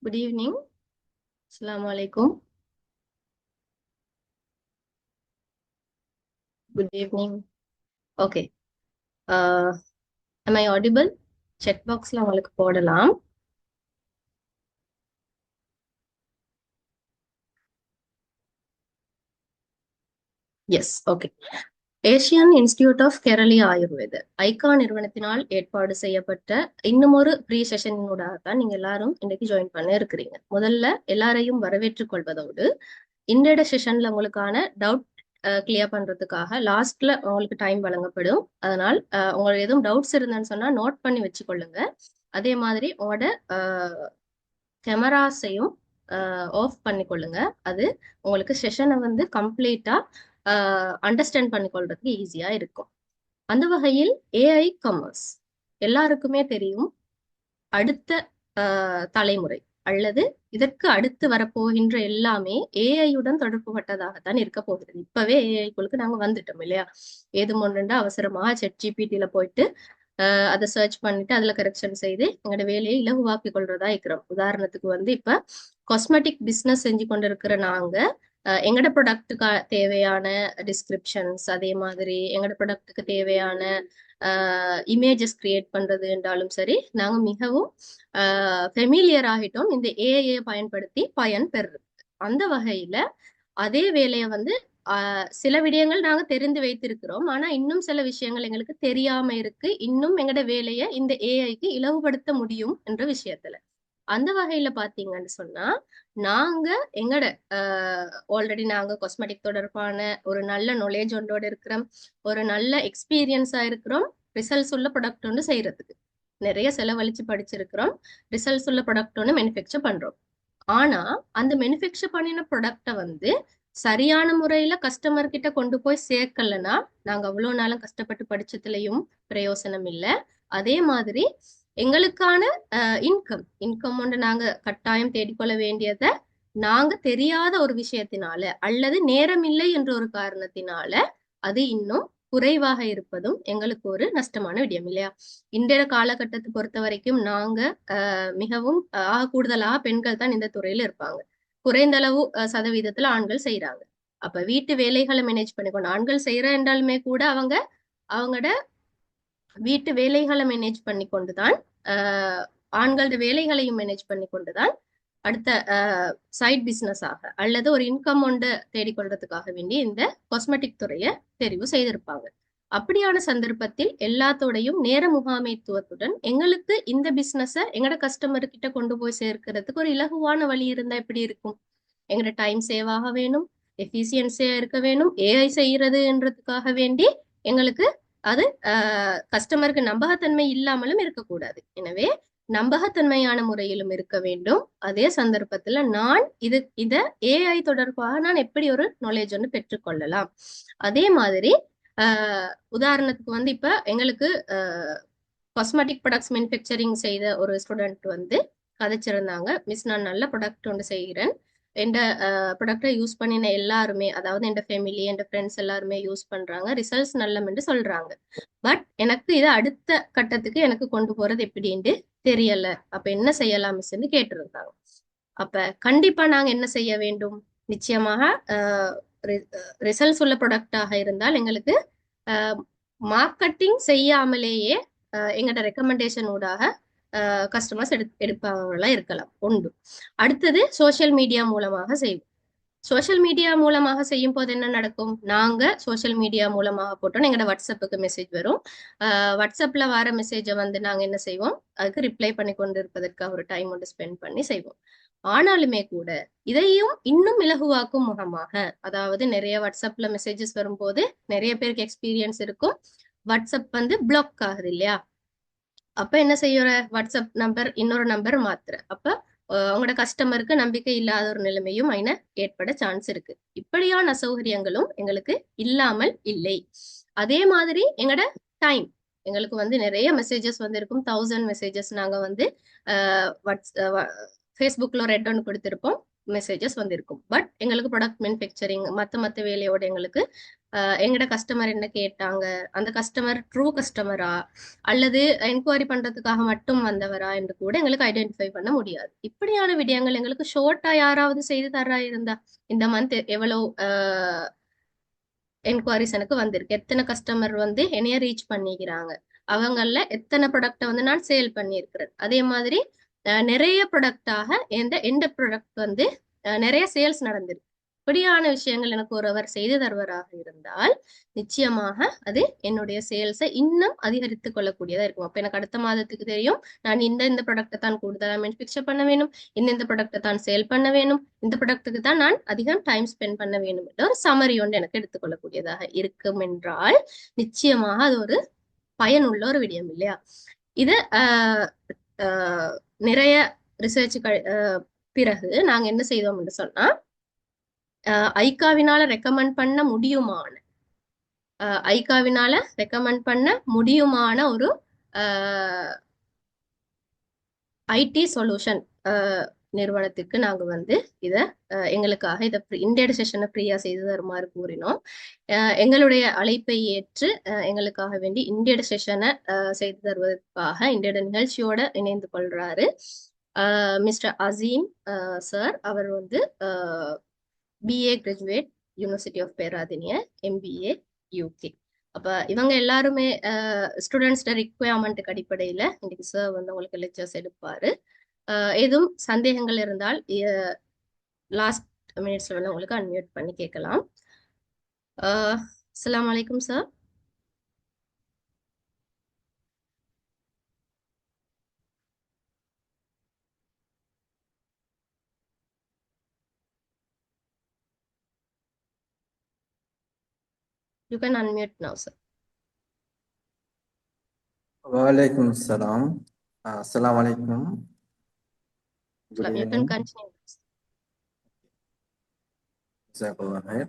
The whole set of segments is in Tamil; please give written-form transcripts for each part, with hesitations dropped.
Good evening. Assalamu alaikum. Good evening. Okay. Am I audible? Chat boxல உங்களுக்கு போடலாம். Yes, okay. Asian institute of Kerali Ayurveda ஐகா நிறுவனத்தினால் ஏற்பாடு செய்யப்பட்ட இன்னும் ஒரு ப்ரீ செஷனோட தான் நீங்க எல்லாரும் இன்னைக்கு ஜாயின் பண்ண இருக்கிறீங்க. முதல்ல எல்லாரையும் வரவேற்றுக் கொள்வதோடு இன்றைய செஷன்ல உங்களுக்கான டவுட் கிளியர் பண்றதுக்காக லாஸ்ட்ல உங்களுக்கு டைம் வழங்கப்படும். அதனால் உங்களுக்கு எதுவும் டவுட்ஸ் இருந்தேன்னு சொன்னா நோட் பண்ணி வச்சுக்கொள்ளுங்க. அதே மாதிரி உங்களோட கேமராஸையும் ஆஃப் பண்ணிக்கொள்ளுங்க. அது உங்களுக்கு செஷனை வந்து கம்ப்ளீட்டா அண்டர்ஸ்டாண்ட் பண்ணிக்கொள்றதுக்கு ஈஸியா இருக்கும். அந்த வகையில் ஏஐ கமர்ஸ் எல்லாருக்குமே தெரியும். அடுத்த தலைமுறை அல்லது இதற்கு அடுத்து வரப்போகின்ற எல்லாமே ஏஐயுடன் தொடர்பு பட்டதாகத்தான் இருக்க போகிறது. இப்பவே ஏஐக்குள்ளுக்கு நாங்க வந்துட்டோம் இல்லையா? ஏது ஒன்றுண்டா அவசரமாக ChatGPT-ல போயிட்டு அதை சர்ச் பண்ணிட்டு அதுல கரெக்ஷன் செய்து எங்களோட வேலையை இலகுவாக்கி கொள்றதா இருக்கிறோம். உதாரணத்துக்கு வந்து இப்ப காஸ்மெட்டிக் பிசினஸ் செஞ்சு கொண்டிருக்கிற நாங்க எங்களோட ப்ராடக்ட்டுக்கு தேவையான டிஸ்கிரிப்ஷன்ஸ், அதே மாதிரி எங்களோட ப்ராடக்ட்டுக்கு தேவையான இமேஜஸ் கிரியேட் பண்றது என்றாலும் சரி, நாங்க மிகவும் ஃபெமிலியர் ஆகிட்டோம் இந்த ஏஐ பயன்படுத்தி பயன் பெறுறது. அந்த வகையில அதே வேலையை வந்து சில விடயங்கள் நாங்க தெரிந்து வைத்திருக்கிறோம். ஆனா இன்னும் சில விஷயங்கள் எங்களுக்கு தெரியாம இருக்கு. இன்னும் எங்களோட வேலையை இந்த ஏஐக்கு இலவுபடுத்த முடியும் என்ற விஷயத்துல. அந்த வகையில பாத்தீங்கன்னு சொன்னா நாங்க எங்கட ஆல்ரெடி நாங்க காஸ்மெட்டிக் தொடர்பான ஒரு நல்ல நாலேஜ் ஒன்றோட இருக்கிறோம், ஒரு நல்ல எக்ஸ்பீரியன்ஸா இருக்கிறோம். ரிசல்ட்ஸ் உள்ள ப்ராடக்ட் ஒன்று செய்யறதுக்கு நிறைய செலவழிச்சு படிச்சிருக்கிறோம். ரிசல்ட்ஸ் உள்ள ப்ராடக்ட் ஒன்று மேனுஃபேக்சர் பண்றோம். ஆனா அந்த மேனுஃபேக்சர் பண்ணின ப்ராடக்ட வந்து சரியான முறையில கஸ்டமர் கிட்ட கொண்டு போய் சேர்க்கலன்னா நாங்க அவ்வளவு நாளும் கஷ்டப்பட்டு படிச்சதுலயும் பிரயோசனம் இல்லை. அதே மாதிரி எங்களுக்கான இன்கம் ஒன்று நாங்க கட்டாயம் தேடிக்கொள்ள வேண்டியத நாங்க தெரியாத ஒரு விஷயத்தினால அல்லது நேரம் இல்லை என்ற ஒரு காரணத்தினால அது இன்னும் குறைவாக இருப்பதும் எங்களுக்கு ஒரு நஷ்டமான விடயம் இல்லையா? இன்றைய காலகட்டத்தை பொறுத்த வரைக்கும் நாங்க மிகவும் கூடுதலாக பெண்கள் தான் இந்த துறையில இருப்பாங்க. குறைந்த அளவு சதவீதத்துல ஆண்கள் செய்யறாங்க. அப்ப வீட்டு வேலைகளை மேனேஜ் பண்ணிக்கணும். ஆண்கள் செய்யற என்றாலுமே கூட அவங்க அவங்களோட வீட்டு வேலைகளை மேனேஜ் பண்ணி கொண்டுதான் ஆண்களோட வேலைகளையும் மேனேஜ் பண்ணி கொண்டுதான் அடுத்த சைட் பிசினஸ் ஆக அல்லது ஒரு இன்கம் ஒன்று தேடிக்கொள்றதுக்காக வேண்டி இந்த காஸ்மெட்டிக் துறையை தெரிவு செய்திருப்பாங்க. அப்படியான சந்தர்ப்பத்தில் எல்லாத்தோடையும் நேர முகாமைத்துவத்துடன் எங்களுக்கு இந்த பிசினஸ எங்களோட கஸ்டமர் கிட்ட கொண்டு போய் சேர்க்கிறதுக்கு ஒரு இலகுவான வழி இருந்தா எப்படி இருக்கும்? எங்களோட டைம் சேவ் ஆக வேணும், எஃபிசியன்சியா இருக்க வேணும். ஏஐ செய்யறதுன்றதுக்காக வேண்டி எங்களுக்கு அது கஸ்டமருக்கு நம்பகத்தன்மை இல்லாமலும் இருக்கக்கூடாது. எனவே நம்பகத்தன்மையான முறையிலும் இருக்க வேண்டும். அதே சந்தர்ப்பத்துல நான் இத ஏஐ தொடர்பாக நான் எப்படி ஒரு நாலேஜ் ஒன்று பெற்றுக்கொள்ளலாம். அதே மாதிரி உதாரணத்துக்கு வந்து இப்ப எங்களுக்கு காஸ்மெட்டிக் ப்ராடக்ட்ஸ் மேனுஃபேக்சரிங் செய்த ஒரு ஸ்டூடெண்ட் வந்து கதைச்சிருந்தாங்க. மிஸ், நான் நல்ல ப்ராடக்ட் ஒன்று செய்கிறேன், எந்த ப்ராடக்டை யூஸ் பண்ணின எல்லாருமே, அதாவது என் ஃபேமிலி என் ஃப்ரெண்ட்ஸ் எல்லாருமே யூஸ் பண்றாங்க, ரிசல்ட்ஸ் நல்லமென்று சொல்றாங்க. பட் எனக்கு இதை அடுத்த கட்டத்துக்கு எனக்கு கொண்டு போறது எப்படின்னு தெரியல. அப்ப என்ன செய்யலாம் மிஸ்ன்னு கேட்டிருந்தாங்க. அப்ப கண்டிப்பா நாங்க என்ன செய்ய வேண்டும்? நிச்சயமாக ரிசல்ட்ஸ் உள்ள ப்ராடக்டாக இருந்தால் எங்களுக்கு மார்க்கெட்டிங் செய்யாமலேயே எங்களோட ரெக்கமெண்டேஷன் ஊடாக கஸ்டமர்ஸ் எடுப்பவங்களா இருக்கலாம். ஒன்று. அடுத்தது சோசியல் மீடியா மூலமாக செய்வோம். சோசியல் மீடியா மூலமாக செய்யும் போது என்ன நடக்கும்? நாங்க சோசியல் மீடியா மூலமாக போட்டோம், எங்களோட வாட்ஸ்அப்புக்கு மெசேஜ் வரும். வாட்ஸ்அப்ல வர மெசேஜை வந்து நாங்க என்ன செய்வோம்? அதுக்கு ரிப்ளை பண்ணி கொண்டு இருப்பதற்காக ஒரு டைம் வந்து ஸ்பெண்ட் பண்ணி செய்வோம். ஆனாலுமே கூட இதையும் இன்னும் இலகுவாக்கும் முகமாக, அதாவது நிறைய வாட்ஸ்அப்ல மெசேஜஸ் வரும்போது நிறைய பேருக்கு எக்ஸ்பீரியன்ஸ் இருக்கும், வாட்ஸ்அப் வந்து பிளாக் ஆகுது இல்லையா? அப்ப என்ன செய்யற? வாட்ஸ்அப் நம்பர் இன்னொரு நம்பர் மாத்துற. அப்ப உங்களோட கஸ்டமருக்கு நம்பிக்கை இல்லாத ஒரு நிலைமையும் ஐன ஏற்பட சான்ஸ் இருக்கு. இப்படியான அசௌகரியங்களும் எங்களுக்கு இல்லாமல் இல்லை. அதே மாதிரி எங்களோட டைம், எங்களுக்கு வந்து நிறைய மெசேஜஸ் வந்து இருக்கும், 1000 மெசேஜஸ் நாங்க வந்து ஃபேஸ்புக்ல ஒரு ரெட் ஒன்று கொடுத்திருப்போம். மெசேஜஸ் வந்திருக்கும். பட் எங்களுக்கு ப்ராடக்ட் மேனுஃபேக்சரிங் மற்ற வேலையோட எங்களுக்கு எங்கட கஸ்டமர் என்ன கேட்டாங்க, அந்த கஸ்டமர் ட்ரூ கஸ்டமரா அல்லது என்கொயரி பண்றதுக்காக மட்டும் வந்தவரா என்று கூட எங்களுக்கு ஐடென்டிஃபை பண்ண முடியாது. இப்படியான விடயங்கள் எங்களுக்கு ஷோர்ட்டா யாராவது செய்து தர்றா இருந்தா, இந்த மந்த் எவ்வளவு என்கொயரிஸ் எனக்கு வந்திருக்கு, எத்தனை கஸ்டமர் வந்து என்னைய ரீச் பண்ணிக்கிறாங்க, அவங்கள எத்தனை ப்ராடக்ட வந்து நான் சேல் பண்ணியிருக்கிறேன், அதே மாதிரி நிறைய ப்ராடக்டாக எந்த ப்ராடக்ட் வந்து நிறைய சேல்ஸ் நடந்திருக்கு. இப்படியான விஷயங்கள் எனக்கு ஒருவர் செய்து தருவராக இருந்தால் நிச்சயமாக அது என்னுடைய சேல்ஸை இன்னும் அதிகரித்துக் கொள்ளக்கூடியதா இருக்கும். அப்ப எனக்கு அடுத்த மாதத்துக்கு தெரியும் நான் இந்த ப்ராடக்ட்டை தான் கூடுதலாக மேனுஃபேக்சர் பண்ண வேணும், இந்த ப்ராடக்ட்டை தான் சேல் பண்ண வேணும், இந்த ப்ராடக்ட்டுக்கு தான் நான் அதிகம் டைம் ஸ்பெண்ட் பண்ண வேணும் என்ற ஒரு சமரி ஒன்று எனக்கு எடுத்துக்கொள்ளக்கூடியதாக இருக்கும் என்றால் நிச்சயமாக அது ஒரு பயனுள்ள ஒரு விடயம் இல்லையா? இது நிறைய ரிசர்ச்சுகள் பிறகு நாங்க என்ன செய்தோம் என்று சொன்னா, ஐகாவினால ரெக்கமெண்ட் பண்ண முடியுமான ஒரு ஐடி சொல்யூஷன் நிறுவனத்துக்கு நாங்க வந்து எங்களுக்காக இதை இந்தியன் செஷனை ஃப்ரீயா செய்து தருமாறு கூறினோம். எங்களுடைய அழைப்பை ஏற்று எங்களுக்காக வேண்டி இந்தியன் செஷனை செய்து தருவதற்காக இந்தியோட நிகழ்ச்சியோட இணைந்து கொள்றாரு மிஸ்டர் அசீம் சார். அவர் வந்து BA graduate university of Peradeniya, MBA UK. அப்ப இவங்க எல்லாருமே ஸ்டூடெண்ட்ஸ்ட ரிக்வயர்மெண்ட்டுக்கு அடிப்படையில இன்னைக்கு சார் வந்து உங்களுக்கு லெக்சர்ஸ் எடுப்பாரு. எதுவும் சந்தேகங்கள் இருந்தால் லாஸ்ட் மினிட்ஸ்ல வந்து உங்களுக்கு அன்மியூட் பண்ணி கேட்கலாம். அஸ்ஸலாமு அலைக்கும் sir. You can unmute now, sir. Walaikum salam. Assalamu alaikum. You can continue. Jazakallah khair.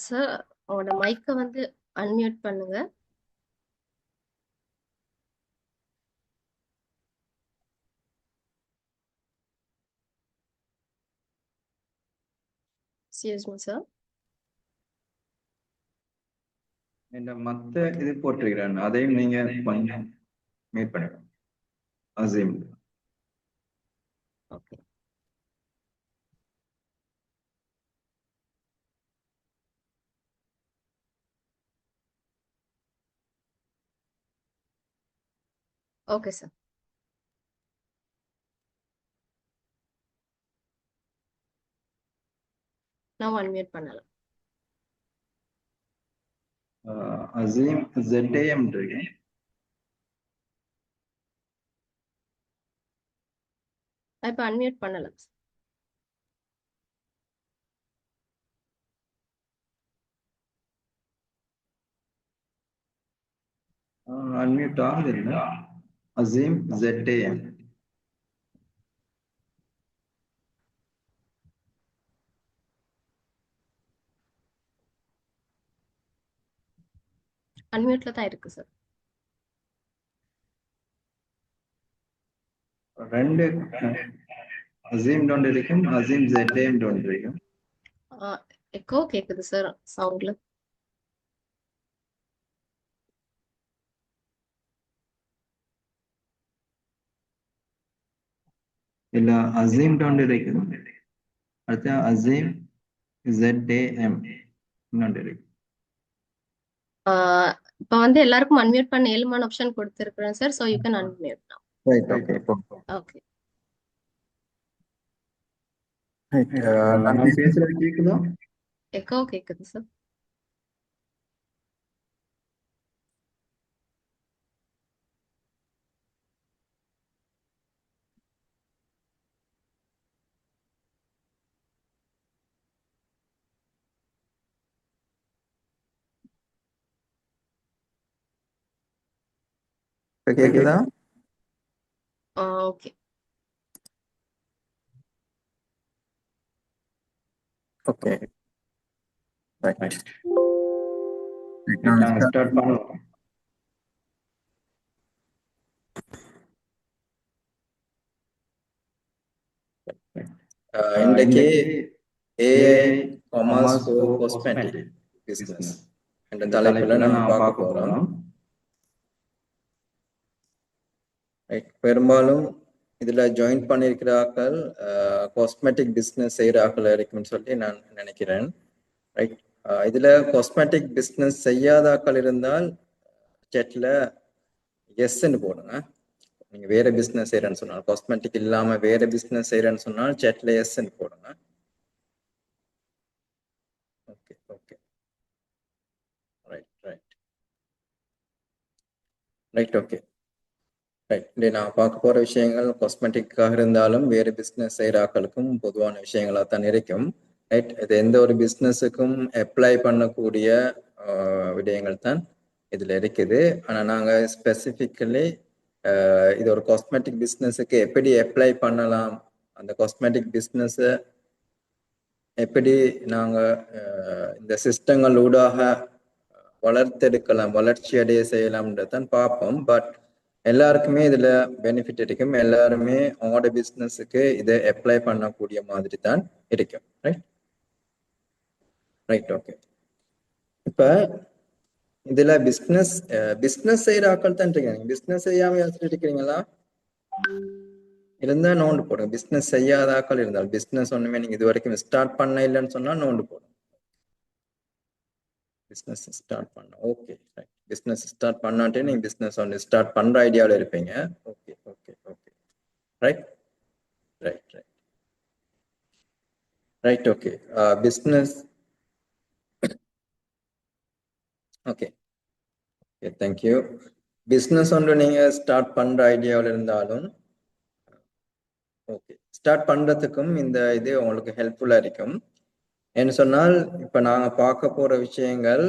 Sir உங்களோட மைக்கை வந்து அன்மியூட் பண்ணுங்க. Excuse me, sir. இந்த மத்த இது போட்டிருக்கிறேன், அதையும் நீங்க மீட் பண்ணிக்கணும். அசீம். ஓகே. Okay sir. நான் அன்மியூட் பண்ணலாம். அசீம் ZAM இருக்கு. இப்ப அன்மியூட் பண்ணலாம். அன்மியூட் ஆகுது. அசீம் ZAM. அன்மியூட்ல தான் இருக்கு சார். ரெண்டு அசீம் டோன் இருக்கும், அசீம் ZAM டோன் இருக்கும். எக்கோ கேக்குது சார் சவுண்ட்ல. இல்ல அசீம் டோன் இருக்கும், அடுத்து அசீம் ZAM இன்னொன்று இருக்கு. இப்ப வந்து எல்லாருக்கும் அன்மியூட் பண்ண 7 ஆப்ஷன் கொடுத்திருக்கிறேன் sir. So you can unmute நவ. Right, okay. ஓகே. Right, நான் பேசுறது கேக்குதா? எக்கோ கேக்குது சார். இப்ப கேக்குதா? ஓகே. Okay. Right. நாங்க ஸ்டார்ட் பண்ணுவோம். இன்றைக்கு AI AI commerce commerce for for cosmetic cosmetic business business என்ற இந்த தலைப்புல தலைப்புல நாம நான் பார்க்க பார்க்க போறோம். போறோம். Right. பெரும்பாலும் இதுல ஜாயின் பண்ணியிருக்கிறார்கள் காஸ்மெட்டிக் பிஸ்னஸ் செய்கிறார்கள் இருக்குன்னு சொல்லி நான் நினைக்கிறேன். ரைட். இதுல காஸ்மெட்டிக் பிஸ்னஸ் செய்யாதாக்கள் இருந்தால் சேட்ல எஸ்ன்னு போடுங்க. நீங்க வேற பிசினஸ் செய்யறேன்னு சொன்னால் காஸ்மெட்டிக் இல்லாம வேற பிசினஸ் செய்யறேன்னு சொன்னால் சேட்ல எஸ்ன்னு போடுங்க. Okay okay right right right okay right. இங்கே நான் பார்க்க போற விஷயங்கள் காஸ்மெட்டிக்காக இருந்தாலும் வேறு பிசினஸ் செய்யறாக்களுக்கும் பொதுவான விஷயங்களா தான் இருக்கும். ரைட். இது எந்த ஒரு பிசினஸுக்கும் அப்ளை பண்ணக்கூடிய விடயங்கள் தான் இதுல இருக்குது. ஆனா நாங்க ஸ்பெசிபிக்கலி இது ஒரு காஸ்மெட்டிக் பிஸ்னஸுக்கு எப்படி அப்ளை பண்ணலாம், அந்த காஸ்மெட்டிக் பிஸ்னஸை எப்படி நாங்கள் இந்த சிஸ்டங்கள் ஊடாக வளர்த்தெடுக்கலாம், வளர்ச்சி அடைய செய்யலாம்ன்றதான் பார்ப்போம். பட் எல்லாருக்குமே இதில் பெனிஃபிட் இருக்கும், எல்லாருமே அவங்களோட பிஸ்னஸுக்கு இதை அப்ளை பண்ணக்கூடிய மாதிரி தான் இருக்கும். Right right okay. இப்போ இதுல பிஸ்னஸ் செய்யற ஆக்கள் தான் இருக்கீங்க. பிஸ்னஸ் செய்யாம இருக்கிறீங்களா இருந்தா நோண்டு போடுங்க. பிஸ்னஸ் செய்யாத ஆக்கள் இருந்தால், பிஸ்னஸ் ஒண்ணுமே நீங்க இது வரைக்கும் ஸ்டார்ட் பண்ண இல்லைன்னு சொன்னா நோண்டு போடுங்க. பிஸ்னஸ் ஸ்டார்ட் பண்ண ஓகே ரைட். பிஸ்னஸ் ஸ்டார்ட் பண்ணாட்டே நீங்க பிஸ்னஸ் ஒன்று ஸ்டார்ட் பண்ற ஐடியாவில் இருப்பீங்க. Okay okay okay right right right right okay. Business okay okay thank you. Business ஒன்று நீங்க ஸ்டார்ட் பண்ற ஐடியாவில் இருந்தாலும் ஓகே, ஸ்டார்ட் பண்றதுக்கும் இந்த இது உங்களுக்கு ஹெல்ப்ஃபுல்லா இருக்கும். என்ன சொன்னால் இப்ப நாங்க பார்க்க போற விஷயங்கள்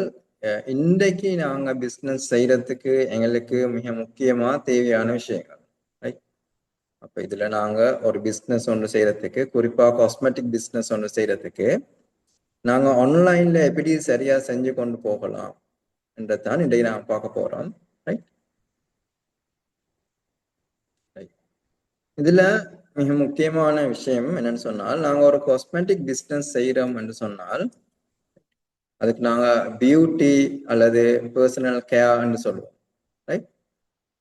இன்றைக்கு நாங்க பிசினஸ் செய்யறதுக்கு எங்களுக்கு மிக முக்கியமா தேவையான விஷயங்கள். ரைட். அப்ப இதுல நாங்க ஒரு பிசினஸ் ஒன்று செய்யறதுக்கு, குறிப்பா காஸ்மெட்டிக் பிசினஸ் ஒன்று செய்யறதுக்கு நாங்க ஆன்லைன்ல எப்படி சரியா செஞ்சு கொண்டு போகலாம் என்றதான் இன்றைக்கு நாங்க பார்க்க போறோம். ரைட். இதுல மிக முக்கியமான விஷயம் என்னன்னு சொன்னால், நாங்க ஒரு காஸ்மெட்டிக் பிசினஸ் செய்யறோம் என்று சொன்னால் அதுக்கு நாங்க பியூட்டி அல்லது பர்சனல் கேர்ன்னு சொல்லுவோம். ரைட்.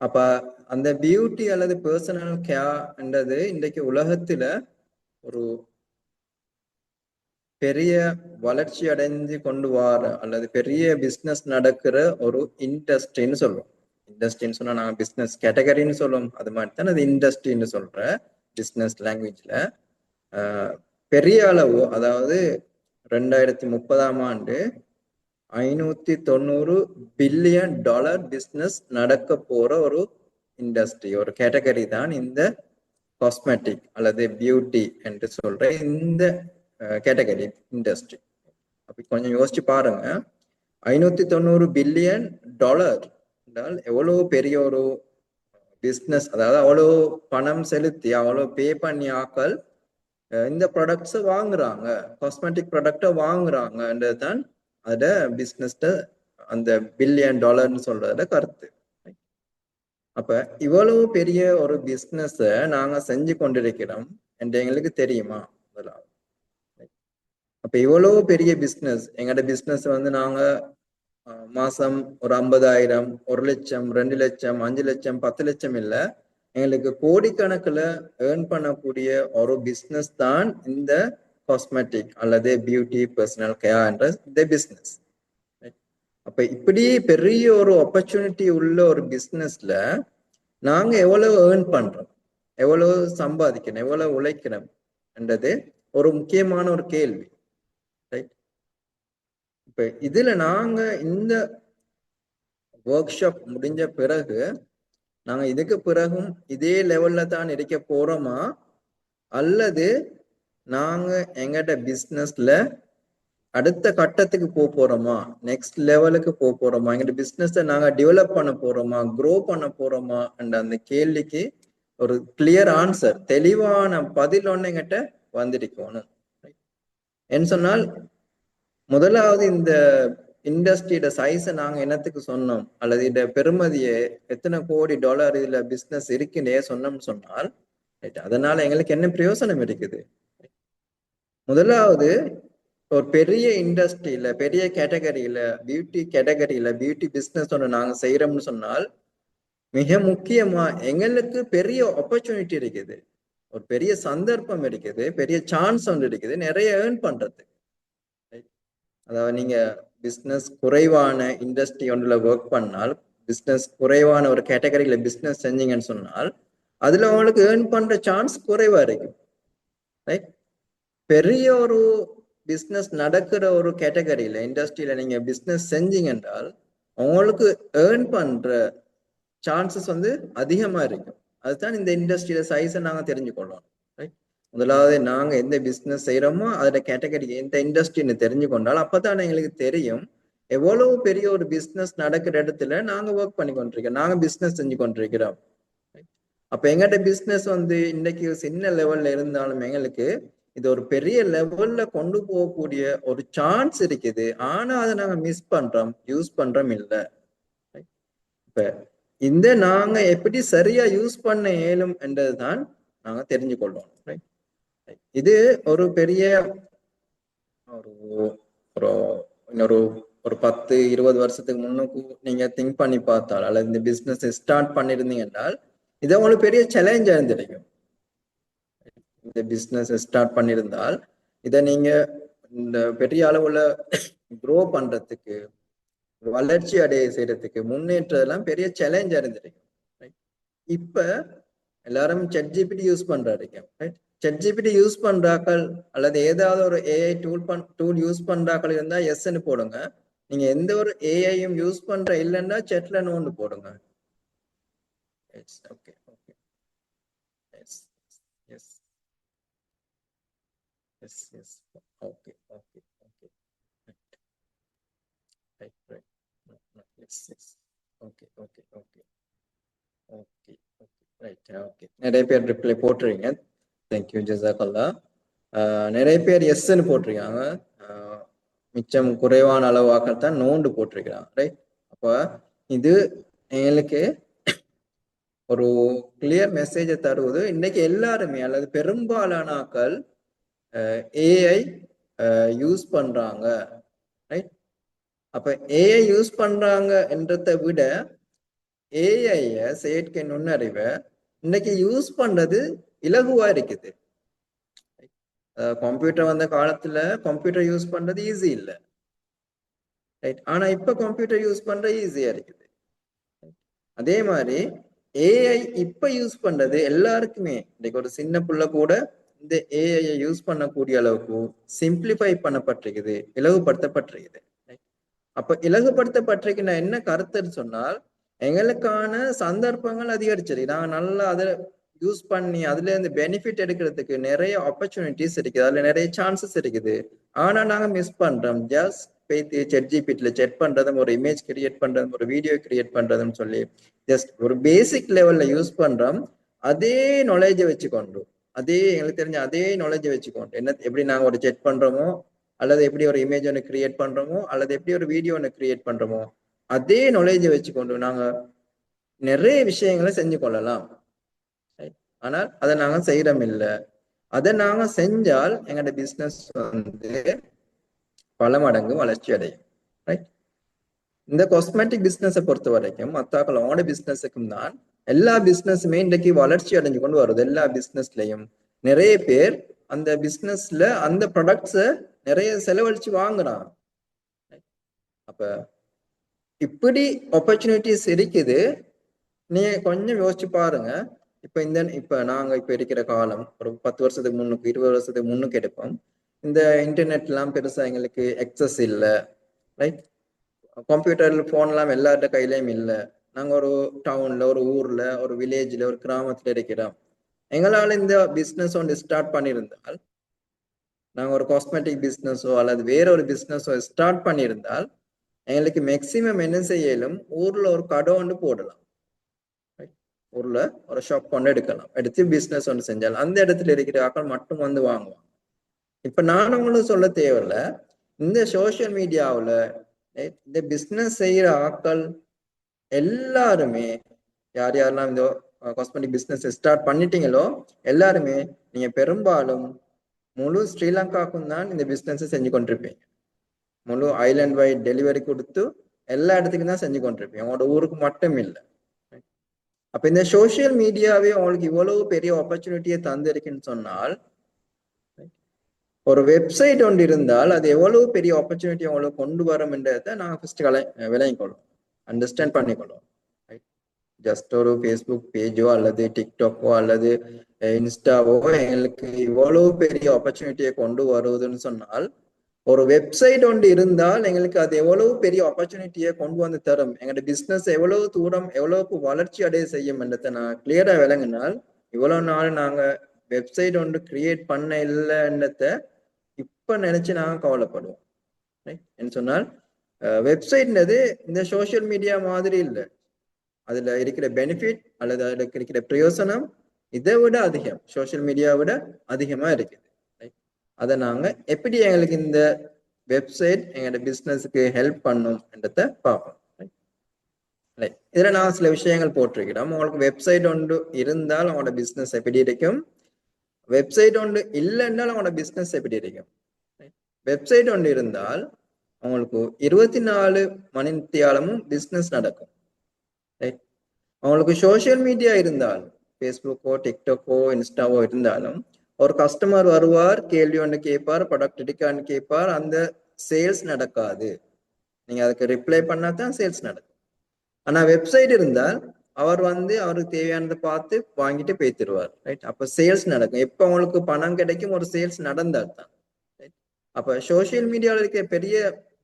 அப்ப அந்த பியூட்டி அல்லது பர்சனல் கேர்ன்றது இன்றைக்கு உலகத்துல ஒரு பெரிய வளர்ச்சி அடைஞ்சு கொண்டு வர அல்லது பெரிய பிசினஸ் நடக்கிற ஒரு இண்டஸ்ட்ரின்னு சொல்லுவோம். இண்டஸ்ட்ரின்னு சொன்னா நாங்க பிசினஸ் கேட்டகரின்னு சொல்லுவோம், அது மாதிரி தான் அது இண்டஸ்ட்ரின்னு சொல்ற பிசினஸ் லாங்குவேஜ்ல. பெரிய அளவு, அதாவது 2030 $590 பில்லியன் பிசினஸ் நடக்க போற ஒரு இண்டஸ்ட்ரி, ஒரு கேட்டகரி தான் இந்த காஸ்மெட்டிக் அல்லது பியூட்டி என்று சொல்ற இந்த கேட்டகரி இண்டஸ்ட்ரி. அப்படி கொஞ்சம் யோசிச்சு பாருங்க, $590 பில்லியன் என்றால் எவ்வளவு பெரிய ஒரு பிசினஸ். அதாவது அவ்வளவு பணம் செலுத்தி அவ்வளவு பே பண்ணி ஆக்கள் இந்த ப்ராடக்ட்ஸை வாங்குறாங்க, காஸ்மெட்டிக் ப்ராடக்டை வாங்குறாங்கன்றதுதான் அத பிசினஸ்ட அந்த பில்லியன் டாலர்னு சொல்றத கருத்து. அப்ப இவ்வளவு பெரிய ஒரு பிசினஸ நாங்க செஞ்சு கொண்டிருக்கிறோம் என்று எங்களுக்கு தெரியுமா? முதலாவது. அப்ப இவ்வளவு பெரிய பிசினஸ், எங்கட பிசினஸ் வந்து நாங்க மாசம் ஒரு 50,000, 1,00,000, 2,00,000, 5,00,000, 10,00,000 இல்ல, எங்களுக்கு கோடிக்கணக்கில் ஏர்ன் பண்ணக்கூடிய ஒரு பிசினஸ் தான் இந்த காஸ்மெட்டிக் அல்லது பியூட்டி பர்சனல் கேர் என்ற இந்த பிசினஸ். அப்ப இப்படி பெரிய ஒரு ஆப்பர்ச்சுனிட்டி உள்ள ஒரு பிசினஸ்ல நாங்க எவ்வளவு ஏர்ன் பண்றோம், எவ்வளவு சம்பாதிக்கணும், எவ்வளவு உழைக்கணும் என்றது ஒரு முக்கியமான ஒரு கேள்வி. ரைட்? இப்ப இதுல நாங்க இந்த ஒர்க் ஷாப் முடிஞ்ச பிறகு நாங்க இதுக்கு பிறகும் இதே லெவல்ல தான் இருக்க போறோமா, அல்லது நாங்க எங்கட பிசினஸ்ல அடுத்த கட்டத்துக்கு போறோமா, நெக்ஸ்ட் லெவலுக்கு போறோமா, எங்க பிசினஸ் நாங்க டெவலப் பண்ண போறோமா, க்ரோ பண்ண போறோமா என்ற அந்த கேள்விக்கு ஒரு கிளியர் ஆன்சர், தெளிவான பதில் ஒண்ணு எங்கிட்ட வந்திருக்கணும். என்ன சொன்னால், முதலாவது இந்த இண்டஸ்ட்ரியோட சைஸை நாங்க என்னத்துக்கு சொன்னோம், அல்லது இந்த பெருமதியை எத்தனை கோடி டாலர் இதுல பிசினஸ் இருக்குன்னே சொன்னோம்னு சொன்னால், அதனால எங்களுக்கு என்ன பிரயோசனம் இருக்குது? முதலாவது, ஒரு பெரிய இண்டஸ்ட்ரியில, பெரிய கேட்டகரியில, பியூட்டி கேட்டகரியில பியூட்டி பிசினஸ் ஒன்று நாங்க செய்யறோம்னு சொன்னால், மிக முக்கியமா எங்களுக்கு பெரிய ஆப்பர்ச்சுனிட்டி இருக்குது, ஒரு பெரிய சந்தர்ப்பம் இருக்குது, பெரிய சான்ஸ் ஒன்று இருக்குது நிறைய ஏர்ன் பண்றது. அதாவது நீங்க பிசினஸ் குறைவான இண்டஸ்ட்ரி ஒன்றுல ஒர்க் பண்ணால், பிசினஸ் குறைவான ஒரு கேட்டகரியில பிசினஸ் செஞ்சீங்கன்னு சொன்னால், அதுல உங்களுக்கு ஏர்ன் பண்ற சான்ஸ் குறைவா இருக்கும். ரைட்? பெரிய ஒரு பிசினஸ் நடக்கிற ஒரு கேட்டகரியில இண்டஸ்ட்ரியில நீங்க பிசினஸ் செஞ்சீங்க என்றால் உங்களுக்கு ஏர்ன் பண்ற சான்சஸ் வந்து அதிகமா இருக்கும். அதுதான் இந்த இண்டஸ்ட்ரியில சைஸை நாங்க தெரிஞ்சுக்கொள்ளணும். ரைட்? முதலாவது நாங்க எந்த பிசினஸ் செய்யறோமோ அதோட கேட்டகரி எந்த இண்டஸ்ட்ரின்னு தெரிஞ்சு கொண்டால் அப்பதான் எங்களுக்கு தெரியும் எவ்வளவு பெரிய ஒரு பிசினஸ் நடக்கிற இடத்துல நாங்க ஒர்க் பண்ணி கொண்டிருக்கோம், நாங்க பிசினஸ் செஞ்சு கொண்டிருக்கிறோம். அப்ப எங்கள்ட பிசினஸ் வந்து இன்னைக்கு சின்ன லெவல்ல இருந்தாலும் எங்களுக்கு இது ஒரு பெரிய லெவல்ல கொண்டு போகக்கூடிய ஒரு சான்ஸ் இருக்குது. ஆனா அதை நாங்க மிஸ் பண்றோம், யூஸ் பண்றோம் இல்ல. இப்ப இந்த நாங்க எப்படி சரியா யூஸ் பண்ண இயலும் என்றதுதான் நாங்க தெரிஞ்சு கொள்ளணும். இது ஒரு பெரிய ஒரு ஒரு இன்னொரு ஒரு 10-20 வருஷத்துக்கு முன்னுக்கு நீங்க திங்க் பண்ணி பார்த்தால், அல்லது இந்த பிசினஸ் ஸ்டார்ட் பண்ணிருந்தீங்க என்றால் இதை உங்களுக்கு பெரிய சேலஞ்சா இருந்திருக்கும். இந்த பிசினஸ் ஸ்டார்ட் பண்ணியிருந்தால் இதை நீங்க இந்த பெரிய அளவுல க்ரோ பண்றதுக்கு, வளர்ச்சி அடைய செய்யறதுக்கு, முன்னேற்றம் எல்லாம் பெரிய சேலஞ்சா இருந்திருக்கும். இப்ப எல்லாரும் ChatGPT யூஸ் பண்றாரு. ChatGPT யூஸ் பண்றாக்கள் அல்லது ஏதாவது ஒரு ஏஐ டூல் யூஸ் பண்றாக்கள் இருந்தா எஸ்ன்னு போடுங்க. நீங்க எந்த ஒரு ஏஐயும் யூஸ் பண்ற இல்லைன்னா செட்ல நோண்டு போடுங்க. Okay okay yes yes yes yes okay okay okay right right yes yes okay okay okay okay okay right okay. நிறைய பேர் ரிப்ளை போட்டுறீங்க, தேங்க்யூ, ஜஸாக்கல்லா. நிறைய பேர் எஸ்ன்னு போட்டிருக்காங்க, மிச்சம் குறைவான அளவாக்கத்தான் நோண்டு போட்டிருக்கிறாங்க. ரைட்? அப்ப இது எங்களுக்கு ஒரு கிளியர் மெசேஜை தருவது, இன்னைக்கு எல்லாருமே அல்லது பெரும்பாலான ஆக்கள் ஏஐ யூஸ் பண்றாங்க. ரைட்? அப்ப ஏஐ யூஸ் பண்றாங்க என்றதை விட ஏஐ செயற்கை நுண்ணறிவை இன்னைக்கு யூஸ் பண்றது இலகுவா இருக்குது. கம்ப்யூட்டர் வந்த காலத்துல கம்ப்யூட்டர் யூஸ் பண்றது ஈஸி இல்லை. ரைட்? ஆனா இப்ப கம்ப்யூட்டர் யூஸ் பண்ற ஈஸியா இருக்குது. அதே மாதிரி ஏஐ இப்ப யூஸ் பண்றது எல்லாருக்குமே, இன்னைக்கு ஒரு சின்ன புள்ள கூட இந்த ஏஐ யூஸ் பண்ணக்கூடிய அளவுக்கு சிம்பிளிஃபை பண்ணப்பட்டிருக்குது, இலகுபடுத்தப்பட்டிருக்குது. அப்ப இலகுபடுத்தப்பட்டிருக்கு நான் என்ன கருத்துன்னு சொன்னால், எங்களுக்கான சந்தர்ப்பங்கள் அதிகரிச்சிருக்கு. நாங்க நல்லா அதை யூஸ் பண்ணி அதுல இருந்து பெனிஃபிட் எடுக்கிறதுக்கு நிறைய ஆப்பர்ச்சுனிட்டிஸ் இருக்குது, அதுல நிறைய சான்சஸ் இருக்குது. ஆனா நாங்க மிஸ் பண்றோம். ஜஸ்ட் போய்த்து ChatGPTல செக் பண்றதும், ஒரு இமேஜ் கிரியேட் பண்றதும், ஒரு வீடியோ கிரியேட் பண்றதுன்னு சொல்லி ஜஸ்ட் ஒரு பேசிக் லெவல்ல யூஸ் பண்றோம். அதே நாலேஜை வச்சுக்கொண்டு, அதே எங்களுக்கு தெரிஞ்ச அதே நாலேஜை வச்சுக்கொண்டு என்ன எப்படி நாங்க ஒரு செக் பண்றோமோ, அல்லது எப்படி ஒரு இமேஜ் ஒன்று கிரியேட் பண்றோமோ, அல்லது எப்படி ஒரு வீடியோ ஒன்று கிரியேட் பண்றோமோ, அதே நாலேஜை வச்சுக்கொண்டு நாங்க நிறைய விஷயங்களை செஞ்சு கொள்ளலாம். ஆனால் அதை நாங்க செய்யறோம் இல்லை. அதை நாங்க செஞ்சால் எங்களோட பிசினஸ் வந்து பல மடங்கு வளர்ச்சி அடையும். ரைட்? இந்த காஸ்மெட்டிக் பிசினஸை பொறுத்த வரைக்கும் மத்தாக்களோட பிசினஸுக்கும் தான் எல்லா பிசினஸுமே இன்றைக்கு வளர்ச்சி அடைஞ்சு கொண்டு வருது. எல்லா பிசினஸ்லயும் நிறைய பேர் அந்த பிசினஸ்ல அந்த ப்ராடக்ட்ஸை நிறைய செலவழிச்சு வாங்குறாங்க. அப்ப இப்படி ஆப்பர்ச்சுனிட்டிஸ் இருக்குது. நீங்க கொஞ்சம் யோசிச்சு பாருங்க. இப்ப நாங்க இருக்கிற காலம் ஒரு 10 வருஷத்துக்கு முன்னுக்கு 20 வருஷத்துக்கு முன்னுக்கு எடுப்போம். இந்த இன்டர்நெட் எல்லாம் பெருசா எங்களுக்கு எக்ஸஸ் இல்ல, ரைட்? கம்ப்யூட்டர் போன் எல்லாம் எல்லார்ட்ட கையிலயும் இல்ல. நாங்க ஒரு டவுன்ல, ஒரு ஊர்ல, ஒரு வில்லேஜ்ல, ஒரு கிராமத்துல இருக்கிறோம். எங்களால இந்த பிசினஸ் ஒன்று ஸ்டார்ட் பண்ணியிருந்தால், நாங்க ஒரு காஸ்மெட்டிக் பிசினஸோ அல்லது வேற ஒரு பிசினஸோ ஸ்டார்ட் பண்ணியிருந்தால் எங்களுக்கு மேக்சிமம் என்ன செய்யலும், ஊர்ல ஒரு கடை ஒன்று போடலாம். ஊர்ல ஒரு ஷாப் கொண்டு எடுத்து பிசினஸ் ஒன்று செஞ்சால் அந்த இடத்துல இருக்கிற ஆட்கள் மட்டும் வந்து வாங்குவாங்க. இப்ப நான் உங்களுக்கு சொல்ல தேவையில்ல, இந்த சோசியல் மீடியாவுல இந்த பிசினஸ் செய்யற ஆட்கள் எல்லாருமே, யார் யாரெல்லாம் இந்த காஸ்மெட்டிக் பிசினஸ் ஸ்டார்ட் பண்ணிட்டீங்களோ எல்லாருமே நீங்க பெரும்பாலும் முழு ஸ்ரீலங்காவுக்கும் தான் இந்த பிசினஸ் செஞ்சு கொண்டிருப்பீங்க. முழு ஐலாண்ட் வைட் டெலிவரி கொடுத்து எல்லா இடத்துக்கும் தான் செஞ்சு கொண்டிருப்பீங்க, உங்களோட ஊருக்கு மட்டும் இல்லை. அப்ப இந்த சோசியல் மீடியாவே உங்களுக்கு இவ்வளவு பெரிய ஆப்பர்ச்சுனிட்டியை தந்திருக்குன்னு சொன்னால், ஒரு வெப்சைட் ஒன்று இருந்தால் அது எவ்வளவு பெரிய ஆப்பர்ச்சுனிட்டி உங்களுக்கு கொண்டு வரும் என்றதை நாங்கள் ஃபர்ஸ்ட் விளங்கிக்கொள்ளும், அண்டர்ஸ்டாண்ட் பண்ணிக்கொள்ளும். ஜஸ்ட் ஒரு ஃபேஸ்புக் பேஜோ அல்லது டிக்டாக்கோ அல்லது இன்ஸ்டாவோ எங்களுக்கு இவ்வளவு பெரிய ஆப்பர்ச்சுனிட்டியை கொண்டு வருவதுன்னு சொன்னால், ஒரு வெப்சைட் ஒன்று இருந்தால் எங்களுக்கு அது எவ்வளவு பெரிய ஆப்பர்ச்சுனிட்டியை கொண்டு வந்து தரும், எங்களோட பிசினஸ் எவ்வளவு தூரம் எவ்வளவுக்கு வளர்ச்சி அடைய செய்யும் என்றதை நான் கிளியரா விளங்கினால், இவ்வளவு நாள் நாங்க வெப்சைட் ஒன்று கிரியேட் பண்ண இல்லைன்றத இப்ப நினைச்சு நாங்க கவலைப்படுவோம். என்ன சொன்னால், வெப்சைட்ன்றது இந்த சோசியல் மீடியா மாதிரி இல்லை. அதுல இருக்கிற பெனிஃபிட் அல்லது அதுல இருக்கிற பிரயோசனம் இதை விட அதிகம், சோசியல் மீடியாவை விட அதிகமா இருக்குது. அதை நாங்க எப்படி எங்களுக்கு இந்த வெப்சைட் எங்களோட பிசினஸுக்கு ஹெல்ப் பண்ணும் என்றதை பார்ப்போம். இதுல நான் சில விஷயங்கள் போட்டிருக்கிறோம். உங்களுக்கு வெப்சைட் ஒன்று இருந்தால் அவங்களோட பிசினஸ் எப்படி இருக்கும், வெப்சைட் ஒன்று இல்லைன்றால் அவங்களோட பிசினஸ் எப்படி இருக்கும். வெப்சைட் ஒன்று இருந்தால் அவங்களுக்கு 24 மணி நேரமும் பிசினஸ் நடக்கும். அவங்களுக்கு சோசியல் மீடியா இருந்தால், ஃபேஸ்புக்கோ டிக்டாக்கோ இன்ஸ்டாவோ இருந்தாலும், ஒரு கஸ்டமர் வருவார், கேள்வி ஒன்று கேட்பார், ப்ராடக்ட் எடுக்கான்னு கேட்பார், அந்த சேல்ஸ் நடக்காது. நீங்க அதுக்கு ரிப்ளை பண்ணாதான் சேல்ஸ் நடக்கும். ஆனா வெப்சைட் இருந்தால் அவர் வந்து அவருக்கு தேவையானதை பார்த்து வாங்கிட்டு போய்த்திருவார், ரைட்? அப்ப சேல்ஸ் நடக்கும். எப்ப உங்களுக்கு பணம் கிடைக்கும், ஒரு சேல்ஸ் நடந்தால் தான். அப்ப சோசியல் மீடியாவில் இருக்க பெரிய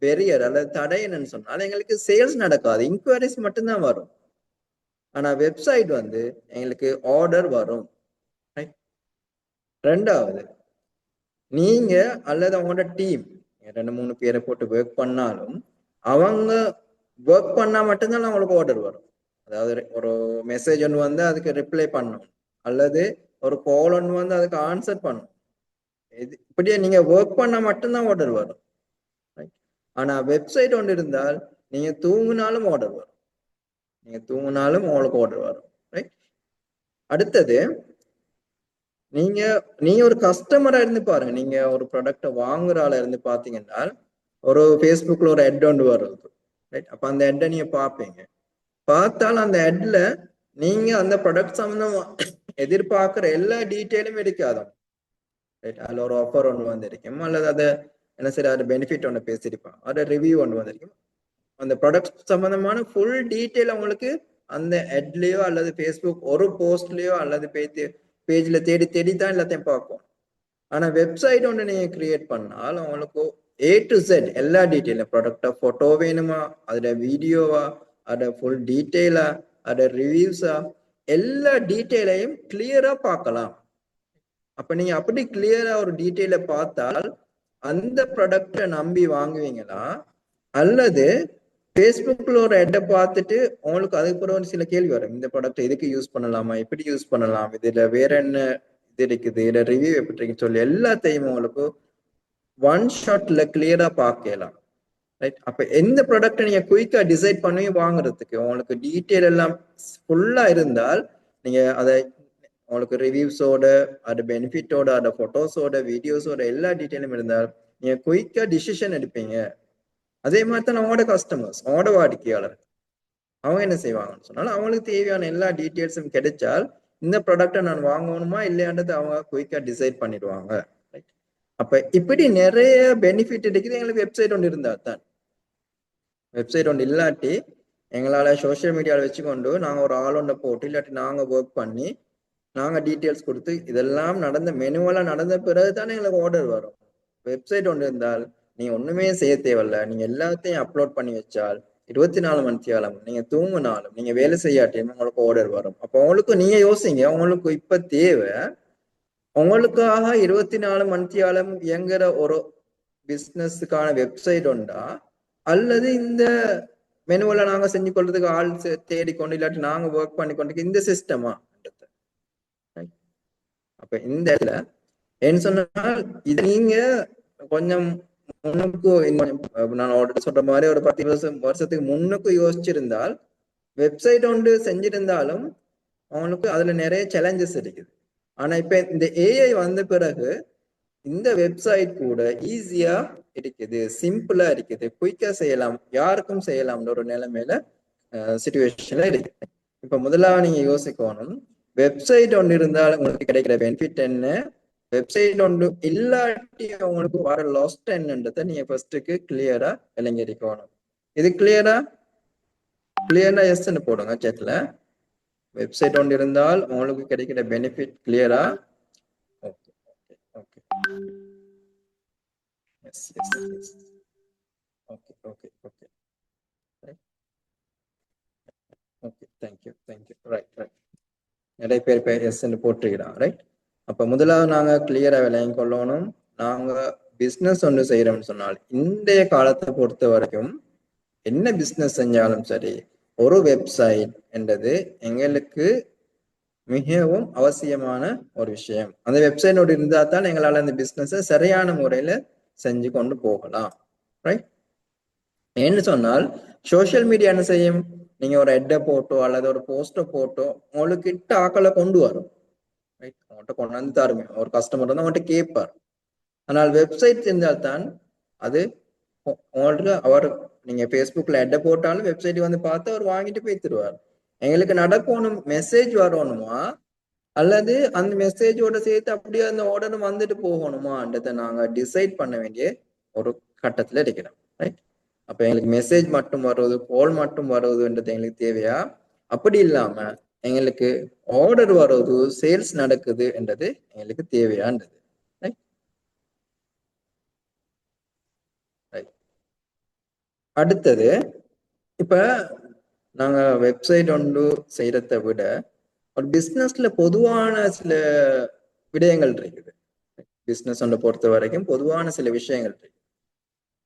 பெரியர் அல்லது தடை என்னன்னு சொன்னால், எங்களுக்கு சேல்ஸ் நடக்காது, இன்குவரிஸ் மட்டும்தான் வரும். ஆனா வெப்சைட் வந்து எங்களுக்கு ஆர்டர் வரும். ரெண்டாவது, நீங்க அல்லது அவங்களோட டீம் 2-3 பேரை போட்டு ஒர்க் பண்ணாலும் அவங்க ஒர்க் பண்ணா மட்டும்தான் அவங்களுக்கு ஆர்டர் வரும். அதாவது ஒரு மெசேஜ் ஒன்று வந்து அதுக்கு ரிப்ளை பண்ணணும், அல்லது ஒரு கால் ஒன்று வந்து அதுக்கு ஆன்சர் பண்ணணும். இப்படியே நீங்க ஒர்க் பண்ணா மட்டும்தான் ஆர்டர் வரும். ஆனா வெப்சைட் ஒன்று இருந்தால் நீங்க தூங்கினாலும் ஆர்டர் வரும், நீங்க தூங்கினாலும் உங்களுக்கு ஆர்டர் வரும். ரைட்? அடுத்தது, நீங்க ஒரு கஸ்டமரா இருந்து பாருங்க. நீங்க ஒரு ப்ராடக்ட வாங்குற ஆளா இருந்து பாத்தீங்கன்னா, ஒரு ஃபேஸ்புக்ல ஒரு அட் ஒன்று வருது, ரைட்? அப்ப அந்த அட்டை நீங்க பார்ப்பீங்க. பார்த்தால் அந்த அட்ல நீங்க அந்த ப்ராடக்ட் சம்பந்தமா எதிர்பார்க்கிற எல்லா டீட்டெயிலும் இருக்காது. ரைட்? அதுல ஒரு ஆஃபர் ஒன்று வந்திருக்கும், அல்லது அதை என்ன சரி அது பெனிஃபிட் ஒன்று பேசியிருப்பாங்க, அதோட ரிவ்யூ ஒன்று வந்திருக்கும். அந்த ப்ராடக்ட் சம்பந்தமான ஃபுல் டீட்டெயில் அவங்களுக்கு அந்த அட்லயோ அல்லது ஃபேஸ்புக் ஒரு போஸ்ட்லயோ அல்லது பேஜ்ல தேடி தேடி தான் எல்லாத்தையும் பார்ப்போம். ஆனா வெப்சைட் ஒன்று நீங்க கிரியேட் பண்ணால் அவங்களுக்கு A to Z எல்லா டீட்டெயிலும், ப்ராடக்டா போட்டோ வேணுமா, அதோட வீடியோவா, அதோட ஃபுல் டீட்டெயிலா, அதோட ரிவ்யூஸா, எல்லா டீட்டெயிலையும் கிளியரா பார்க்கலாம். அப்ப நீங்க அப்படி கிளியரா ஒரு டீட்டெயில பார்த்தால் அந்த ப்ராடக்டை நம்பி வாங்குவீங்களா, அல்லது ஃபேஸ்புக்ல ஒரு அட்டை பார்த்துட்டு உங்களுக்கு அதுக்கப்புறம் சில கேள்வி வரும், இந்த ப்ராடக்ட் எதுக்கு யூஸ் பண்ணலாமா, எப்படி யூஸ் பண்ணலாம், இதுல வேற என்ன இது இருக்குது, இதுல ரிவ்யூ எப்படி இருக்குன்னு சொல்லி எல்லாத்தையும் உங்களுக்கு ஒன் ஷாட்ல கிளியரா பார்க்கலாம். ரைட்? அப்ப எந்த ப்ராடக்டை நீங்க குயிக்கா டிசைட் பண்ணி வாங்குறதுக்கு உங்களுக்கு டீட்டெயில் எல்லாம் ஃபுல்லா இருந்தால், நீங்க அதை உங்களுக்கு ரிவ்யூஸோட, அது பெனிஃபிட்டோட, அது போட்டோஸோட, வீடியோஸோட எல்லா டீட்டெயிலும் இருந்தால் நீங்க குயிக்கா டிசிஷன் எடுப்பீங்க. அதே மாதிரி தான் அவங்களோட கஸ்டமர்ஸ், அவங்களோட வாடிக்கையாளர், அவங்க என்ன செய்வாங்கன்னு சொன்னாலும் அவங்களுக்கு தேவையான எல்லா டீட்டெயில்ஸும் கிடைச்சால் இந்த ப்ராடக்டை நான் வாங்கணுமா இல்லையான்றது அவங்க குயிக்கா டிசைட் பண்ணிடுவாங்க. அப்ப இப்படி நிறைய பெனிஃபிட் இருக்குது எங்களுக்கு வெப்சைட் ஒன்று இருந்தா தான். வெப்சைட் ஒன்று இல்லாட்டி எங்களால சோஷியல் மீடியாவில் வச்சுக்கொண்டு நாங்க ஒரு ஆளொன்றை போட்டு இல்லாட்டி நாங்க ஒர்க் பண்ணி நாங்க டீட்டெயில்ஸ் கொடுத்து இதெல்லாம் நடந்த மெனுவலா நடந்த பிறகு தானே எங்களுக்கு ஆர்டர் வரும். வெப்சைட் ஒன்று இருந்தால் நீங்க ஒண்ணுமே செய்ய தேவையில்ல, நீங்க எல்லாத்தையும் அப்லோட் பண்ணி வச்சால் 24 மணி நேரம் நீங்க தூங்கினாலும் நீங்க வேலை செய்யாட்டியும் உங்களுக்கு ஆர்டர் வரும். அப்போ உங்களுக்கு நீங்க யோசிங்க, உங்களுக்கு இப்ப தேவை உங்களுக்காக 24 மணி நேரம் இயங்குற ஒரு பிசினஸுக்கான வெப்சைட் உண்டா, அல்லது இந்த மெனுவல நாங்க செஞ்சு கொள்றதுக்கு ஆள் தேடிக்கொண்டு இல்லாட்டி நாங்க ஒர்க் பண்ணி கொண்டு இந்த சிஸ்டமா? அப்ப இந்த இடத்துல என்ன சொன்னால் இது நீங்க கொஞ்சம் முன்னுக்கு நான் ஆல்ரெடி சொல்ற மாதிரி ஒரு 10 வருஷத்துக்கு முன்னுக்கு யோசிச்சிருந்தால் வெப்சைட் ஒன்று செஞ்சிருந்தாலும் அவங்களுக்கு அதுல நிறைய சேலஞ்சஸ் இருக்குது. ஆனா இப்ப இந்த ஏஐ வந்த பிறகு இந்த வெப்சைட் கூட ஈஸியா இருக்குது, சிம்பிளா இருக்குது, குயிக்கா செய்யலாம், யாருக்கும் செய்யலாம்னு ஒரு நிலைமையில சிச்சுவேஷன்ல இருக்கு. இப்ப முதலாவது நீங்க யோசிக்கணும், வெப்சைட் ஒன்று இருந்தால் உங்களுக்கு கிடைக்கிற பெனிஃபிட் என்ன, வெப்சைட் ஒன்று இல்லாட்டி உங்களுக்கு வர லாஸ்ட் என்னன்றதை நீங்க ஃபர்ஸ்ட்டுக்கு கிளியரா விளங்கிருக்கணும். இது கிளியரா எஸ்ன்னு போடுங்க சேட்ல. வெப்சைட் ஒன்று இருந்தால் உங்களுக்கு கிடைக்கிற பெனிஃபிட் கிளியரா? Okay okay okay yes yes yes okay okay okay okay thank you right நிறைய பேர் எஸ்ன்னு போட்டுருக்கிறான் ரைட். அப்ப முதலாவது நாங்க கிளியரா விளங்கி கொள்ளணும், நாங்க பிசினஸ் ஒன்று செய்யறோம்னு சொன்னால் இன்றைய காலத்தை பொறுத்த வரைக்கும் என்ன பிசினஸ் செஞ்சாலும் சரி ஒரு வெப்சைட் என்றது எங்களுக்கு மிகவும் அவசியமான ஒரு விஷயம். அந்த வெப்சைட்டோடு இருந்தா தான் எங்களால் அந்த பிசினஸை சரியான முறையில செஞ்சு கொண்டு போகலாம் ரைட். ஏன்னு சொன்னால் சோசியல் மீடியா என்ன செய்யும், நீங்க ஒரு ஹெட்டை போட்டோ அல்லது ஒரு போஸ்டோ போட்டோ உங்களுக்கு கிட்ட ஆக்களை கொண்டு வரும் ரைட். அவங்கள்ட்ட கொண்டு வந்து தருமே, ஒரு கஸ்டமர் வந்து அவங்கள்ட்ட கேட்பார். ஆனால் வெப்சைட் இருந்தால்தான் அது உங்களுக்கு அவர் நீங்க ஃபேஸ்புக்ல ஹெட்டை போட்டாலும் வெப்சைட் வந்து பார்த்து அவர் வாங்கிட்டு போய் தருவார். எங்களுக்கு நடக்கணும் மெசேஜ் வரணுமா அல்லது அந்த மெசேஜோட சேர்த்து அப்படியே அந்த ஆர்டரும் வந்துட்டு போகணுமான்றதை நாங்க டிசைட் பண்ண வேண்டிய ஒரு கட்டத்துல இருக்கிறோம் ரைட். அப்ப எங்களுக்கு மெசேஜ் மட்டும் வருவது, கால் மட்டும் வருவதுன்றது எங்களுக்கு தேவையா, அப்படி இல்லாம எங்களுக்கு ஆர்டர் வருவது, சேல்ஸ் நடக்குது என்றது எங்களுக்கு தேவையான்றது ரைட். அடுத்தது இப்ப நாங்க வெப்சைட் ஒன்று செய்யறதை விட ஒரு பிசினஸ்ல பொதுவான சில விடயங்கள் இருக்குது. பிசினஸ் ஒன்றை பொறுத்த வரைக்கும் பொதுவான சில விஷயங்கள் இருக்கு.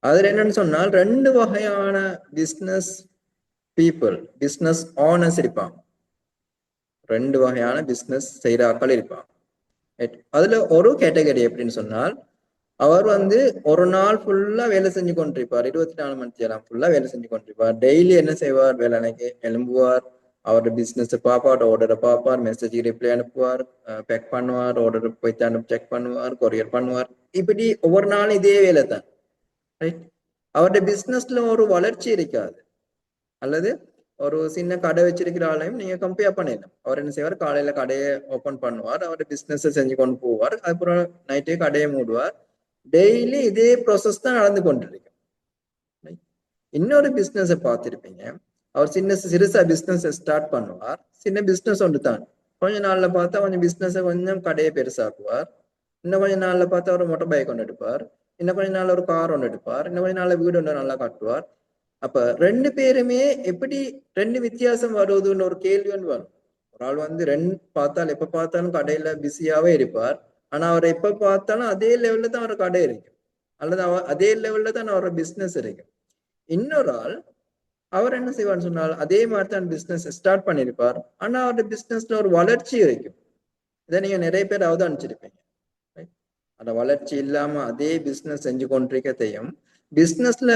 அதுல என்னன்னு சொன்னால் 2 வகையான பிசினஸ் பீப்புள், பிசினஸ் ஓனர்ஸ் இருப்பாங்க. 2 வகையான பிசினஸ் செய்யறாக்கள் இருப்பாங்க. அதுல ஒரு கேட்டகரி எப்படின்னு சொன்னால் அவர் வந்து ஒரு நாள் ஃபுல்லா வேலை செஞ்சு கொண்டிருப்பார், 24 மணி நேரம் ஃபுல்லா வேலை செஞ்சு கொண்டிருப்பார். டெய்லி என்ன செய்வார், வேலைக்கு எழும்புவார், அவரோட பிசினஸ் பார்ப்பார், ஆர்டரை பார்ப்பார், மெசேஜ் ரிப்ளை அனுப்புவார், பேக் பண்ணுவார், ஆர்டர் போய் செக் பண்ணுவார், கொரியர் பண்ணுவார். இப்படி ஒவ்வொரு நாளும் இதே வேலை தான் ரைட். அவருடைய பிசினஸ்ல ஒரு வளர்ச்சி இருக்காது. அல்லது ஒரு சின்ன கடை வச்சிருக்கிற ஆளையும் நீங்க கம்பேர் பண்ணிடலாம். அவர் என்ன செய்வார், காலையில கடையை ஓபன் பண்ணுவார், அவருடைய பிசினஸ் செஞ்சு கொண்டு போவார், அதுக்கப்புறம் நைட்டே கடையை மூடுவார். டெய்லி இதே ப்ராசஸ் தான் நடந்து கொண்டிருக்கு. இன்னொரு பிசினஸை பார்த்திருப்பீங்க, அவர் சிறுசா பிசினஸ் ஸ்டார்ட் பண்ணுவார், சின்ன பிசினஸ் ஒன்று தான். கொஞ்ச நாள்ல பார்த்தா கொஞ்சம் பிசினஸை கொஞ்சம் கடையை பெருசாக்குவார். இன்னும் கொஞ்ச நாள்ல பார்த்தா ஒரு மோட்டர் பைக் ஒன்று எடுப்பார், இன்னும் கொஞ்ச நாள்ல ஒரு கார் ஒன்று எடுப்பார், இன்னும் கொஞ்ச நாள்ல வீடு ஒன்று நல்லா கட்டுவார். அப்ப 2 பேருமே எப்படி 2 வித்தியாசம் வருவதுன்னு ஒரு கேள்வி ஒன்று வரும். ஒரு ஆள் வந்து பார்த்தாலும் எப்ப பார்த்தாலும் கடையில பிஸியாவே இருப்பார், ஆனா அவர் எப்ப பார்த்தாலும் அதே லெவல்ல தான் அவர் கடை இருக்கு, அல்லது அதே லெவல்ல தான் அவரோட பிசினஸ் இருக்கு. இன்னொரு ஆள் அவர் என்ன செய்வார்னு சொன்னால் அதே மாதிரி தான் பிசினஸ் ஸ்டார்ட் பண்ணிருப்பார், ஆனா அவரோட பிசினஸ்ல ஒரு வளர்ச்சி இருக்கும். இதை நீங்க நிறைய பேர் அவதானிச்சிருப்பீங்க. அந்த வளர்ச்சி இல்லாம அதே பிசினஸ் செஞ்சு கொண்டிருக்கத்தையும் பிசினஸ்ல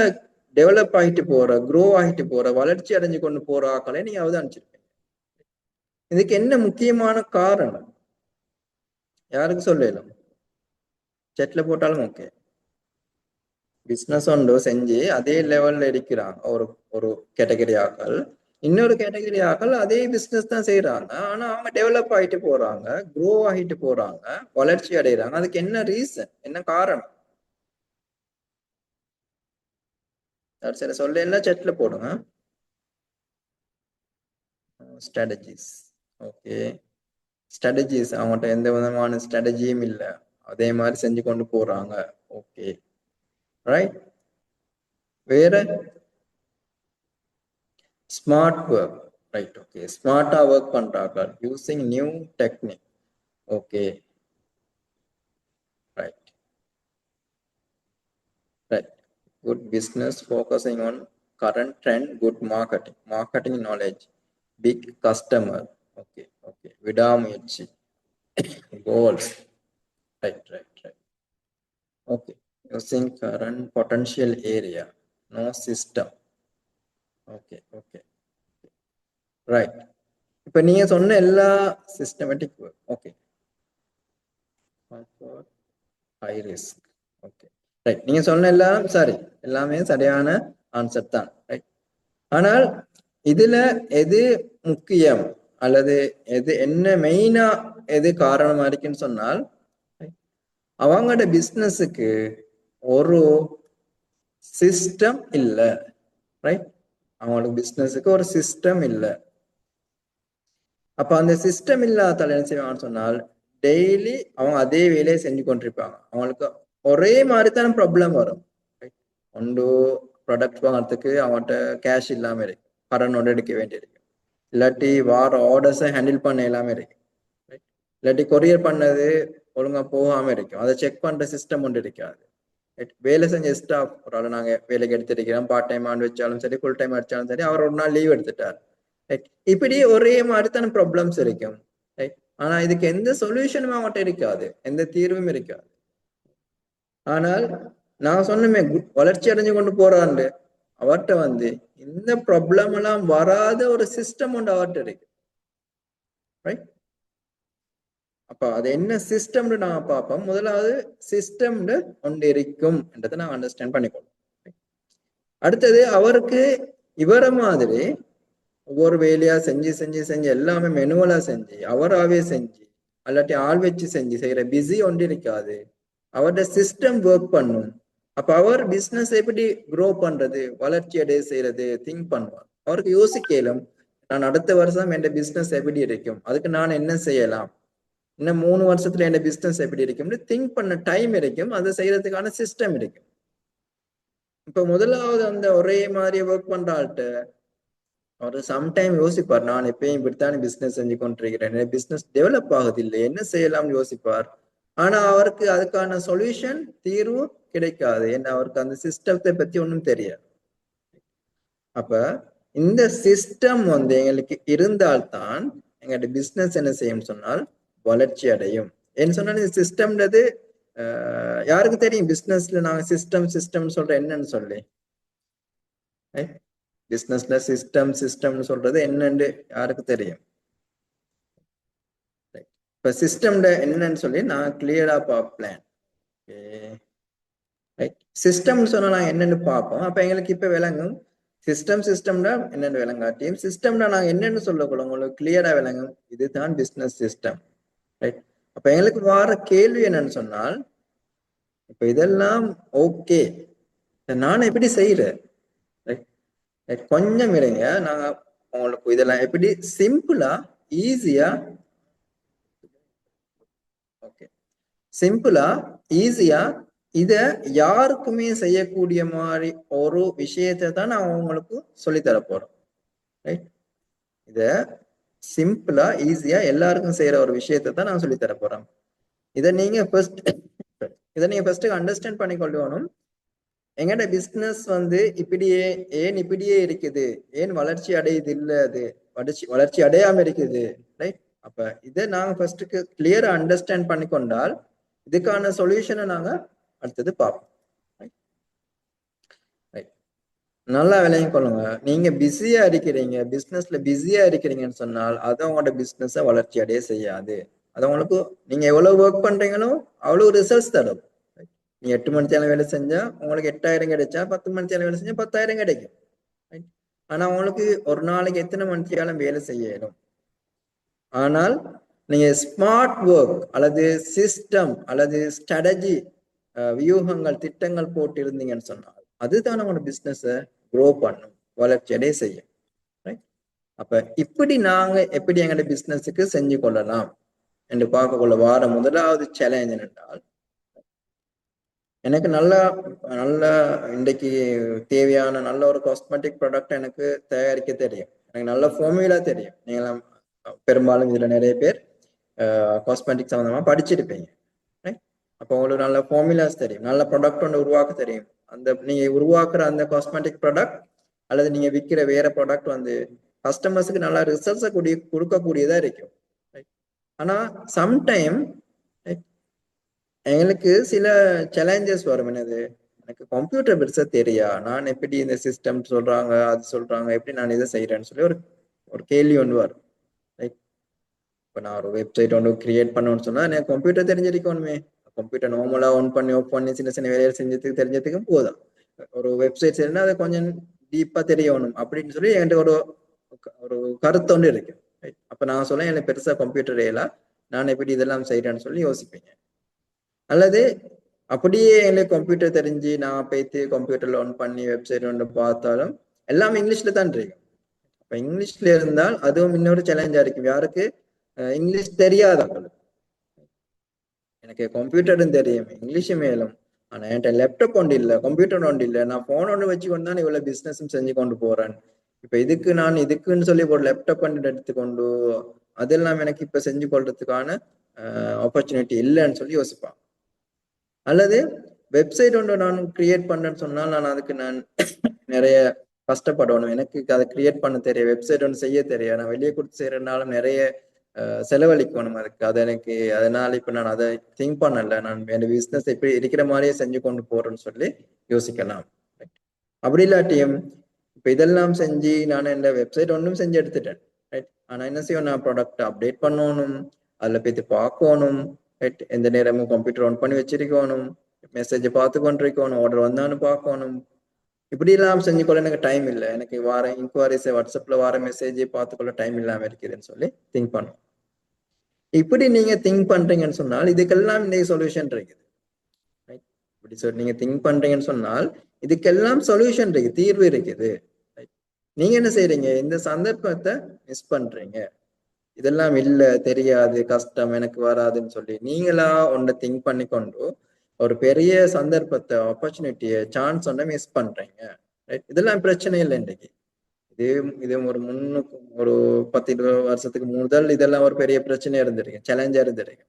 டெவலப் ஆகிட்டு போற, க்ரோ ஆகிட்டு போற, வளர்ச்சி அடைஞ்சு கொண்டு போற ஆக்களை நீங்க அவதானிச்சிருப்பீங்க. இதுக்கு என்ன முக்கியமான காரணம் யாருக்கு சொல்லலாம்? செட்ல போட்டாலும் ஓகே. பிசினஸ் ஒன்று செஞ்சு அதே லெவல்ல இருக்கிறாங்க ஒரு கேட்டகரி ஆக்கள், இன்னொரு கேட்டகரி ஆக்கள் அதே பிசினஸ் தான் செய்யறாங்க, ஆனா அவங்க டெவலப் ஆகிட்டு போறாங்க, க்ரோ ஆகிட்டு போறாங்க, வளர்ச்சி அடைகிறாங்க. அதுக்கு என்ன ரீசன், என்ன காரணம்? சரி சொல்லல செட்ல போடுங்க. ஸ்ட்ராட்டஜிஸ். ஓகே, ஸ்ட்ராட்டஜிஸ் அவங்கள்ட்ட எந்த விதமான ஸ்ட்ராட்டஜியும் இல்லை, அதே மாதிரி செஞ்சு கொண்டு போறாங்க. Okay right. வேற ஸ்மார்ட் ஒர்க். ரைட். ஓகே, ஸ்மார்ட்டா ஒர்க் பண்றாங்க using new technique. Okay right. Right. Good business focusing on current trend, good marketing knowledge, big customer. Okay, okay. விடாமுயற்சி, goals. Right. Okay. Using current potential area, no system. Okay. Right. இப்ப நீங்க சொன்ன எல்லா systematic work. Okay, high risk. Okay right. நீங்க சொன்ன எல்லாம் சரி, எல்லாமே சரியான ஆன்சர் தான். ரைட். ஆனால் இதுல எது முக்கியம் அல்லது எது என்ன மெயினா எது காரணமா இருக்குன்னு சொன்னால், அவங்களோட பிசினஸுக்கு ஒரு சிஸ்டம் இல்லை. ரைட். அவங்களுக்கு பிசினஸுக்கு ஒரு சிஸ்டம் இல்லை. அப்ப அந்த சிஸ்டம் இல்லாதால என்ன செய்வாங்கன்னு சொன்னால், டெய்லி அவங்க அதே வேலையை செஞ்சு கொண்டிருப்பாங்க. அவங்களுக்கு ஒரே மாதிரி தான் ப்ராப்ளம் வரும். ஒன்று ப்ராடக்ட் வாங்குறதுக்கு அவங்கள்ட்ட கேஷ் இல்லாம இருக்கு, கடனோட எடுக்க வேண்டியிருக்கு. இல்லாட்டி வார ஆர்டர்ஸை ஹேண்டில் பண்ண இல்லாம இருக்கு. இல்லாட்டி கொரியர் பண்ணது ஒழுங்கா போகாம இருக்கும், அதை செக் பண்ற சிஸ்டம் ஒன்று இருக்காது. வேலை செஞ்ச ஸ்டாஃப் ஒரு ஆள் நாங்க வேலைக்கு எடுத்துருக்கிறோம், பார்ட் டைம் ஆண்டு வச்சாலும் சரி, ஃபுல் டைம் அடிச்சாலும் சரி, அவர் ஒரு நாள் லீவ் எடுத்துட்டார். இப்படி ஒரே மாதிரித்தான ப்ராப்ளம்ஸ் இருக்கும். ஆனா இதுக்கு எந்த சொல்யூஷனும் அவங்ககிட்ட இருக்காது, எந்த தீர்வும் இருக்காது. ஆனால் நான் சொன்னமே, வளர்ச்சி அடைஞ்சு கொண்டு போறான்னு அவர்கிட்ட இந்த ப்ராப்ளம் எல்லாம் வராத ஒரு சிஸ்டம் ஒன்று அவர்கிட்ட இருக்கு. ரைட். அப்ப அது என்ன சிஸ்டம்னு நான் பார்ப்போம். முதலாவது சிஸ்டம்னு ஒன்று இருக்கும் என்றதை நான் அண்டர்ஸ்டாண்ட் பண்ணிக்கொள்ளும். அடுத்தது அவருக்கு இவர மாதிரி ஒவ்வொரு வேலையா செஞ்சு எல்லாமே மெனுவலா செஞ்சு அவராகவே செஞ்சு அல்லாட்டி ஆள் வச்சு செஞ்சு செய்யற பிஸி ஒன்று இருக்காது. அவருடைய சிஸ்டம் ஒர்க் பண்ணும். அப்ப அவர் பிசினஸ் எப்படி க்ரோ பண்றது, வளர்ச்சி அடைய செய்யறது திங்க் பண்ணுவார். அவருக்கு யோசிக்கலும், நான் அடுத்த வருஷம் என் பிசினஸ் எப்படி இருக்கும், அதுக்கு நான் என்ன செய்யலாம், இன்னும் 3 வருஷத்துல என் பிசினஸ் எப்படி இருக்கும்னு திங்க் பண்ண டைம் இருக்கும், அதை செய்யறதுக்கான சிஸ்டம் இருக்கும். இப்ப முதலாவது அந்த ஒரே மாதிரி ஒர்க் பண்ற ஆள்கிட்ட அவர் சம்டைம் யோசிப்பார், நான் எப்பயும் இப்படித்தானே பிசினஸ் செஞ்சு கொண்டிருக்கிறேன், பிசினஸ் டெவலப் ஆகுது இல்லை, என்ன செய்யலாம்னு யோசிப்பார். ஆனா அவருக்கு அதுக்கான சொல்யூஷன் தீர்வு கிடைக்காது, ஏன்னா அவருக்கு அந்த சிஸ்டத்தை பத்தி ஒன்றும் தெரியாது. அப்ப இந்த சிஸ்டம் எங்களுக்கு இருந்தால்தான் எங்களோட பிசினஸ் என்ன செய்யும் சொன்னால் வளர்ச்சி அடையும். என்ன சொன்னால் இந்த சிஸ்டம்ன்றது யாருக்கு தெரியும்? பிசினஸ்ல நாங்க சிஸ்டம் சொல்ற என்னன்னு சொல்லி, பிசினஸ்ல சிஸ்டம்னு சொல்றது என்னன்னு யாருக்கு தெரியும்? இப்ப சிஸ்டம்ல என்னன்னு சொல்லி நான் கிளியரா பிளான். சிஸ்டம்னு சொன்னா நாங்க என்னன்னு பார்ப்போம். அப்ப எங்களுக்கு இப்ப விளங்கும் சிஸ்டம்னா என்னென்னு விளங்காட்டியும் சிஸ்டம்னா நாங்க என்னன்னு சொல்லக்கூட உங்களுக்கு கிளியரா விளங்கும், இதுதான் பிசினஸ் சிஸ்டம். ரைட். அப்ப எங்களுக்கு வர கேள்வி என்னன்னு சொன்னால், இப்ப இதெல்லாம் ஓகே, நான் எப்படி செய்யறேன்? கொஞ்சம் இருங்க, நாங்க உங்களுக்கு இதெல்லாம் எப்படி சிம்பிளா ஈஸியா இத யாருக்குமே செய்யக்கூடிய மாதிரி ஒரு விஷயத்தை தான் நான் உங்களுக்கு சொல்லித்தர போறோம். ரைட். இத சிம்பிளா ஈஸியா எல்லாருக்கும் செய்யற ஒரு விஷயத்தை தான் நான் சொல்லித்தர போறேன். இதை நீங்க ஃபர்ஸ்ட் அண்டர்ஸ்டாண்ட் பண்ணிக்கொள்ளணும். எங்கட பிசினஸ் இப்படியே இருக்குது, ஏன் வளர்ச்சி அடையுது இல்ல, அது வளர்ச்சி அடையாம இருக்குது. ரைட். அப்ப இதை நாங்க ஃபர்ஸ்ட்டுக்கு கிளியரா அண்டர்ஸ்டாண்ட் பண்ணிக்கொண்டால் இதுக்கான சொல்யூஷனை நாங்க அடுத்தது பார்ப்போம். நல்லா விளையும் கொள்ளுங்க. நீங்க பிஸியா இருக்கிறீங்க, பிசினஸ்ல பிஸியா இருக்கிறீங்கன்னு சொன்னால் அது உங்களோட பிசினஸ வளர்ச்சி அடைய செய்யாது. அது உங்களுக்கு நீங்க எவ்வளவு ஒர்க் பண்றீங்களோ அவ்வளவு ரிசல்ட்ஸ் தரும். நீ 8 மணி நேரம் வேலை செஞ்சா உங்களுக்கு 8000 கிடைச்சா 10 மணி நேரம் வேலை செஞ்சா 10,000 கிடைக்கும். ஆனா உங்களுக்கு ஒரு நாளைக்கு எத்தனை மணி நேரம் வேலை செய்யணும்? ஆனால் நீங்க ஸ்மார்ட் ஒர்க் அல்லது சிஸ்டம் அல்லது ஸ்ட்ராட்டஜி வியூகங்கள் திட்டங்கள் போட்டு இருந்தீங்கன்னு சொன்னால் அதுதான் நம்மளோட பிசினஸ க்ரோ பண்ணும், வளர்ச்சி அடைய செய்யும். அப்ப இப்படி நாங்க எப்படி எங்களோட பிசினஸுக்கு செஞ்சு கொள்ளலாம் என்று பார்க்க கொள்ள வார முதலாவது சேலஞ்ச் என்றால், எனக்கு நல்ல நல்ல இன்றைக்கு தேவையான நல்ல ஒரு காஸ்மெட்டிக் ப்ராடக்ட் எனக்கு தயாரிக்க தெரியும். எனக்கு நல்ல ஃபார்முலா தெரியும். நீங்க பெரும்பாலும் இதுல நிறைய பேர் காஸ்மெட்டிக் சம்பந்தமா படிச்சிருப்பீங்க. அப்போ உங்களுக்கு நல்ல ஃபார்முலாஸ் தெரியும், நல்ல ப்ராடக்ட் ஒன்று உருவாக்க தெரியும். அந்த நீங்க உருவாக்குற அந்த காஸ்மெட்டிக் ப்ராடக்ட் அல்லது நீங்க விற்கிற வேற ப்ராடக்ட் வந்து கஸ்டமர்ஸுக்கு நல்லா ரிசல்ட்ஸை கொடுக்கக்கூடியதா இருக்கும். ஆனா சம்டைம் எங்களுக்கு சில சேலஞ்சஸ் வரும். என்னது, எனக்கு கம்ப்யூட்டர் பெருசா தெரியா, நான் எப்படி இந்த சிஸ்டம் சொல்றாங்க அது சொல்றாங்க எப்படி நான் இதை செய்யறேன்னு சொல்லி ஒரு ஒரு கேள்வி ஒன்று வரும். லைக் இப்போ நான் ஒரு வெப்சைட் ஒன்று கிரியேட் பண்ணணும்னு சொன்னா எனக்கு கம்ப்யூட்டர் தெரிஞ்சிருக்கணுமே. கம்ப்யூட்டர் நார்மலா ஆன் பண்ணி ஆஃப் பண்ணி சின்ன சின்ன வேலையை செஞ்சதுக்கு தெரிஞ்சதுக்கும் போதும். ஒரு வெப்சைட் செய்யணும்னா அதை கொஞ்சம் டீப்பா தெரியணும் அப்படின்னு சொல்லி என்கிட்ட ஒரு ஒரு கருத்து ஒன்று இருக்கு. அப்ப நான் சொல்ல எனக்கு பெருசா கம்ப்யூட்டர் ஏலா, நான் எப்படி இதெல்லாம் செய்யறேன்னு சொல்லி யோசிப்பீங்க. அல்லது அப்படியே எனக்கு கம்ப்யூட்டர் தெரிஞ்சு நான் போய்த்து கம்ப்யூட்டர்ல ஆன் பண்ணி வெப்சைட் ஒன்று பார்த்தாலும் எல்லாமே இங்கிலீஷ்ல தான் இருக்கு. அப்ப இங்கிலீஷ்ல இருந்தால் அதுவும் இன்னொரு சேலஞ்சா இருக்கும். யாருக்கு இங்கிலீஷ் தெரியாதவங்களுக்கு. எனக்கு கம்ப்யூட்டரும் தெரியும், இங்கிலீஷும் மேலும், ஆனா என்கிட்ட லேப்டாப் ஒன்று இல்லை, கம்ப்யூட்டர் ஒன்று இல்லை, நான் போன் ஒன்று வச்சு கொண்டு தான் இவ்வளவு பிசினஸும் செஞ்சு கொண்டு போறேன். இப்ப இதுக்கு நான் இதுக்குன்னு சொல்லி ஒரு லேப்டாப் ஒன்று எடுத்துக்கொண்டு அதெல்லாம் எனக்கு இப்ப செஞ்சு கொள்றதுக்கான ஆப்பர்ச்சுனிட்டி இல்லைன்னு சொல்லி யோசிப்பான். அல்லது வெப்சைட் ஒன்று நான் கிரியேட் பண்ணேன்னு சொன்னால் நான் அதுக்கு நான் நிறைய கஷ்டப்படணும். எனக்கு அதை கிரியேட் பண்ண தெரியும், வெப்சைட் ஒன்று செய்ய தெரியும், நான் வெளியே கொடுத்து செய்யறதுனால நிறைய செலவழிக்கணும் அதுக்கு. அது எனக்கு அதனால இப்ப நான் அதை திங்க் பண்ணல, நான் என் பிசினஸ் எப்படி இருக்கிற மாதிரியே செஞ்சு கொண்டு போறேன்னு சொல்லி யோசிக்கலாம். அப்படி இல்லாட்டியும் இப்ப இதெல்லாம் செஞ்சு நான் இந்த வெப்சைட் ஒன்றும் செஞ்சு எடுத்துட்டேன், ரைட். ஆனா என்ன செய்யும், நான் ப்ராடக்ட் அப்டேட் பண்ணணும், அதுல போய்த்து பார்க்கணும், ரைட். எந்த நேரமும் கம்ப்யூட்டர் ஆன் பண்ணி வச்சிருக்கணும், மெசேஜ் பார்த்து கொண்டிருக்கணும், ஆர்டர் வந்தான்னு பார்க்கணும். இப்படி எல்லாம் செஞ்சு கொள்ள எனக்கு டைம் இல்லை. எனக்கு வார இன்குவாரிஸ் வாட்ஸ்அப்ல வார மெசேஜ் பார்த்துக்கொள்ள டைம் இல்லாம இருக்குதுன்னு சொல்லி திங்க் பண்ணும். இப்படி நீங்க திங்க் பண்றீங்கன்னு சொன்னால் இதுக்கெல்லாம் இன்னைக்கு சொல்யூஷன் இருக்குது. இப்படி சொல்லி நீங்க திங்க் பண்றீங்கன்னு சொன்னால் இதுக்கெல்லாம் சொல்யூஷன் இருக்கு, தீர்வு இருக்குது. நீங்க என்ன செய்யறீங்க, இந்த சந்தர்ப்பத்தை மிஸ் பண்றீங்க. இதெல்லாம் இல்ல, தெரியாது, கஷ்டம், எனக்கு வராதுன்னு சொல்லி நீங்களா ஒன்றை திங்க் பண்ணி கொண்டு ஒரு பெரிய சந்தர்ப்பத்தை, ஆப்பர்ச்சுனிட்டியை, சான்ஸ் ஒன்றை மிஸ் பண்றீங்க, ரைட். இதெல்லாம் பிரச்சனை இல்லை இன்றைக்கு. இது ஒரு ஒரு 10-20 வருஷத்துக்கு முதல் இதெல்லாம் ஒரு பெரிய பிரச்சனையா இருந்திருக்கு, சேலஞ்சா இருந்திருக்கு.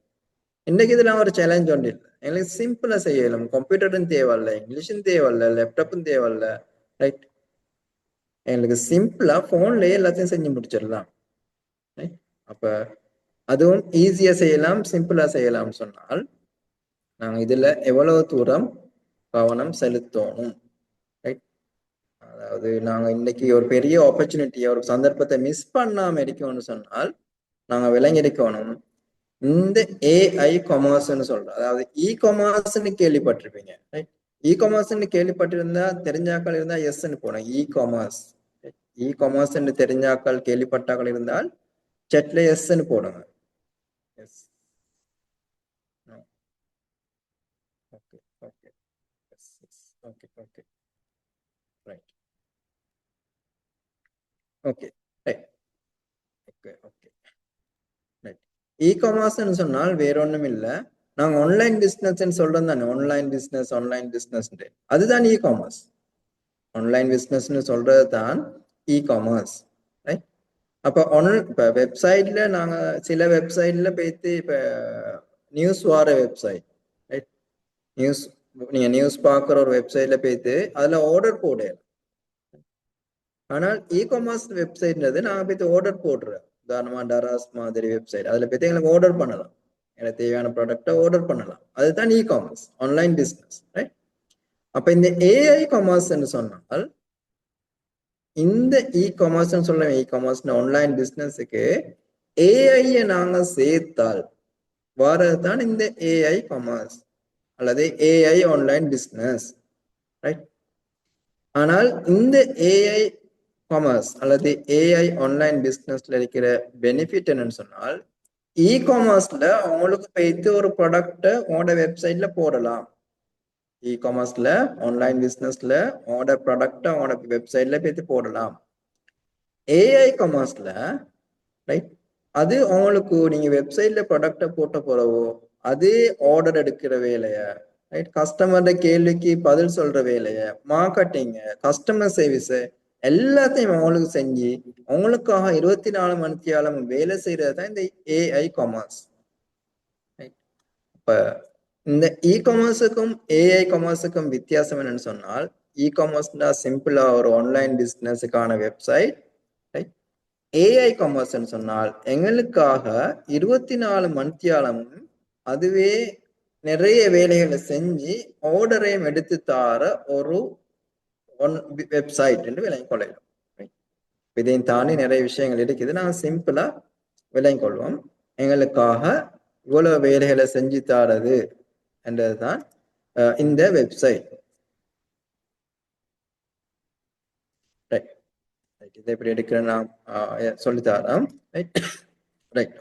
இன்னைக்கு இதெல்லாம் ஒரு சேலஞ்ச் ஒன்று இல்லை. எங்களுக்கு சிம்பிளா செய்யலாம், கம்ப்யூட்டரும் தேவையில்ல, இங்கிலீஷும் தேவையில்ல, லேப்டாப்பும் தேவையில்ல, ரைட். எங்களுக்கு சிம்பிளா போன்லயே எல்லாத்தையும் செஞ்சு முடிச்சிடலாம். அப்ப அதுவும் ஈஸியா செய்யலாம், சிம்பிளா செய்யலாம் சொன்னால் நாங்க இதுல எவ்வளவு தூரம் கவனம் செலுத்தணும், ரைட். அதாவது நாங்க இன்னைக்கு ஒரு பெரிய ஆப்பர்ச்சுனிட்டியை, ஒரு சந்தர்ப்பத்தை மிஸ் பண்ணாம இருக்கணும்னு சொன்னால் நாங்க விளங்கி இருக்கணும். இந்த ஏஐ கொமர்ஸ்ன்னு சொல்றோம், அதாவது இ கொமர்ஸ்ன்னு கேள்விப்பட்டிருப்பீங்க, ரைட். இ கொமர்ஸ்ன்னு கேள்விப்பட்டிருந்தா தெரிஞ்சாக்கள் இருந்தா எஸ்ன்னு போனோம். இ கொமர்ஸ், இ கொமர்ஸ் தெரிஞ்சாக்கள் கேள்விப்பட்டாக்கள் இருந்தால் chatல எஸ்ன்னு போடுங்க. Yes, okay okay, yes yes, okay okay, right, okay right, okay okay, right. இ காமர்ஸ்ன்னு சொன்னால் வேற ஒண்ணும் இல்லை, நாங்க ஆன்லைன் பிசினஸ் சொல்றோம் தானே. ஆன்லைன் பிசினஸ், ஆன்லைன் பிசினஸ் அதுதான் இ காமர்ஸ். ஆன்லைன் பிசினஸ்ன்னு சொல்றது தான் இ காமர்ஸ், ரைட். அப்ப இப்ப வெப்சைட்ல நாங்க சில வெப்சைட்ல போய்த்து இப்ப நியூஸ் வார வெப்சைட், ரைட். நியூஸ், நீங்க நியூஸ் பார்க்குற ஒரு வெப்சைட்ல போய்த்து அதுல ஆர்டர் போடலாம். ஆனால் இ காமர்ஸ் வெப்சைட்ன்றது நாங்க போய்த்து ஆர்டர் போடுறோம். உதாரணமா டராஸ் மாதிரி வெப்சைட், அதுல போய்த்து எங்களுக்கு ஆர்டர் பண்ணலாம், எனக்கு தேவையான ப்ராடக்டை ஆர்டர் பண்ணலாம். அதுதான் e commerce, online business, right. அப்ப இந்த ஏஐ காமர்ஸ் சொன்னால் இந்த இ காமர்ஸ் சொல்ல, இ காமர்ஸ் ஆன்லைன் பிசினஸுக்கு ஏஐ நாங்க சேர்த்தால் வரதுதான் இந்த ஏஐ காமர்ஸ் அல்லது ஏஐ ஆன்லைன் பிசினஸ், ரைட். ஆனால் இந்த ஏஐ காமர்ஸ் அல்லது ஏஐ ஆன்லைன் பிசினஸ்ல இருக்கிற பெனிஃபிட் என்னன்னு சொன்னால், இ காமர்ஸ்ல உங்களுக்கு போய்த்து ஒரு ப்ராடக்ட உங்களோட வெப்சைட்ல போடலாம். இ காமர்ஸ்ல ஆன்லைன் பிசினஸ்ல உங்களோட ப்ராடக்ட உங்களோட வெப்சைட்ல போய்த்து போடலாம். ஏஐ காமர்ஸ்ல ரைட் அது உங்களுக்கு நீங்க வெப்சைட்ல ப்ராடக்டை போட்ட போறவோ அதே ஆர்டர் எடுக்கிற வேலைய ரைட் கஸ்டமர்ட கேள்விக்கு பதில் சொல்ற வேலைய மார்க்கெட்டிங் கஸ்டமர் சர்வீஸ் எல்லாத்தையும் அவங்களுக்கு செஞ்சு அவங்களுக்காக 24 மணித்தியாலம் வேலை செய்யறது தான் இந்த ஏஐ காமர்ஸ். இப்ப இந்த இ காமர்ஸுக்கும் ஏஐ காமர்ஸுக்கும் வித்தியாசம் என்னன்னு சொன்னால் இ காமர்ஸ்னா சிம்பிளா ஒரு ஆன்லைன் பிசினஸுக்கான வெப்சைட். ஏஐ காமர்ஸ்ன்னு சொன்னால் எங்களுக்காக 24 மணித்தியாலமும் அதுவே நிறைய வேலைகளை செஞ்சு ஆர்டரையும் எடுத்து தார ஒரு வெப்சைட் என்று விளங்கிக் கொள்ளலாம். இதையும் தாண்டி நிறைய விஷயங்கள் இருக்குது. நான் சிம்பிளா விளங்கிக் கொள்வோம். எங்களுக்காக இவ்வளவு வேலைகளை செஞ்சு தாரது என்றதுதான் இந்த வெப்சைட். இதை எப்படி எடுக்கிறேன் நான் சொல்லித்தாரேன். ரைட்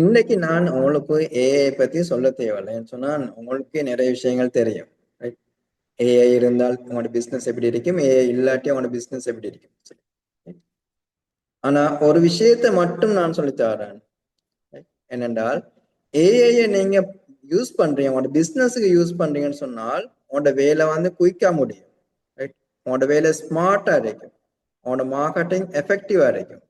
இன்னைக்கு நான் உங்களுக்கு ஏஐ பத்தி சொல்ல தேவையில்லைன்னு சொன்னா உங்களுக்கு நிறைய விஷயங்கள் தெரியும். ஏஐ இருந்தால் உங்களோட பிசினஸ் எப்படி இருக்கும், ஏஐ இல்லாட்டி உங்களோட பிசினஸ் எப்படி இருக்கும். ஆனா ஒரு விஷயத்த மட்டும் நான் சொல்லித்தரேன். என்னென்றால் ஏஐ நீங்க யூஸ் பண்றீங்க உங்களோட பிசினஸுக்கு யூஸ் பண்றீங்கன்னு சொன்னால் உங்களோட வேலை வந்து குயிக்கா முடியும். உங்களோட வேலை ஸ்மார்ட்டா இருக்கும், உங்களோட மார்க்கெட்டிங் எஃபெக்டிவா இருக்கும்,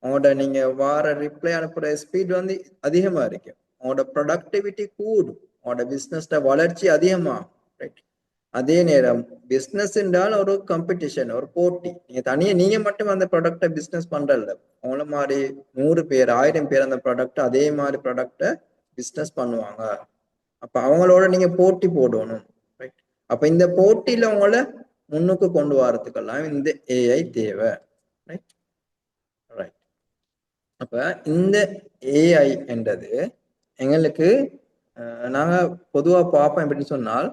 உங்களோட நீங்க வார ரிப்ளை அனுப்புற ஸ்பீட் வந்து அதிகமா இருக்கும், உங்களோட ப்ரொடக்டிவிட்டி கூடும், உங்களோட பிசினஸ்ல வளர்ச்சி அதிகமாகும். அதே நேரம் பிசினஸ் என்றால் ஒரு காம்படிஷன், ஒரு போட்டி. நீங்க தனியா நீங்க மட்டும் அந்த ப்ராடக்டை பிசினஸ் பண்றதில்ல, உங்கள மாதிரி 100 பேர் 1000 பேர் அந்த ப்ராடக்ட் அதே மாதிரி ப்ராடக்டை பிசினஸ் பண்ணுவாங்க. அப்ப அவங்களோட நீங்க போட்டி போடணும். அப்ப இந்த போட்டியில உங்களை முன்னுக்கு கொண்டு வரதுக்கெல்லாம் இந்த ஏஐ தேவை. அப்ப இந்த ஏஐ என்றது எங்களுக்கு நாங்க பொதுவா பார்ப்போம். எப்படின்னு சொன்னால்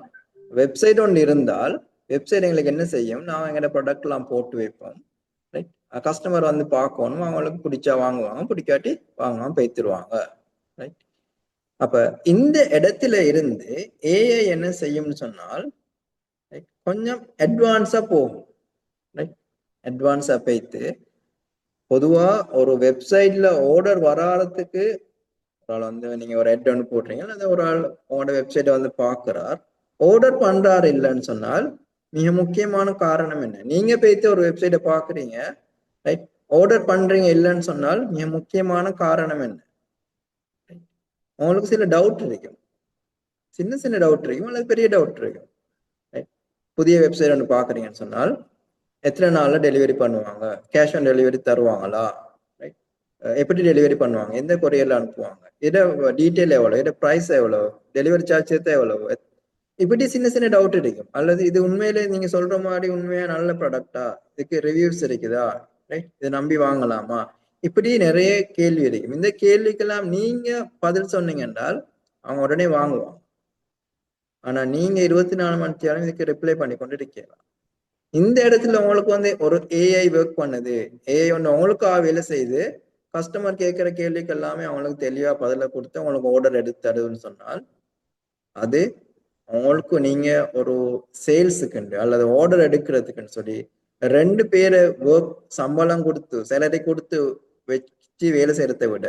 வெப்சைட் ஒன்று இருந்தால் வெப்சைட் எங்களுக்கு என்ன செய்யும், நான் எங்களோட ப்ராடக்ட் எல்லாம் போட்டு வைப்போம். ரைட் கஸ்டமர் வந்து பார்க்கணும், அவங்களுக்கு பிடிச்சா வாங்குவாங்க, பிடிக்காட்டி வாங்காம பேத்துருவாங்க. ரைட் அப்ப இந்த இடத்துல இருந்து ஏஐ என்ன செய்யும்னு சொன்னால் கொஞ்சம் அட்வான்ஸா போகும். ரைட் அட்வான்ஸா போய்த்து பொதுவா ஒரு வெப்சைட்ல ஆர்டர் வராததுக்கு ஒரு ஆள் வந்து நீங்க ஒரு ஹெட் ஒன்று போடுறீங்க, அல்லது ஒரு ஆள் உங்களோட வெப்சைட்டை வந்து பார்க்கிறார், ஆர்டர் பண்றாரு இல்லைன்னு சொன்னால் மிக முக்கியமான காரணம் என்ன? நீங்க போய்த்து ஒரு வெப்சைட்டை பாக்குறீங்க, ரைட் ஆர்டர் பண்றீங்க இல்லைன்னு சொன்னால் மிக முக்கியமான காரணம் என்ன? உங்களுக்கு சில டவுட் இருக்கும், சின்ன சின்ன டவுட் இருக்கும் அல்லது பெரிய டவுட் இருக்கும். புதிய வெப்சைட் ஒன்று பாக்குறீங்கன்னு சொன்னால் எத்தனை நாள்ல டெலிவரி பண்ணுவாங்க, கேஷ் ஆன் டெலிவரி தருவாங்களா, ரைட் எப்படி டெலிவரி பண்ணுவாங்க, எந்த கொரியர்ல அனுப்புவாங்க, இதை டீட்டெயில் எவ்வளவு, இதை ப்ரைஸ் எவ்வளவு, டெலிவரி சார்ஜ் சேர்த்தா எவ்வளவு, இப்படி சின்ன சின்ன டவுட் இருக்கும். அல்லது இது உண்மையிலே நீங்க சொல்ற மாதிரி உண்மையா நல்ல ப்ராடக்டா, இதுக்கு ரிவ்யூஸ் இருக்குதா, ரைட் இதை நம்பி வாங்கலாமா, இப்படி நிறைய கேள்வி இருக்கும். இந்த கேள்விக்கெல்லாம் நீங்க பதில் சொன்னீங்க என்றால் அவங்க உடனே வாங்குவாங்க. ஆனா நீங்க 24 மணி நேரம் இதுக்கு ரிப்ளை பண்ணி கொண்டு இருக்கலாம். இந்த இடத்துல உங்களுக்கு வந்து ஒரு ஏஐ ஒர்க் பண்ணுது, ஏஐ ஒன்று உங்களுக்காக வேலை செய்து கஸ்டமர் கேட்கிற கேள்விக்கு எல்லாமே அவங்களுக்கு தெளிவா பதில கொடுத்து அவங்களுக்கு ஆர்டர் எடுத்து தருதுன்னு சொன்னால் அது உங்களுக்கு நீங்க ஒரு சேல்ஸுக்கு அல்லது ஆர்டர் எடுக்கிறதுக்குன்னு சொல்லி 2 பேரை ஒர்க் சம்பளம் கொடுத்து சேலரி கொடுத்து வச்சு வேலை செய்யறதை விட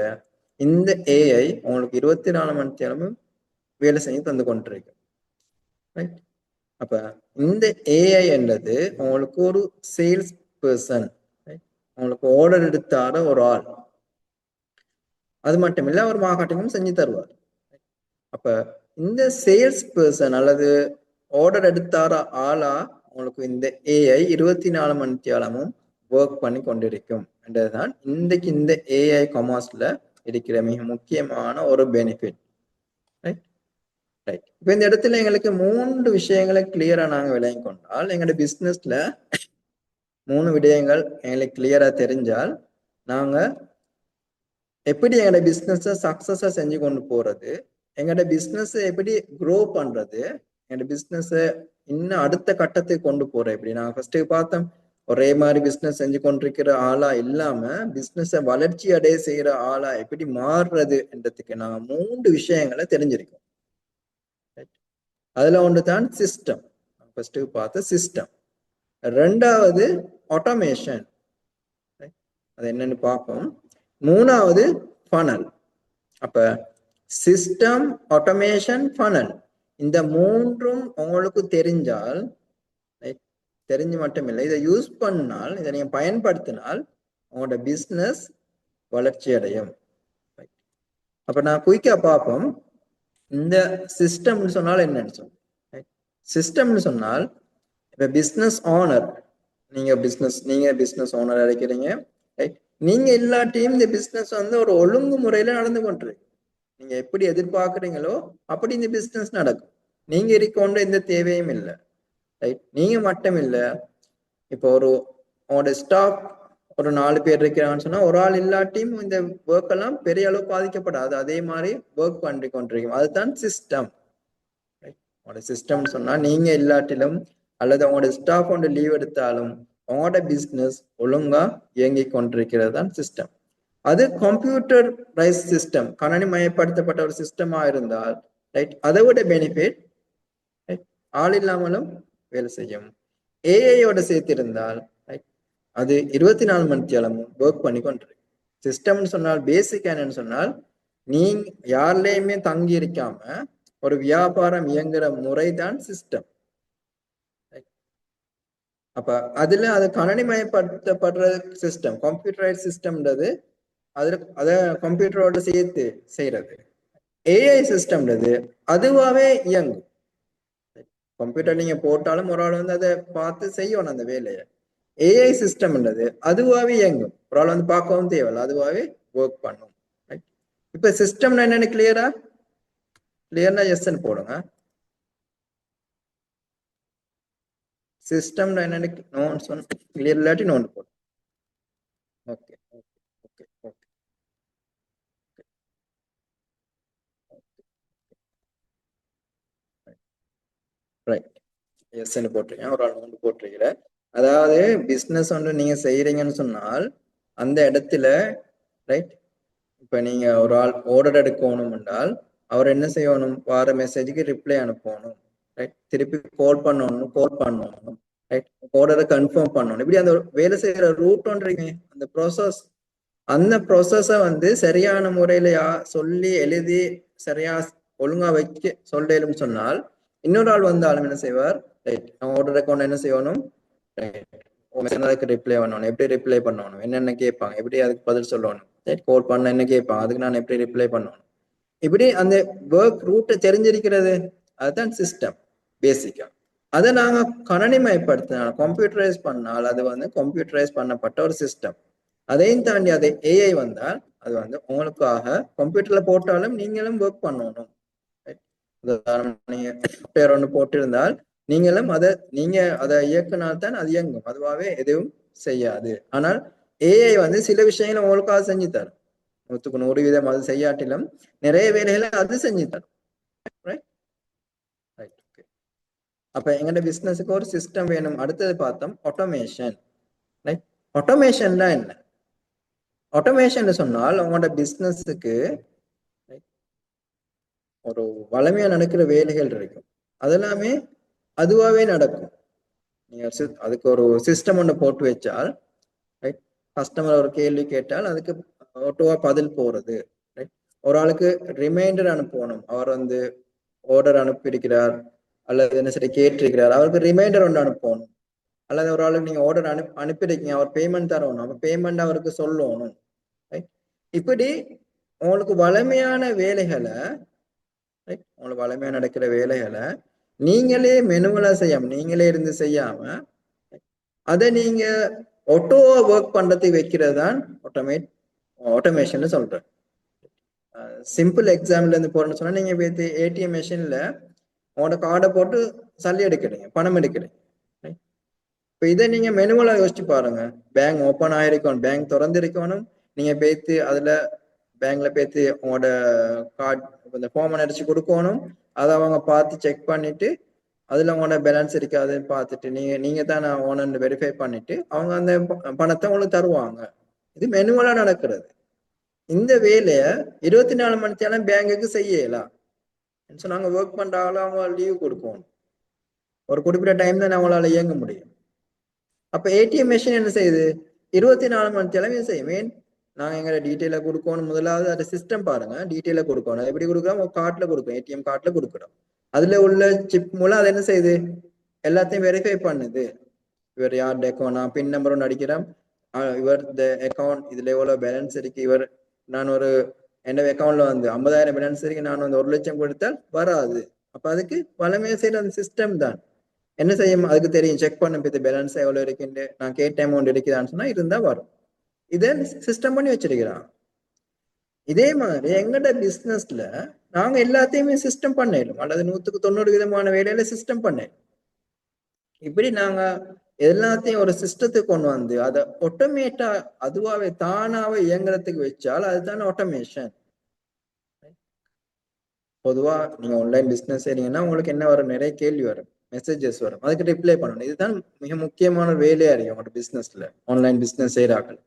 இந்த ஏஐ உங்களுக்கு 24 மணி நேரமும் வேலை செஞ்சு தந்து கொண்டிருக்கு. ரைட் அப்ப இந்த ஏஐ என்றது உங்களுக்கு ஒரு சேல்ஸ் பர்சன், உங்களுக்கு ஆர்டர் எடுத்தார ஒரு ஆள், அது மட்டும் இல்ல அவர் மார்க்கெட்டிங்கும் செஞ்சு தருவார். அப்ப இந்த சேல்ஸ் பர்சன் அல்லது ஆர்டர் எடுத்தார ஆளா உங்களுக்கு இந்த ஏஐ 24 மணி நேரமும் ஒர்க் பண்ணி கொண்டிருக்கும் என்றதுதான் இன்றைக்கு இந்த ஏஐ காமர்ஸ்ல இருக்கிற மிக முக்கியமான ஒரு பெனிஃபிட். ரைட் இப்ப இந்த இடத்துல எங்களுக்கு 3 விஷயங்களை கிளியரா நாங்க விளங்கி கொண்டால், எங்களோட பிசினஸ்ல 3 விடயங்கள் எங்களுக்கு கிளியரா தெரிஞ்சால் நாங்க எப்படி எங்களோட பிசினஸ சக்சஸா செஞ்சு கொண்டு போறது, எங்களோட பிசினஸ் எப்படி க்ரோ பண்றது, எங்களோட பிசினஸ் இன்னும் அடுத்த கட்டத்துக்கு கொண்டு போறோம். எப்படி நாங்க ஃபர்ஸ்ட் பார்த்தோம், ஒரே மாதிரி பிசினஸ் செஞ்சு கொண்டிருக்கிற ஆளா இல்லாம பிசினஸ வளர்ச்சி அடைய செய்யற ஆளா எப்படி மாறுறது என்றதுக்கு நாங்க 3 விஷயங்களை தெரிஞ்சிருக்கோம். அதுல ஒன்று தான் சிஸ்டம். ஃபர்ஸ்ட் பார்த்த சிஸ்டம். ரெண்டாவது ஆட்டோமேஷன், அது என்னன்னு பார்ப்போம். மூணாவது ஃபனல். அப்ப சிஸ்டம், ஆட்டோமேஷன், ஃபனல், இந்த மூன்றும் உங்களுக்கு தெரிஞ்சால், தெரிஞ்சு மட்டும் இல்லை, இதை யூஸ் பண்ணால், இதை நீங்க பயன்படுத்தினால் உங்களோட பிசினஸ் வளர்ச்சி அடையும். அப்ப நான் குயிக்கா பார்ப்போம். இந்த சிஸ்டம்னு சொன்னால் என்னன்னு சொன்னேன். சிஸ்டம்னு சொன்னால் இப்ப பிசினஸ் ஓனர், நீங்க பிசினஸ் ஓனர் அழைக்கிறீங்க, ரைட்? நீங்க இல்லாட்டியும் இந்த பிசினஸ் வந்து ஒரு ஒழுங்கு முறையில நடந்து கொண்டிருக்கு. நீங்க எப்படி எதிர்பார்க்குறீங்களோ அப்படி இந்த பிசினஸ் நடக்கும். நீங்க இருக்கோன்ற எந்த தேவையும் இல்லை, ரைட்? நீங்க மட்டும் இல்லை, இப்போ உங்களோட ஸ்டாஃப் ஒரு 4 பேர் இருக்கிறான்னு சொன்னா ஒரு ஆள் இல்லாட்டியும் இந்த ஒர்க் எல்லாம் பெரிய அளவு பாதிக்கப்படாது. அதே மாதிரி ஒர்க் பண்ணி கொண்டிருக்கும். அதுதான் சிஸ்டம். உங்களோட சிஸ்டம் சொன்னா நீங்க இல்லாட்டிலும் அல்லது உங்களோட ஸ்டாஃப் ஒன்று லீவ் எடுத்தாலும் உங்களோட பிசினஸ் ஒழுங்கா இயங்கி கொண்டிருக்கிறது தான் சிஸ்டம். அது கம்ப்யூட்டர் ரைஸ் சிஸ்டம், கணனி மயப்படுத்தப்பட்ட ஒரு சிஸ்டமா இருந்தால், ரைட், அதை விட பெனிஃபிட், ஆள் இல்லாமலும் வேலை செய்யும். ஏஐயோட சேர்த்திருந்தால், ரைட், அது 24 மணி நேரமும் ஒர்க் பண்ணி கொண்டிருக்கு. சிஸ்டம்னு சொன்னால் பேசிக் என்னன்னு சொன்னால், நீங்க யார்லையுமே தங்கி இருக்காம ஒரு வியாபாரம் இயங்குற முறைதான் சிஸ்டம். அப்ப அதுல அது கணனிமயப்படுத்தப்படுற சிஸ்டம், கம்ப்யூட்டரைஸ் சிஸ்டம்ன்றது அத கம்ப்யூட்டரோட சேர்த்து செய்யறது. ஏஐ சிஸ்டம்ன்றது அதுவாவே இயங்கும். கம்ப்யூட்டர் நீங்க போட்டாலும் ஒரு ஆள் வந்து அதை பார்த்து செய்யணும் அந்த வேலையை. ஏஐ சிஸ்டம்ன்றது அதுவாவே இயங்கும், ஒரு ஆள் வந்து பார்க்கவும் தேவையில்ல, அதுவாவே ஒர்க் பண்ணும். இப்ப சிஸ்டம்னா என்னன்னு கிளியரா எஸ்ன்னு போடுங்க. சிஸ்டம்னா என்னன்னு நோன் சொன்ன கிளியர் இல்லாட்டி நோன் போடுங்க. Okay okay okay okay right, எஸ்ன்னு போட்டிருக்கேன், ஒரு ஆள் நோன் போட்டிருக்கிறேன். அதாவது பிசினஸ் ஒன்று நீங்க செய்யறீங்கன்னு சொன்னால் அந்த இடத்துல, ரைட், இப்ப நீங்க ஒரு ஆள் ஆர்டர் எடுக்கணும் என்றால் அவர் என்ன செய்யணும், வார மெசேஜுக்கு ரிப்ளை அனுப்பணும், ரைட், திருப்பி கால் பண்ணணும், ரைட், ஆர்டரை கன்ஃபார்ம் பண்ணணும். இப்படி அந்த வேலை செய்யற ரூட் ஒன்று இருக்கு, அந்த ப்ராசஸ், அந்த ப்ராசஸை வந்து சரியான முறையில சொல்லி எழுதி சரியா ஒழுங்கா வைக்க சொல்லலும் சொன்னால் இன்னொரு ஆள் வந்தாலும் என்ன செய்வார், ரைட், ஆர்டர் அக்கௌண்ட் என்ன செய்யணும், அதுக்கு ரிப்ளை பண்ணணும், எப்படி ரிப்ளை பண்ணணும், என்னென்ன கேட்பாங்க, எப்படி அதுக்கு பதில் சொல்லணும், கோல் பண்ண என்ன கேட்பாங்க, அதுக்கு நான் எப்படி ரிப்ளை பண்ணணும், இப்படி அந்த ஒர்க் ரூட்டை தெரிஞ்சிருக்கிறது. அதுதான் சிஸ்டம் பேசிக்கா. அதை நாங்க கணனிமயப்படுத்தினால், கம்ப்யூட்டரைஸ் பண்ணால் அது வந்து கம்ப்யூட்டரைஸ் பண்ணப்பட்ட ஒரு சிஸ்டம். அதையும் தாண்டி அதை ஏஐ வந்தால் அது வந்து உங்களுக்காக கம்ப்யூட்டர்ல போட்டாலும் நீங்களும் ஒர்க் பண்ணணும். நீங்க பேர் ஒன்று போட்டிருந்தால் நீங்களும் நீங்க அதை இயக்குனால்தான் அது இயங்கும், அதுவாகவே எதுவும் செய்யாது. ஆனால் ஏஐ வந்து சில விஷயங்களை உங்களுக்காக செஞ்சு தரும், 100% அது செய்யாட்டிலும் நிறைய வேலைகளை அது செஞ்சு தரும். அப்ப எங்கட பிசினஸுக்கு ஒரு சிஸ்டம் வேணும். அடுத்தது பார்த்தோம் ஆட்டோமேஷன். ரைட், ஆட்டோமேஷன்ல என்ன? ஆட்டோமேஷன் சொன்னால் உங்களோட பிசினஸுக்கு ஒரு வளமையா நடக்கிற வேலைகள் இருக்கும், அதெல்லாமே அதுவாகவே நடக்கும். நீங்க அதுக்கு ஒரு சிஸ்டம் ஒன்று போட்டு வச்சால், ரைட், கஸ்டமர் ஒரு கேள்வி கேட்டால் அதுக்கு ஆட்டோவா பதில் போறது, ரைட், ஒரு ஆளுக்கு ரிமைண்டர் அனுப்பணும், அவர் வந்து ஆர்டர் அனுப்பியிருக்கிறார் அல்லது என்ன சரி கேட்டிருக்கிறார், அவருக்கு ரிமைண்டர் ஒன்று அனுப்பணும். அல்லது ஒரு ஆளுக்கு நீங்க ஆர்டர் அனுப்பியிருக்கீங்க, அவர் பேமெண்ட் தரணும், அப்ப பேமெண்ட் அவருக்கு சொல்லணும். இப்படி உங்களுக்கு வளமையான வேலைகளை, உங்களுக்கு வளமையா நடக்கிற வேலைகளை நீங்களே மெனுவலா செய்யாம, நீங்களே இருந்து செய்யாம அதை நீங்க ஆட்டோவா ஒர்க் பண்றதுக்கு வைக்கிறது தான் ஆட்டோமேஷன் சொல்றேன். சிம்பிள் எக்ஸாம்பிள் இருந்து போறேன்னு சொன்னா, நீங்க ஏடிஎம் மெஷின்ல உங்களோட கார்டை போட்டு சல்லி எடுக்கிறீங்க, பணம் எடுக்கிறீங்க. இப்ப இதை நீங்க மெனுவலா யோசிச்சு பாருங்க. பேங்க் ஓப்பன் ஆயிருக்கணும், பேங்க் திறந்திருக்கணும், நீங்க பேத்து அதுல பேங்க்ல பேத்து உங்களோட கார்டு இந்த ஃபார்ம் அடிச்சு கொடுக்கணும், அதை அவங்க பார்த்து செக் பண்ணிட்டு அதுல உங்களோட பேலன்ஸ் இருக்காதுன்னு பார்த்துட்டு நீங்க தான் ஓனர்னு வெரிஃபை பண்ணிட்டு அவங்க அந்த பணத்தை உங்களுக்கு தருவாங்க. இது மெனுவலா நடக்கிறது. இந்த வேலைய 24 மணி நேரம் பேங்குக்கு செய்யலாம் சொன்னாங்க. ஒர்க் பண்றாங்களோ அவங்க லீவ் கொடுக்கணும், ஒரு குறிப்பிட்ட டைம் தான் அவங்களால இயங்க முடியும். அப்ப ஏடிஎம் மெஷின் என்ன செய்யுது 24 மணி நேரம் செய்யும். ஏன் நாங்க எங்க டீட்டெயில கொடுக்கணும். முதலாவது அது சிஸ்டம் பாருங்க, டீட்டெயில கொடுக்கணும். எப்படி கொடுக்குறோம்? ஒரு கார்ட்ல கொடுக்கும், ஏடிஎம் கார்ட்ல கொடுக்குறோம். அதுல உள்ள சிப் மூலம் அது என்ன செய்யுது? எல்லாத்தையும் வெரிஃபை பண்ணுது. இவர் யார் அக்கௌண்ட், நான் பின் நம்பர் ஒன்று அடிக்கிறேன், இவர் இந்த அக்கௌண்ட் இதுல எவ்வளவு பேலன்ஸ் இருக்கு, இவர் நான் ஒரு என் அக்கௌண்ட்ல வந்து 50,000 பேலன்ஸ் இருக்கு, நான் வந்து 1 லட்சம் கொடுத்தால் வராது. அப்ப அதுக்கு வளமையா செய்யற அந்த சிஸ்டம் தான் என்ன செய்யும், அதுக்கு தெரியும், செக் பண்ண பத்தி பேலன்ஸ் எவ்வளவு இருக்குன்னு, நான் கேட்ட அமௌண்ட் இருக்குதான்னு சொன்னா இருந்தா வரும். இதை சிஸ்டம் பண்ணி வச்சிருக்கிறான். இதே மாதிரி எங்கட பிசினஸ்ல நாங்க எல்லாத்தையுமே சிஸ்டம் பண்ணிடும், அல்லது 100% வேலையில சிஸ்டம் பண்ணிடும். இப்படி நாங்க எல்லாத்தையும் ஒரு சிஸ்டத்துக்கு கொண்டு வந்து அதை ஆட்டோமேட்டா அதுவாவே தானாவே இயங்குறதுக்கு வச்சால் அதுதான் ஆட்டோமேஷன். பொதுவா நீங்க ஆன்லைன் பிசினஸ் செய்றீங்கன்னா உங்களுக்கு என்ன வரும்? நிறைய கேள்வி வரும், மெசேஜஸ் வரும், அதுக்கு ரிப்ளை பண்ணணும். இதுதான் மிக முக்கியமான வேலையா இருக்கு உங்களோட பிசினஸ்ல, ஆன்லைன் பிசினஸ் செய்யறாங்க.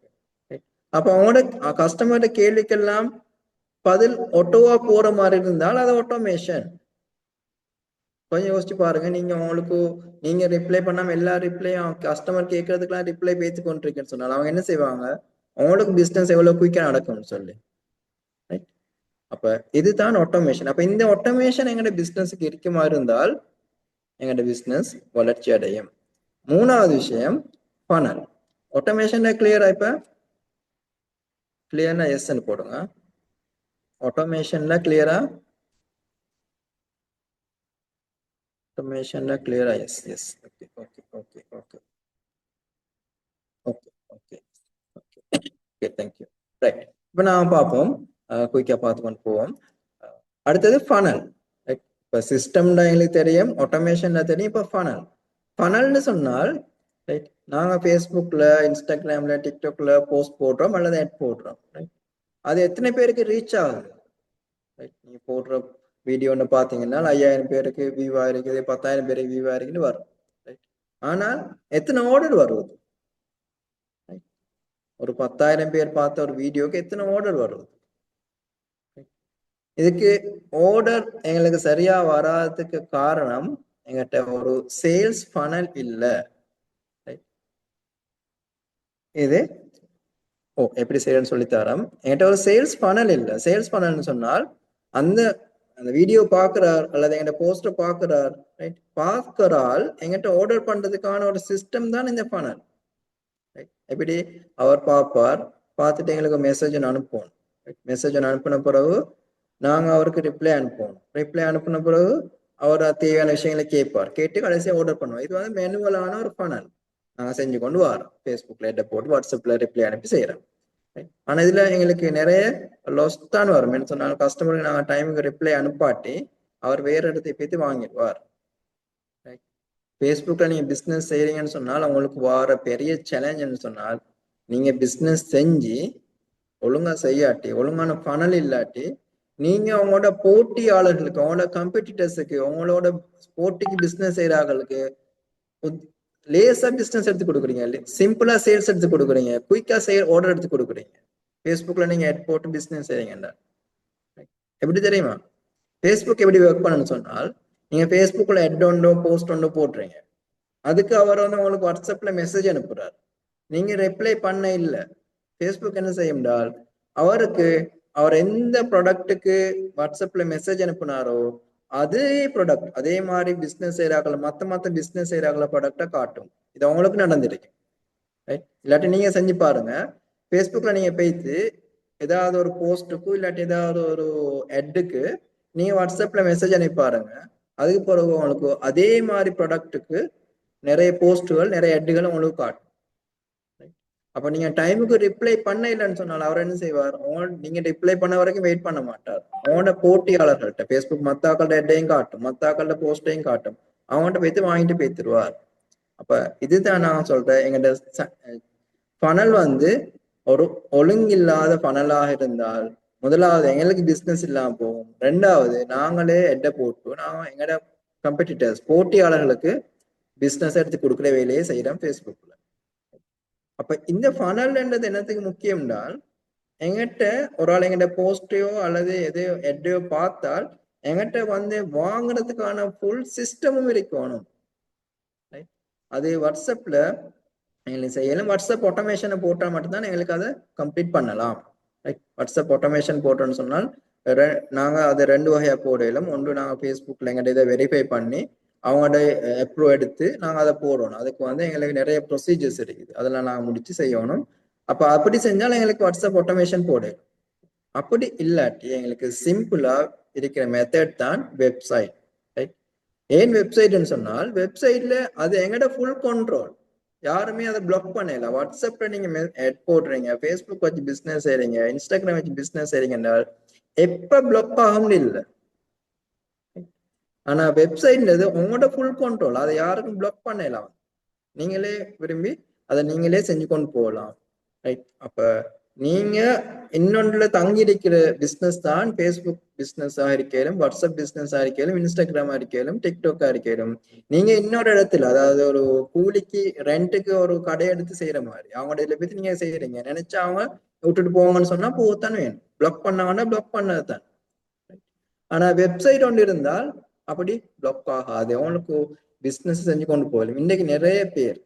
அப்ப அவங்களோட கஸ்டமர்ட கேள்விக்கெல்லாம் பதில் ஒட்டோவா போற மாதிரி இருந்தால் அது ஆட்டோமேஷன். கொஞ்சம் யோசிச்சு பாருங்க, நீங்க உங்களுக்கு நீங்க ரிப்ளை பண்ணாம எல்லா ரிப்ளையும் கஸ்டமர் கேட்கறதுக்கெல்லாம் ரிப்ளை பேசி கொண்டிருக்கேன்னு சொன்னாலும் அவங்க என்ன செய்வாங்க? அவங்களுக்கு பிசினஸ் எவ்வளவு குயிக்கா நடக்கும்னு சொல்லி. அப்ப இதுதான் ஆட்டோமேஷன். அப்ப இந்த ஆட்டோமேஷன் எங்கட பிசினஸுக்கு இருக்குமா இருந்தால் எங்கட பிசினஸ் வளர்ச்சி அடையும். மூணாவது விஷயம் ஃபனல். ஆட்டோமேஷன்ல கிளியரா? இப்ப கிளியர்னா எஸ்ன்னு போடுங்க. ஆட்டோமேஷன்ல கிளியரா? ஆட்டோமேஷன்ல கிளியரா? Yes yes. Okay okay okay okay okay okay okay thank you. Right, இப்போ நான் பார்ப்போம், குயிக்காக பார்த்து கொண்டு போவோம். அடுத்தது ஃபனல். இப்போ சிஸ்டம்ல எங்களுக்கு தெரியும், ஆட்டோமேஷன்ல தெரியும், இப்போ ஃபனல். ஃபனல்னு சொன்னால் ரைட், நாங்கள் ஃபேஸ்புக்கில், இன்ஸ்டாகிராமில், டிக்டாக்ல போஸ்ட் போடுறோம் அல்லது ஆட் போடுறோம். ரைட், அது எத்தனை பேருக்கு ரீச் ஆகுது? ரைட், நீங்கள் போடுற வீடியோன்னு பார்த்தீங்கன்னா 5000 பேருக்கு வியூ ஆயிருக்குது, 10,000 பேருக்கு வியூ ஆயிருக்குன்னு வரும். ரைட், ஆனால் எத்தனை ஆர்டர் வருவது? ஒரு 10,000 பேர் பார்த்த ஒரு வீடியோக்கு எத்தனை ஆர்டர் வருது? இதுக்கு ஆர்டர் எங்களுக்கு சரியா வராததுக்கு காரணம் எங்கிட்ட ஒரு சேல்ஸ் ஃபனல் இல்லை. இது எப்படி செய்யறன்னு சொல்லித்தரோம். என்கிட்ட ஒரு சேல்ஸ் ஃபனல் இல்லை. சேல்ஸ் ஃபனல்னு சொன்னால் அந்த வீடியோ பார்க்கிறார் அல்லது எங்கிட்ட போஸ்டர் பார்க்கிறார், ரைட், பார்க்கிறால் எங்கிட்ட ஆர்டர் பண்றதுக்கான ஒரு சிஸ்டம் தான் இந்த ஃபனல். எப்படி அவர் பார்ப்பார், பார்த்துட்டு எங்களுக்கு மெசேஜ் அனுப்புவோம். மெசேஜ் அனுப்பின பிறகு நாங்க அவருக்கு ரிப்ளை அனுப்புவோம். ரிப்ளை அனுப்பின பிறகு அவர் தேவையான விஷயங்களை கேட்பார், கேட்டு கடைசியா ஆர்டர் பண்ணுவோம். இது வந்து மேனுவலான ஒரு ஃபனல் நாங்க செஞ்சு கொண்டு வரோம். ஃபேஸ்புக்ல எட்ட போட்டு வாட்ஸ்அப்ல ரிப்ளை அனுப்பி செய்யறோம். ஆனா இதுல எங்களுக்கு நிறைய லாஸ் தான் வரும். என்ன சொன்னாலும் கஸ்டமருக்கு நாங்க டைமுக்கு ரிப்ளை அனுப்பாட்டி அவர் வேற இடத்தை பேத்து வாங்கிடுவார். ஃபேஸ்புக்ல நீங்க பிசினஸ் செய்றீங்கன்னு சொன்னால் உங்களுக்கு வர பெரிய சேலஞ்சுன்னு சொன்னால், நீங்க பிசினஸ் செஞ்சு ஒழுங்கா செய்யாட்டி, ஒழுங்கான ஃபனல் இல்லாட்டி, நீங்க உங்களோட போட்டியாளர்களுக்கு, உங்களோட கம்பெட்டிட்டர்ஸுக்கு, உங்களோட போட்டிக்கு பிசினஸ் செய்யறாங்களுக்கு லேசா பிசினஸ் எடுத்து கொடுக்குறீங்க, சிம்பிளா சேல்ஸ் எடுத்து கொடுக்குறீங்க, குயிக்கா ஆர்டர் எடுத்து கொடுக்குறீங்க. ஃபேஸ்புக்ல நீங்க ஆட் போட்டு பிசினஸ் செய்றீங்கடா. எப்படி தெரியுமா? ஃபேஸ்புக் எப்படி ஒர்க் பண்ணணும்னு சொன்னால், நீங்க ஃபேஸ்புக்ல ஹெட் ஒன்றோ போஸ்ட் ஒன்றோ போடுறீங்க, அதுக்கு அவர் வந்து உங்களுக்கு வாட்ஸ்அப்ல மெசேஜ் அனுப்புறாரு, நீங்க ரிப்ளை பண்ண இல்லை. ஃபேஸ்புக் என்ன செய்யும்டால் அவருக்கு அவர் எந்த ப்ராடக்ட்டுக்கு வாட்ஸ்அப்ல மெசேஜ் அனுப்புனாரோ அதே ப்ராடக்ட், அதே மாதிரி பிசினஸ் செய்யறாங்கள மத்த பிசினஸ் செய்யறாங்கள ப்ராடக்டை காட்டும். இது அவங்களுக்கு நடந்திருக்கு. ரைட், இல்லாட்டி நீங்க செஞ்சு பாருங்க. ஃபேஸ்புக்ல நீங்க போயிட்டு ஏதாவது ஒரு போஸ்ட்டுக்கு இல்லாட்டி ஏதாவது ஒரு ஹெட்டுக்கு நீங்க வாட்ஸ்அப்ல மெசேஜ் அனுப்பி பாருங்க, அதுக்கு பிறகு உங்களுக்கு அதே மாதிரி ப்ராடக்ட்டுக்கு நிறைய போஸ்ட்டுகள், நிறைய ஹெட்டுகள் உங்களுக்கு காட்டும். அப்ப நீங்க டைமுக்கு ரிப்ளை பண்ண இல்லைன்னு சொன்னாலும் அவர் என்ன செய்வார்? நீங்க ரிப்ளை பண்ண வரைக்கும் வெயிட் பண்ண மாட்டார். அவனோட போட்டியாளர்கள்ட்ட ஃபேஸ்புக் மத்தாக்களோட ஹெட்டையும் காட்டும், மத்தாக்களோட போஸ்டையும் காட்டும், அவன்கிட்ட போய்த்து வாங்கிட்டு போய்த்துருவார். அப்ப இதுதான் நான் சொல்றேன், எங்கட ஃபனல் வந்து ஒரு ஒழுங்கில்லாத ஃபனலாக இருந்தால் முதலாவது எங்களுக்கு பிசினஸ் இல்லாம போகும். ரெண்டாவது நாங்களே ஹெட்டை போட்டு நான் எங்கட கம்பெட்டிட்டர்ஸ், போட்டியாளர்களுக்கு பிசினஸ் எடுத்து கொடுக்குற வேலையை செய்யறோம் ஃபேஸ்புக்ல. அப்ப இந்த ஃபனல்ன்றது என்னத்துக்கு முக்கியம்னால், எங்கிட்ட ஒரு ஆள் எங்கிட்ட போஸ்டையோ அல்லது எதையோ எட்டையோ பார்த்தால் எங்கிட்ட வந்து வாங்குறதுக்கான ஃபுல் சிஸ்டமும் இருக்கணும். அது வாட்ஸ்அப்ல எங்களுக்கு செய்யலாம். வாட்ஸ்அப் ஆட்டோமேஷனை போட்டால் மட்டும்தான் எங்களுக்கு அதை கம்ப்ளீட் பண்ணலாம். ரைட், வாட்ஸ்அப் ஆட்டோமேஷன் போட்டோன்னு சொன்னால் நாங்கள் அதை 2 வகையாக போடலாம். ஒன்று நாங்கள் ஃபேஸ்புக்கில் எங்கள்கிட்ட இதை வெரிஃபை பண்ணி அவங்களோட அப்ரூவ் எடுத்து நாங்கள் அதை போடணும். அதுக்கு வந்து எங்களுக்கு நிறைய ப்ரொசீஜர்ஸ் இருக்குது, அதெல்லாம் நாங்கள் முடிச்சு செய்யணும். அப்போ அப்படி செஞ்சாலும் எங்களுக்கு வாட்ஸ்அப் ஆட்டோமேஷன் போடலாம். அப்படி இல்லாட்டி எங்களுக்கு சிம்பிளா இருக்கிற மெத்தட் தான் வெப்சைட். ரைட், ஏன் வெப்சைட்னு சொன்னால் வெப்சைட்ல அது எங்கட ஃபுல் கண்ட்ரோல், யாருமே அதை பிளாக் பண்ணல. வாட்ஸ்அப்ல நீங்க ஆட் போடுறீங்க, ஃபேஸ்புக் வச்சு பிசினஸ் செய்றீங்க, இன்ஸ்டாகிராம் வச்சு பிசினஸ் செய்றீங்கன்னா எப்ப பிளாக் ஆகும் இல்லை. ஆனா வெப்சைட்ன்றது உங்களோட ஃபுல் கண்ட்ரோல், அதை யாருக்கும் பிளாக் பண்ணலாம். நீங்களே விரும்பி அதை நீங்களே செஞ்சு கொண்டு போகலாம். ரைட், அப்ப நீங்க இன்னொன்றுல தங்கி இருக்கிற பிசினஸ் தான் ஃபேஸ்புக் பிசினஸ் இருக்கலும், வாட்ஸ்அப் பிசினஸ் இருக்கலும், இன்ஸ்டாகிராம் இருக்கலும், டிக்டாக் இருக்கலும். நீங்க இன்னொரு இடத்துல, அதாவது ஒரு கூலிக்கு ரெண்ட்டுக்கு ஒரு கடை எடுத்து செய்யற மாதிரி அவங்களோட இதில் பத்தி நீங்க செய்யறீங்க, நினைச்சா அவங்க விட்டுட்டு போவாங்கன்னு சொன்னா போகத்தானே வேணும். பிளாக் பண்ணாங்கன்னா பிளாக் பண்ணதுதான். ஆனா வெப்சைட் ஒன்று இருந்தால் அப்படி பிளாக் ஆகாது, அவங்களுக்கு பிசினஸ் செஞ்சு கொண்டு போகலாம். இன்னைக்கு நிறைய பேர்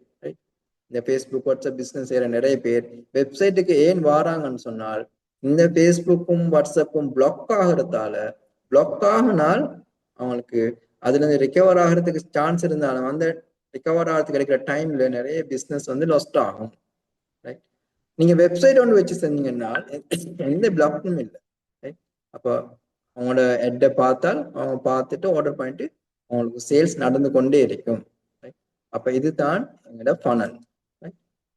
இந்த ஃபேஸ்புக் வாட்ஸ்அப் பிசினஸ் செய்யற நிறைய பேர் வெப்சைட்டுக்கு ஏன் வாராங்கன்னு சொன்னால், இந்த ஃபேஸ்புக்கும் வாட்ஸ்அப்பும் பிளாக் ஆகிறதால, பிளாக் ஆகினால் அவங்களுக்கு அதுல இருந்து ரிகவர் ஆகிறதுக்கு சான்ஸ் இருந்தாலும் அந்த ரிகவர் ஆகிறதுக்கு கிடைக்கிற டைம்ல நிறைய பிசினஸ் வந்து லாஸ்ட் ஆகும். ரைட், நீங்க வெப்சைட் ஒன்று வச்சு செஞ்சீங்கன்னா எந்த பிளாக்கும் இல்லை. ரைட், அப்போ அவங்களோட ஹெட்டை பார்த்தால் அவங்க பார்த்துட்டு ஆர்டர் பண்ணிட்டு அவங்களுக்கு சேல்ஸ் நடந்து கொண்டே இருக்கும். அப்ப இதுதான் எங்களோட ஃபனல்.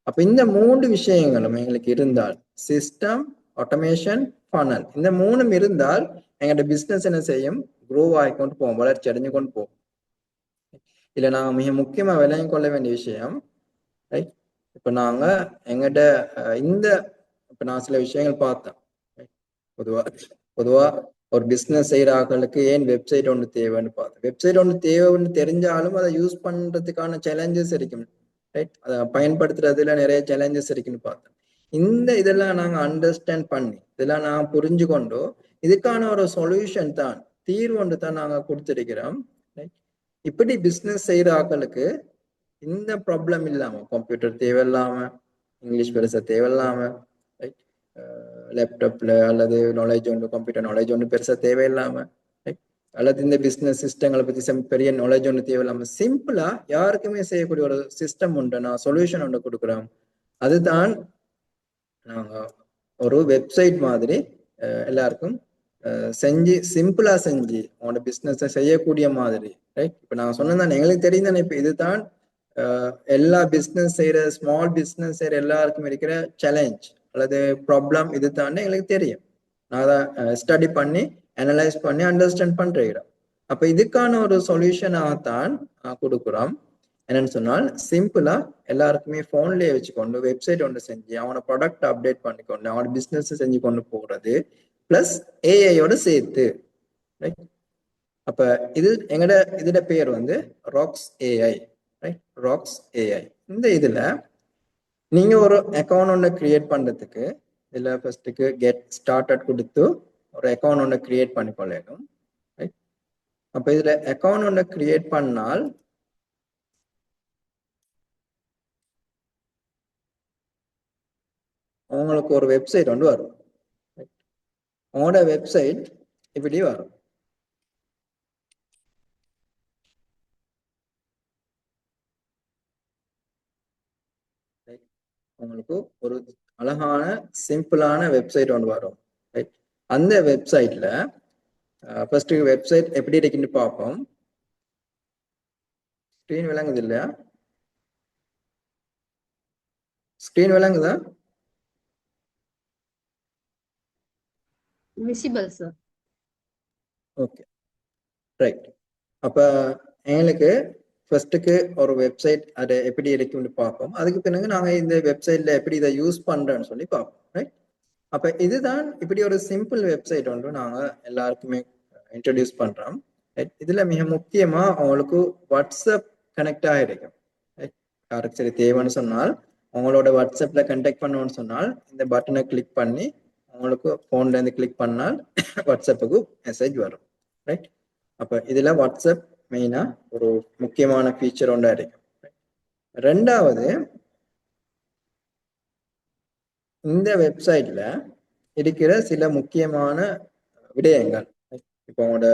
அப்ப இந்த 3 விஷயங்களும் எங்களுக்கு இருந்தால், சிஸ்டம், ஆட்டோமேஷன், ஃபனல், இந்த 3ம் இருந்தால் எங்களோட பிசினஸ் என்ன செய்யும், க்ரோ ஆகிக்கொண்டு போவோம், வளர்ச்சி அடைஞ்சு கொண்டு போவோம். இல்ல நாங்க மிக முக்கியமா விளங்கி கொள்ள வேண்டிய விஷயம், ரைட், இப்ப நாங்க எங்கிட்ட இந்த இப்ப நான் சில விஷயங்கள் பார்த்தேன். பொதுவா ஒரு பிசினஸ் செய்யற ஆட்களுக்கு ஏன் வெப்சைட் ஒன்று தேவைன்னு பார்த்தேன். வெப்சைட் ஒன்று தேவைன்னு தெரிஞ்சாலும் அதை யூஸ் பண்றதுக்கான சேலஞ்சஸ் இருக்கும். ரைட், அதை பயன்படுத்துறதுல நிறைய சேலஞ்சஸ் இருக்குன்னு பார்த்தேன். இதெல்லாம் நாங்க அண்டர்ஸ்டாண்ட் பண்ணி, இதெல்லாம் நான் புரிஞ்சு கொண்டு இதுக்கான ஒரு சொல்யூஷன் தான், தீர்வு ஒன்று தான் நாங்க கொடுத்திருக்கிறோம். இப்படி பிசினஸ் செய்யற ஆட்களுக்கு இந்த ப்ராப்ளம் இல்லாம, கம்ப்யூட்டர் தேவையில்லாம, இங்கிலீஷ் பெருசா தேவையில்லாம, லேப்டாப்ல அல்லது நாலேஜ் ஒன்று, கம்ப்யூட்டர் நாலேஜ் ஒன்று பெருசா தேவையில்லாம, அல்லது இந்த பிசினஸ் சிஸ்டங்களை பத்தி பெரிய நாலேஜ் ஒன்று தேவையில்லாம, சிம்பிளா யாருக்குமே செய்யக்கூடிய ஒரு சிஸ்டம் உண்டு, நான் சொல்யூஷன் ஒன்று கொடுக்குறோம். அதுதான் நாங்க ஒரு வெப்சைட் மாதிரி எல்லாருக்கும் செஞ்சு சிம்பிளா செஞ்சு உங்களோட பிசினஸை செய்யக்கூடிய மாதிரி. ரைட், இப்ப நான் சொன்னதான் எங்களுக்கு தெரியும் தானே, இப்ப இதுதான் எல்லா பிசினஸ் செய்யற, ஸ்மால் பிசினஸ் செய்யற எல்லாருக்கும் இருக்கிற சேலஞ்ச் அல்லது ப்ராப்ளம் இது தானே எங்களுக்கு தெரியும். நான் அதை ஸ்டடி பண்ணி அனலைஸ் பண்ணி அண்டர்ஸ்டாண்ட் பண்றேன். அப்ப இதுக்கான ஒரு சொல்யூஷனாகத்தான் கொடுக்குறோம். என்னன்னு சொன்னால், சிம்பிளா எல்லாருக்குமே போன்லயே வச்சுக்கொண்டு வெப்சைட் ஒன்று செஞ்சு அவனோட ப்ராடக்ட் அப்டேட் பண்ணிக்கொண்டு அவனோட பிசினஸ் செஞ்சு கொண்டு போகிறது, பிளஸ் ஏஐயோட சேர்த்து. ரைட், அப்ப இது எங்கட இதோட பேர் வந்து rocks AI. Right, rocks AI. இந்த இதுல நீங்க ஒரு அக்கௌண்ட் ஒன்று கிரியேட் பண்றதுக்கு, இதுல ஃபர்ஸ்ட்டுக்கு கெட் ஸ்டார்டட் கொடுத்து ஒரு அக்கௌண்ட் ஒன்று கிரியேட் பண்ணி கொள்ளணும். ரைட், அப்ப இதுல அக்கௌண்ட் ஒன்று கிரியேட் பண்ணால் உங்களுக்கு ஒரு வெப்சைட் ஒன்று வரும். உங்களோட வெப்சைட் இப்படி வரும். உங்களுக்கு ஒரு அழகான சிம்பிளான வெப்சைட் ஒன்று வரும். ரைட், அந்த வெப்சைட்ல ஃபர்ஸ்ட் வெப்சைட் எப்படி இருக்குன்னு பார்ப்போம். ஸ்கிரீன் விளங்குது இல்லையா? ஸ்கிரீன் விளங்குதா? Visible sir. Okay, right. அப்ப எங்களுக்கு ஃபர்ஸ்ட்டுக்கு ஒரு வெப்சைட் அது எப்படி இருக்குன்னு பார்ப்போம். அதுக்கு பிறகு நாங்க இந்த வெப்சைட்ல எப்படி இதை யூஸ் பண்றோம்னு சொல்லி பார்ப்போம். ரைட், அப்ப இதுதான் இப்படி ஒரு சிம்பிள் வெப்சைட் ஒன்று நாங்க எல்லாருக்குமே இன்ட்ரடியூஸ் பண்றோம். இதுல மிக முக்கியமா அவங்களுக்கு வாட்ஸ்அப் கனெக்ட் ஆகிருக்கும். யாருக்கு சரி தேவைன்னு சொன்னால், உங்களோட வாட்ஸ்அப்ல கனெக்ட் பண்ணணும்னு சொன்னால் இந்த பட்டனை கிளிக் பண்ணி உங்களுக்கு போன்ல இருந்து கிளிக் பண்ணால் வாட்ஸ்அப்புக்கு மெசேஜ் வரும். ரைட், அப்ப இதுல வாட்ஸ்அப் மெயினா ஒரு முக்கியமான ஃபீச்சர் ஒன்றா இருக்கும். ரெண்டாவது, இந்த வெப்சைட்ல இருக்கிற சில முக்கியமான விடயங்கள். இப்போ உங்களோட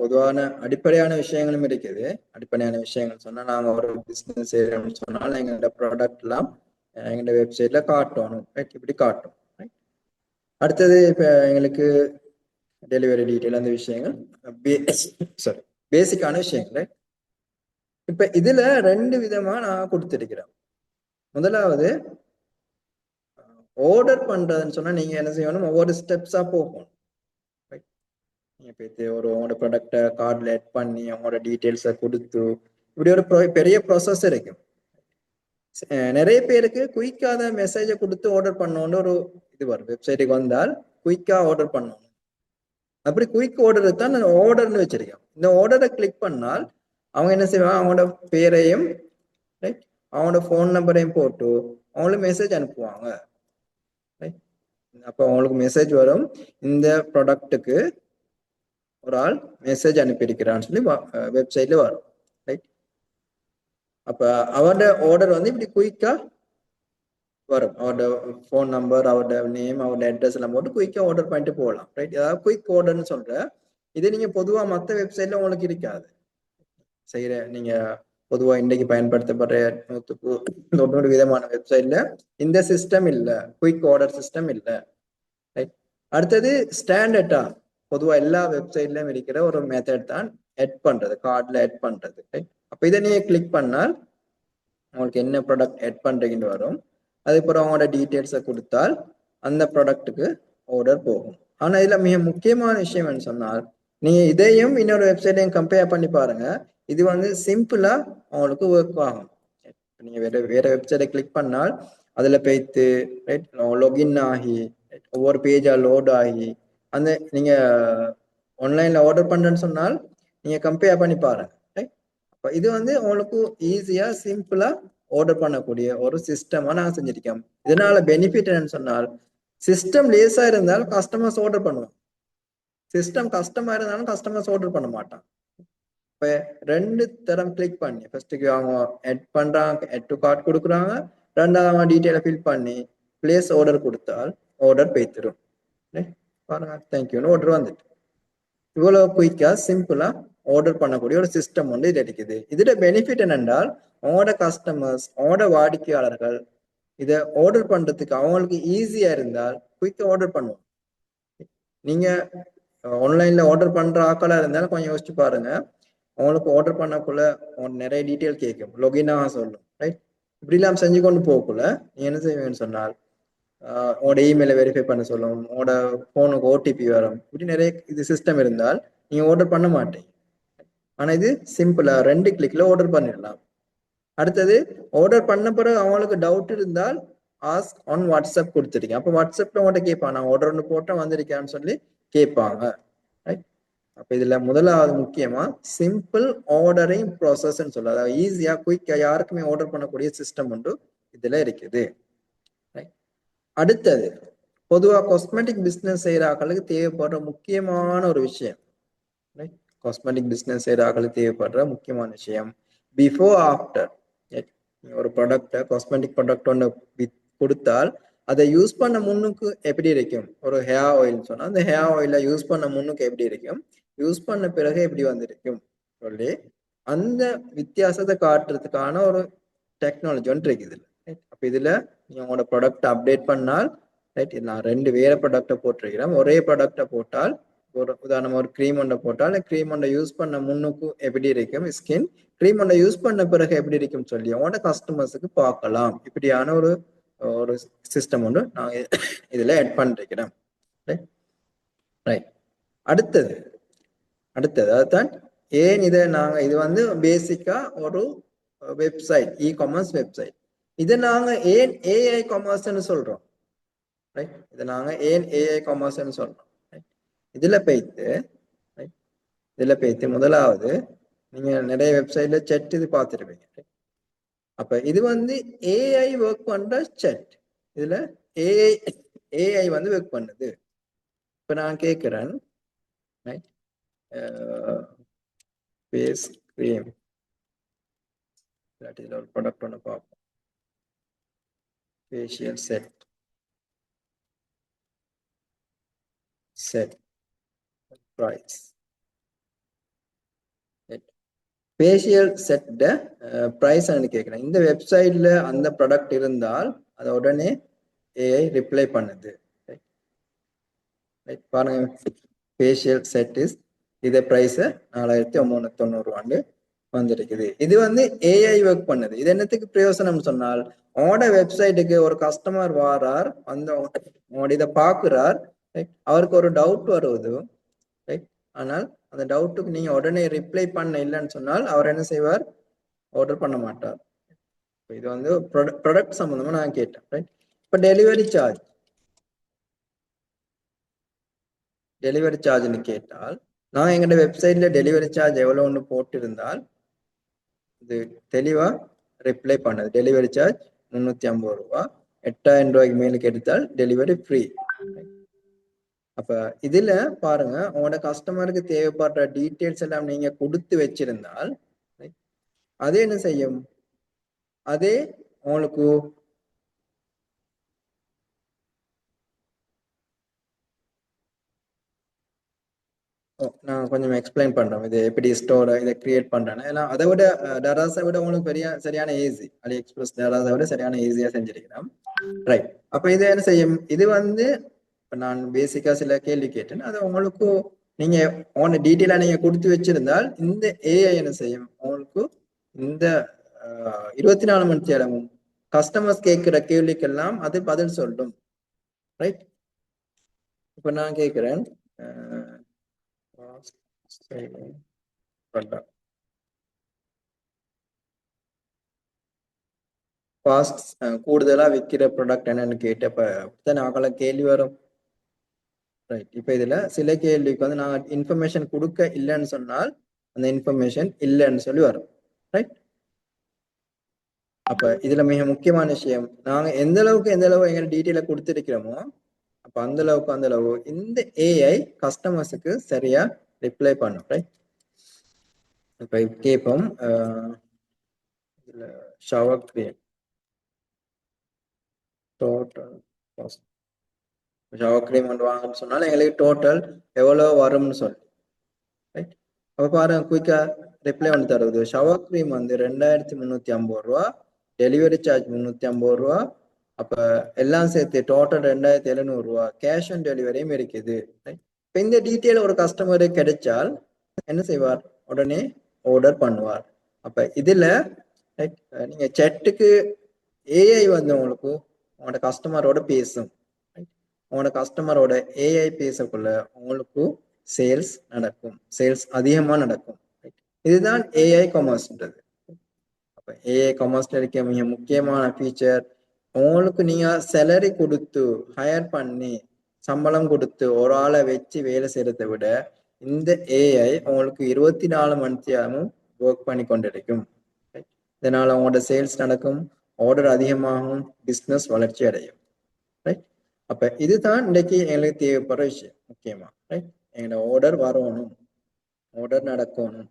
பொதுவான அடிப்படையான விஷயங்களும் இருக்குது. அடிப்படையான விஷயங்கள் சொன்னா நாங்க ஒரு பிசினஸ் செய்யறோம்னு சொன்னால் எங்களோட ப்ராடக்ட் எல்லாம் எங்களோட வெப்சைட்ல காட்டணும், இப்படி காட்டும். அடுத்தது இப்ப எங்களுக்கு டெலிவரி டீட்டெயில் அந்த விஷயங்கள் சாரி பேசிக்கான விஷயங்கள். இப்ப இதுல ரெண்டு விதமா நான் கொடுத்திருக்கிறேன். முதலாவது ஆர்டர் பண்றதுன்னு சொன்னா நீங்க என்ன செய்யணும், ஒவ்வொரு ஸ்டெப்ஸா போகணும். நீங்க போயிட்டு உங்களோட ப்ராடக்டை கார்டில் ஆட் பண்ணி அவங்களோட டீட்டெயில்ஸை கொடுத்து இப்படி ஒரு பெரிய ப்ராசஸ் இருக்கு. நிறைய பேருக்கு குயிக்காக மெசேஜை கொடுத்து ஆர்டர் பண்ணோன்னு ஒரு இது வரும். வெப்சைட்டுக்கு வந்தால் குயிக்கா ஆர்டர் பண்ணணும். அப்படி குயிக் ஆர்டர் தான் நான் ஆர்டர்னு வச்சிருக்கேன். இந்த ஆர்டரை கிளிக் பண்ணால் அவங்க என்ன செய்வாங்க, அவங்களோட பேரையும் அவங்களோட ஃபோன் நம்பரையும் போட்டு அவங்களுக்கு மெசேஜ் அனுப்புவாங்க. அப்போ அவங்களுக்கு மெசேஜ் வரும், இந்த ப்ராடக்ட்டுக்கு ஒரு ஆள் மெசேஜ் அனுப்பியிருக்கிறான்னு சொல்லி வெப்சைட்ல வரும். ரைட். அப்ப அவரோட ஆர்டர் வந்து இப்படி குயிக்கா வரும். அவரோட ஃபோன் நம்பர், அவரோட நேம், அவரோட அட்ரஸ் எல்லாம் போட்டு குயிக்கா ஆர்டர் பண்ணிட்டு போகலாம். ரைட். ஏதாவது குயிக் ஆர்டர்னு சொல்ற இது நீங்க பொதுவா மற்ற வெப்சைட்ல உங்களுக்கு இருக்காது. செய்யற நீங்க பொதுவா இன்னைக்கு பயன்படுத்தப்படுற 100 விதமான வெப்சைட்ல இந்த சிஸ்டம் இல்ல, குயிக் ஆர்டர் சிஸ்டம் இல்ல. ரைட். அடுத்தது ஸ்டாண்டர்டா பொதுவா எல்லா வெப்சைட்லயும் இருக்கிற ஒரு மெத்தட் தான் ஆட் பண்றது, கார்ட்ல ஆட் பண்றது. ரைட். அப்ப இதை நீங்க கிளிக் பண்ணால் உங்களுக்கு என்ன ப்ராடக்ட் ஆட் பண்றீங்கன்னு வரும். அதுக்கப்புறம் அவங்களோட டீட்டெயில்ஸை கொடுத்தால் அந்த ப்ராடக்ட்டுக்கு ஆர்டர் போகும். ஆனா இதுல மிக முக்கியமான விஷயம் என்ன சொன்னால், நீங்க இதையும் இன்னொரு வெப்சைட்டையும் கம்பேர் பண்ணி பாருங்க. இது வந்து சிம்பிளா அவங்களுக்கு ஒர்க் ஆகும். நீங்க வேற வேற வெப்சைட்டை கிளிக் பண்ணால் அதுல போய்த்து ரைட் லாகின் ஆகி ஒவ்வொரு பேஜா லோட் ஆகி அந்த நீங்க ஆன்லைன்ல ஆர்டர் பண்றேன்னு சொன்னால் நீங்க கம்பேர் பண்ணி பாருங்க. அப்ப இது வந்து உங்களுக்கு ஈஸியா சிம்பிளா ஆர்டர் பண்ணக்கூடிய ஒரு சிஸ்டமா நான் செஞ்சிருக்கேன். இதனால பெனிஃபிட் என்னன்னு சொன்னால், சிஸ்டம் லேசா இருந்தால் கஸ்டமர்ஸ் ஆர்டர் பண்ணுவோம், சிஸ்டம் கஷ்டமா இருந்தாலும் கஸ்டமர்ஸ் ஆர்டர் பண்ண மாட்டான். இப்ப ரெண்டு தரம் கிளிக் பண்ணி ஃபர்ஸ்ட்டுக்கு அவங்க ஆட் பண்றாங்க, ஆட் டு கார்ட் கொடுக்குறாங்க, ரெண்டாவது அவங்க டீட்டெயிலை ஃபில் பண்ணி பிளேஸ் ஆர்டர் கொடுத்தால் ஆர்டர் போய்த்திரும். பாருங்க, தேங்க்யூன்னு ஆர்டர் வந்துட்டு இவ்வளவு குயிக்கா சிம்பிளா ஆர்டர் பண்ணக்கூடிய ஒரு சிஸ்டம் வந்து இது இருக்குது. இதோட பெனிஃபிட் என்னென்றால் அவங்களோட கஸ்டமர்ஸ், அவங்களோட வாடிக்கையாளர்கள் இதை ஆர்டர் பண்றதுக்கு அவங்களுக்கு ஈஸியா இருந்தால் குயிக்கா ஆர்டர் பண்ணுவோம். நீங்க ஆன்லைன்ல ஆர்டர் பண்ற ஆக்களா இருந்தாலும் கொஞ்சம் யோசிச்சு பாருங்க. அவங்களுக்கு ஆர்டர் பண்ணக்குள்ள நிறைய டீட்டெயில் கேட்கும், லொகினாக சொல்லும். ரைட். இப்படி எல்லாம் செஞ்சு கொண்டு போகக்குள்ள நீ என்ன செய்வேன்னு சொன்னால் உங்களோட இமெயிலை வெரிஃபை பண்ண சொல்லும், உங்களோட போனுக்கு ஓடிபி வரும். இப்படி நிறைய இது சிஸ்டம் இருந்தால் நீங்க ஆர்டர் பண்ண மாட்டீங்க. ஆனா இது சிம்பிளா 2 கிளிக்ல ஆர்டர் பண்ணிடலாம். அடுத்தது ஆர்டர் பண்ண பிறகு அவங்களுக்கு டவுட் இருந்தால் ஆஸ்க் ஆன் வாட்ஸ்அப் கொடுத்துருக்கேன். அப்போ வாட்ஸ்அப்ல உங்கள்கிட்ட கேட்பான், நான் ஆர்டர் ஒன்று போட்டேன் வந்திருக்கான்னு சொல்லி கேட்பாங்க. ரைட். அப்ப இதுல முதலாவது முக்கியமா சிம்பிள் ஆர்டரிங் ப்ராசஸ் சொல்ல, அதாவது ஈஸியா குயிக்கா யாருக்குமே ஆர்டர் பண்ணக்கூடிய சிஸ்டம் ஒன்று இதுல இருக்குது. அடுத்தது பொதுவா காஸ்மெட்டிக் பிசினஸ் செய்யறாங்களுக்கு தேவைப்படுற முக்கியமான ஒரு விஷயம், காஸ்மெட்டிக் பிசினஸ் செய்யறாங்களுக்கு தேவைப்படுற முக்கியமான விஷயம் பிஃபோர் ஆஃப்டர். ஒரு ப்ராடக்ட் காஸ்மெட்டிக் ப்ராடக்ட் ஒன்று கொடுத்தால் அதை யூஸ் பண்ண முன்னுக்கு எப்படி இருக்கும். ஒரு ஹேர் ஆயில் சொன்னா அந்த ஹேர் ஆயில யூஸ் பண்ண முன்னுக்கு எப்படி இருக்கும், யூஸ் பண்ண பிறகு எப்படி வந்திருக்கும் சொல்லி அந்த வித்தியாசத்தை காட்டுறதுக்கான ஒரு டெக்னாலஜி ஒன்று இருக்குது இதுல. அப்ப இதுல நீங்க உங்களோட ப்ராடக்ட் அப்டேட் பண்ணால் ரைட், நான் 2 வேற ப்ராடக்டை போட்டிருக்கிறேன். ஒரே ப்ராடக்டை போட்டால் ஒரு உதாரணமா ஒரு க்ரீம் ஒன்றை போட்டால் க்ரீம் ஒன்றை யூஸ் பண்ண முன்னுக்கு எப்படி இருக்கும் ஸ்கின், க்ரீம் ஒன்றை யூஸ் பண்ண பிறகு எப்படி இருக்கும் சொல்லி அவங்களோட கஸ்டமர்ஸுக்கு பார்க்கலாம். இப்படியான ஒரு ஒரு சிஸ்டம் ஒன்று நான் இதுல ஆட் பண்ணிருக்கிறேன். ரைட். அடுத்தது அதுதான் ஏன் இதை நாங்க இது வந்து பேசிக்கா ஒரு வெப்சைட், இ காமர்ஸ் வெப்சைட். இதை நாங்க ஏன் ஏஐ காமர்ஸ்ன்னு சொல்றோம். ரைட். இதை நாங்க ஏன் ஏஐ காமர்ஸ்ன்னு சொல்றோம். இதுல போய்த்து முதலாவது நீங்க நிறைய வெப்சைட்ல செட் இது பார்த்துருப்பீங்க. அப்ப இது வந்து ஏஐ ஒர்க் பண்ற செட். இதுல ஏஐ ஏஐ வந்து ஒர்க் பண்ணுது. இப்ப நான் கேட்கிறேன் ஃபேஸ் கிரீம் இல்லாட்டி இதுல ஒரு ப்ராடக்ட் ஒன்று பார்ப்போம், facial set. set price. Facial set price கேட்குறேன். இந்த வெப்சைட்ல அந்த ப்ராடக்ட் இருந்தால் அதை உடனே ஏஐ ரிப்ளை பண்ணுது. பாருங்க, ஃபேஷியல் செட் இஸ் இதை ப்ரைஸ் 4390 வந்திருக்குது. இது வந்து ஏஐ ஒர்க் பண்ணுது. இது என்னத்துக்கு பிரயோசனம் சொன்னால், உங்களோட வெப்சைட்டுக்கு ஒரு கஸ்டமர் வாரார், அந்த உங்களோட இதை பார்க்குறார், அவருக்கு ஒரு டவுட் வருவது, ஆனால் அந்த டவுட்டுக்கு நீங்க உடனே ரிப்ளை பண்ண இல்லைன்னு சொன்னால் அவர் என்ன செய்வார், ஆர்டர் பண்ண மாட்டார். இது வந்து ப்ராடக்ட் சம்பந்தமா நான் கேட்டேன். ரைட். இப்போ டெலிவரி சார்ஜ்னு கேட்டால், நான் எங்களோட வெப்சைட்ல டெலிவரி சார்ஜ் எவ்வளோன்னு போட்டிருந்தால் இது தெளிவா ரிப்ளை பண்ணது. டெலிவரி சார்ஜ் 350 ரூபா, 8000 ரூபாய்க்கு மேலுக்கு எடுத்தால் டெலிவரி ஃப்ரீ. அப்ப இதுல பாருங்க, உங்களோட கஸ்டமருக்கு தேவைப்படுற டீட்டெயில்ஸ் எல்லாம் நீங்க கொடுத்து வச்சிருந்தால் அதே என்ன செய்யும், அதே உங்களுக்கு நான் கொஞ்சம் எக்ஸ்பிளைன் பண்றேன் இது எப்படி ஸ்டோரை இதை கிரியேட் பண்றேன்னு. ஏன்னா அதை விட டராஸை விட உங்களுக்கு சரியான ஈஸி. அலி எக்ஸ்பிரஸ் டராஸை விட சரியான ஈஸியா செஞ்சிருக்கிறேன். ரைட். அப்ப இது என்ன செய்யும், இது வந்து நான் பேசிக்கா சில கேள்வி கேட்டேன், அது உங்களுக்கு நீங்க உங்க டீட்டெயிலா நீங்க கொடுத்து வச்சிருந்தால் இந்த ஏஐ என்ன செய்யும், உங்களுக்கு இந்த 24 மணி நேரமும் கஸ்டமர்ஸ் கேட்கிற கேள்விக்கெல்லாம் அது பதில் சொல்லும். ரைட். இப்ப நான் கேட்கிறேன், கூடுதலா விற்கிற ப்ராடக்ட் என்னன்னு கேட்டப்ப நாங்கள கேள்வி வரும். ரைட். இப்ப இதுல சில கேள்விக்கு வந்து நாங்க இன்ஃபர்மேஷன் கொடுக்க இல்லைன்னு சொன்னால் அந்த இன்ஃபர்மேஷன் இல்லைன்னு சொல்லி வரும். ரைட். அப்ப இதுல மிக முக்கியமான விஷயம், நாங்க எந்த அளவு எங்க டீட்டெயில கொடுத்திருக்கிறோமோ அப்ப அந்த அளவு இந்த ஏஐ கஸ்டமர்ஸுக்கு சரியா ரிப்ளை பண்ணும். ரைட். இப்ப கேட்போம், shower cream total cost, shower cream ஒன்று வாங்கன்னு சொன்னாலும் எங்களுக்கு டோட்டல் எவ்வளவு வரும்னு சொல்லி. ரைட். அப்ப பாருங்க, குயிக்கா ரிப்ளை ஒன்று தருவது. ஷவர் கிரீம் வந்து 2350 ரூபா, டெலிவரி சார்ஜ் 350 ரூபா, அப்ப எல்லாம் சேர்த்து டோட்டல் 2700 ரூபா, கேஷ் ஆன் டெலிவரியும் இருக்குது. இப்ப இந்த டீட்டெயில் ஒரு கஸ்டமருக்கு கிடைச்சால் என்ன செய்வார், உடனே ஆர்டர் பண்ணுவார். அப்ப இதுல நீங்க செட்டுக்கு ஏஐ வந்து உங்களுக்கு உங்களோட கஸ்டமரோட பேசும். உங்களோட கஸ்டமரோட ஏஐ பேசக்குள்ள உங்களுக்கு சேல்ஸ் நடக்கும், சேல்ஸ் அதிகமா நடக்கும். இதுதான் ஏஐ காமர்ஸ்ன்றது. அப்ப ஏஐ காமர்ஸ்ல இருக்க மிக முக்கியமான ஃபீச்சர், உங்களுக்கு நீங்க சேலரி கொடுத்து ஹையர் பண்ணி சம்பளம் கொடுத்து ஒரு ஆளை வச்சு வேலை செய்யறதை விட இந்த ஏஐ உங்களுக்கு 24 மணி நேரமும் ஒர்க் பண்ணி கொண்டிருக்கும். இதனால உங்களோட சேல்ஸ் நடக்கும், ஆர்டர் அதிகமாகும், பிசினஸ் வளர்ச்சி அடையும். ரைட். அப்ப இதுதான் இன்னைக்கு எங்களுக்கு தேவைப்படுற விஷயம் முக்கியமா. ரைட். எங்களோட ஆர்டர் வரணும், ஆர்டர் நடக்கணும்.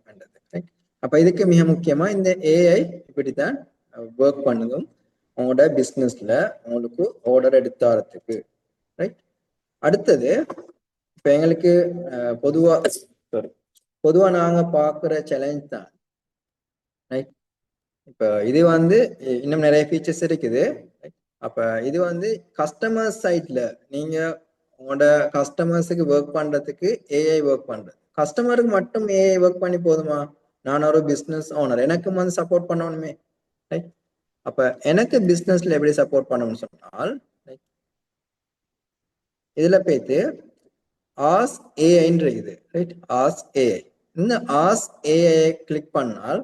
ரைட். அப்ப இதுக்கு மிக முக்கியமா இந்த ஏஐ இப்படித்தான் ஒர்க் பண்ணுதும் உங்களோட பிசினஸ்ல உங்களுக்கு ஆர்டர் எடுத்தாரத்துக்கு. ரைட். அடுத்தது இப்ப எங்களுக்கு பொதுவா நாங்க பாக்குற சேலஞ்ச் தான். ரைட். இப்ப இது வந்து இன்னும் நிறைய ஃபீச்சர்ஸ் இருக்குது. அப்ப இது வந்து கஸ்டமர் சைட்ல நீங்க உங்களோட கஸ்டமர்ஸுக்கு ஒர்க் பண்றதுக்கு ஏஐ ஒர்க் பண்றது. கஸ்டமருக்கு மட்டும் ஏஐ ஒர்க் பண்ணி போதுமா? நான் ஒரு பிசினஸ் ஓனர், எனக்கும் வந்து சப்போர்ட் பண்ணணுமே. ரைட். அப்ப எனக்கு பிசினஸ்ல எப்படி சப்போர்ட் பண்ணணும்னு சொன்னால், இதுல போயிட்டு ஆஸ்க் ஏஐன்னு இருக்குது. ரைட். Ask AI. இந்த ஆஸ்க் ஏஐ கிளிக் பண்ணால்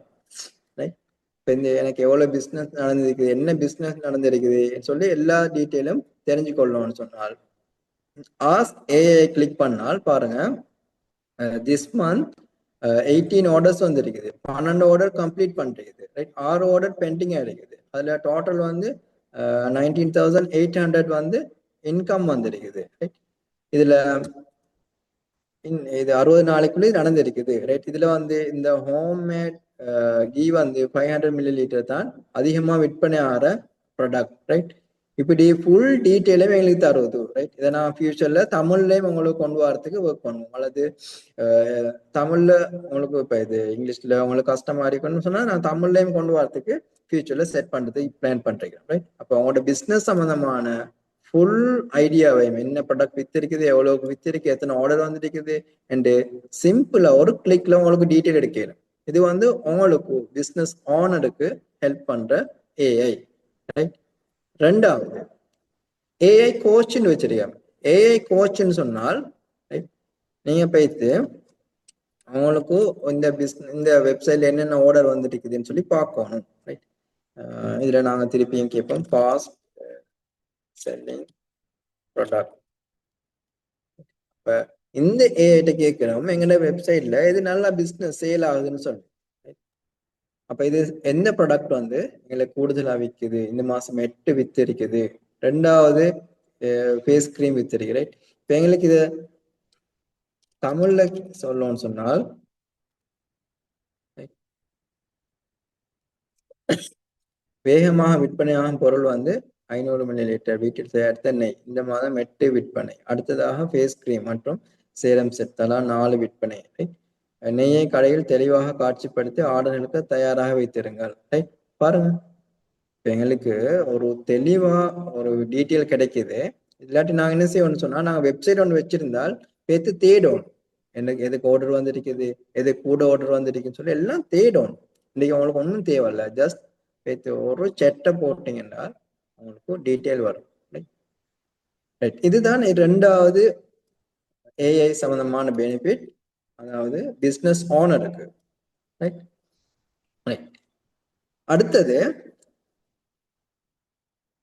இப்போ இந்த எனக்கு எவ்வளவு பிசினஸ் நடந்திருக்குது, என்ன பிசினஸ் நடந்திருக்குது சொல்லி எல்லா டீட்டெயிலும் தெரிஞ்சுக்கொள்ளணும்னு சொன்னால் ஆஸ்க் ஏஐ கிளிக் பண்ணால் பாருங்க, திஸ் மந்த் 18 ஆர்டர்ஸ் வந்துருக்குது, 12 ஆர்டர் கம்ப்ளீட் பண்ணிருக்குது. ரைட். 6 ஆர்டர் பெண்டிங்கா இருக்குது. அதுல டோட்டல் வந்து 19,800 வந்து இன்கம் வந்திருக்குது. ரைட். இதுல இது 60 நாளைக்குள்ளே நடந்திருக்குது. ரைட். இதுல வந்து இந்த ஹோம்மேட் கீ வந்து 500 ml தான் அதிகமா விற்பனை ஆகிற ப்ராடக்ட். ரைட். இப்படி ஃபுல் டீட்டெயிலும் எங்களுக்கு தருவது ரைட். இதை நான் ஃபியூச்சர்ல தமிழ்லயும் உங்களுக்கு கொண்டு வரதுக்கு ஒர்க் பண்ணுவோம். அல்லது தமிழ்ல உங்களுக்கு இப்போ இது இங்கிலீஷ்ல உங்களுக்கு கஷ்டமா இருக்குன்னு சொன்னா நான் தமிழ்லயும் கொண்டு வரதுக்கு ஃபியூச்சர்ல செட் பண்றதுக்கு பிளான் பண்றேன் ரைட். அப்போ அவங்களோட பிசினஸ் சம்பந்தமான ஃபுல் ஐடியாவையும் என்ன ப்ராடக்ட் வித்திருக்குது, எவ்வளவுக்கு வித்திருக்கு, எத்தனை ஆர்டர் வந்துருக்குது அண்ட் சிம்பிளா ஒரு கிளிக்ல உங்களுக்கு டீட்டெயில் எடுக்கணும். இது வந்து உங்களுக்கு பிசினஸ் ஓனருக்கு ஹெல்ப் பண்ற ஏஐ ரைட். ரெண்டாவது ஏஐ கோச்னு வச்சிருக்காங்க. ஏஐ கோச்னு சொன்னால் நீங்க போயிட்டு அவங்களுக்கு இந்த வெப்சைட்ல என்னென்ன ஆர்டர் வந்துட்டு இருக்குதுன்னு சொல்லி பார்க்கணும் ரைட். இதுல நாங்க திருப்பியும் கேட்போம் ஃபாஸ்ட் செல்லிங் ப்ராடக்ட். இப்ப இந்த ஏஐட்ட கேட்கிறோம் எங்களோட வெப்சைட்ல இது நல்லா பிசினஸ் சேல் ஆகுதுன்னு சொல்லி. அப்ப இது எந்த ப்ராடக்ட் வந்து எங்களுக்கு கூடுதலா விற்குது, இந்த மாசம் 8 வித்து இருக்குது, ரெண்டாவது ஃபேஸ் கிரீம் வித்திருக்கு ரைட். இப்ப எங்களுக்கு இத தமிழ்ல சொல்லணும்னு சொன்னால் வேகமாக விற்பனையாகும் பொருள் வந்து 500 மில்லி லிட்டர் வீட்டில் தயாரித்த நெய் இந்த மாதம் 8 விற்பனை. அடுத்ததாக ஃபேஸ் கிரீம் மற்றும் சேரம் செட் தலா 4 விற்பனை. நெய்யை கடையில் தெளிவாக காட்சிப்படுத்தி ஆர்டர்களுக்கு தயாராக வைத்திருங்கள் ரைட். பாருங்க எங்களுக்கு ஒரு தெளிவா ஒரு டீட்டெயில் கிடைக்குது. இல்லாட்டி நாங்க என்ன செய்யணும்னு சொன்னா நாங்க வெப்சைட் ஒன்று வச்சிருந்தால் பேத்து தேடும் எனக்கு எதுக்கு ஆர்டர் வந்துருக்குது, எது கூட ஆர்டர் வந்துருக்குன்னு சொல்லி எல்லாம் தேடும். இன்னைக்கு உங்களுக்கு ஒன்றும் தேவையில்ல, ஜஸ்ட் பேத்து ஒரு செட்டை போட்டீங்கன்னா உங்களுக்கு டீட்டெயில் வரும் ரைட். இதுதான் ரெண்டாவது ஏஐ சம்பந்தமான பெனிஃபிட், அதாவது பிசினஸ் ஓனருக்கு ரைட். அடுத்தது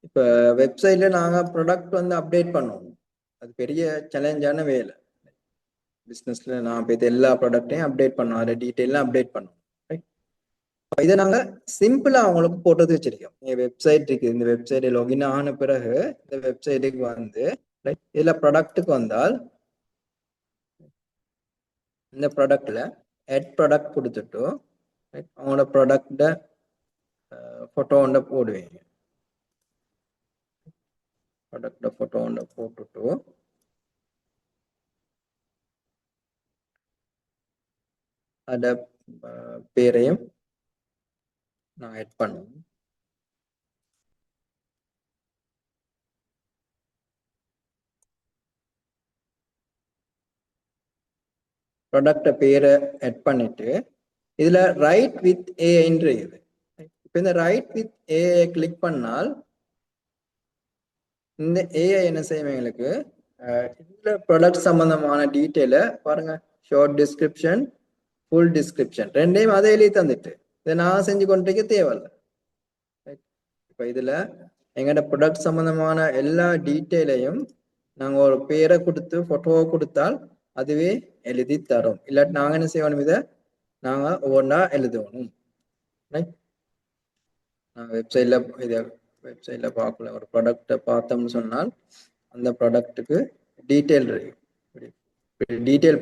இப்ப வெப்சைட்ல நாங்க ப்ராடக்ட் வந்து அப்டேட் பண்ணுவோம். அது பெரிய சேலஞ்சான வேலை. பிசினஸ்ல நான் போய் எல்லா ப்ராடக்டையும் அப்டேட் பண்ணுவோம், அதை டீட்டெயிலாம் அப்டேட் பண்ணுவோம். இதை நாங்க சிம்பிளா அவங்களுக்கு போட்டது வச்சிருக்கோம். நீங்க வெப்சைட் இருக்கு, இந்த வெப்சைட் லாகின் ஆன பிறகு இந்த வெப்சைட்டுக்கு வந்து இதுல ப்ராடக்ட்டுக்கு வந்தால் இந்த ப்ராடக்ட்ல ஆட் ப்ராடக்ட் கொடுத்துட்டு அவங்களோட ப்ராடக்ட போட்டோ ஒன்றை போடுவீங்க. ப்ராடக்ட போட்டோ ஒன்றை போட்டுட்டு அத பேரையும் நான் ஆட் பண்ணுவோம். ப்ராடக்ட பேரை ஆட் பண்ணிட்டு இதுல ரைட் வித் ஏஐன்ற இது. இப்ப இந்த ரைட் வித் ஏஐ கிளிக் பண்ணால் இந்த ஏஐ என்ன செய்யும் எங்களுக்கு இந்த ப்ராடக்ட் சம்பந்தமான டீட்டெயிலை பாருங்க, ஷார்ட் டிஸ்கிரிப்ஷன் ஃபுல் டிஸ்கிரிப்ஷன் ரெண்டையும் அதை எழுதி தந்துட்டு இதை நான் செஞ்சு கொண்டிருக்க தேவையில்ல. இப்ப இதுல எங்கள்ட ப்ராடக்ட் சம்பந்தமான எல்லா டீட்டெயிலையும் நாங்க ஒரு பேரை கொடுத்து போட்டோவை கொடுத்தால் அதுவே எழுதி தரும். இல்லாட்டி நாங்க என்ன செய்யணும், இதை நாங்க ஒவ்வொன்றா எழுதணும் ரைட். நாங்க வெப்சைட்ல பார்க்கல, ஒரு ப்ராடக்டை பார்த்தோம்னு சொன்னால் அந்த ப்ராடக்ட்டுக்கு டீட்டெயில்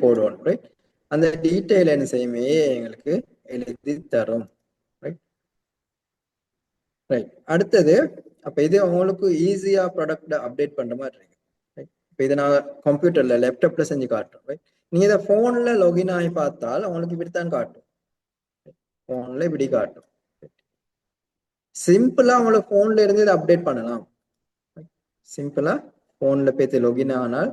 போடுவோம் ரைட். அந்த டீட்டெயில் என்ன செய்யுமே எங்களுக்கு எழுதி தரும் ரைட். அடுத்தது அப்ப இது உங்களுக்கு ஈஸியா ப்ராடக்ட் அப்டேட் பண்ற மாதிரி இருக்கு. இப்போ இதை நான் கம்ப்யூட்டர்ல லேப்டாப்ல செஞ்சு காட்டுறோம் ரைட். நீங்க இதை போன்ல லாகின் ஆகி பார்த்தால் உங்களுக்கு இப்படித்தான் காட்டும். போன்ல இப்படி காட்டும். சிம்பிளா உங்களுக்கு போன்ல இருந்து இதை அப்டேட் பண்ணலாம். சிம்பிளா போன்ல போய் லாகின் ஆனால்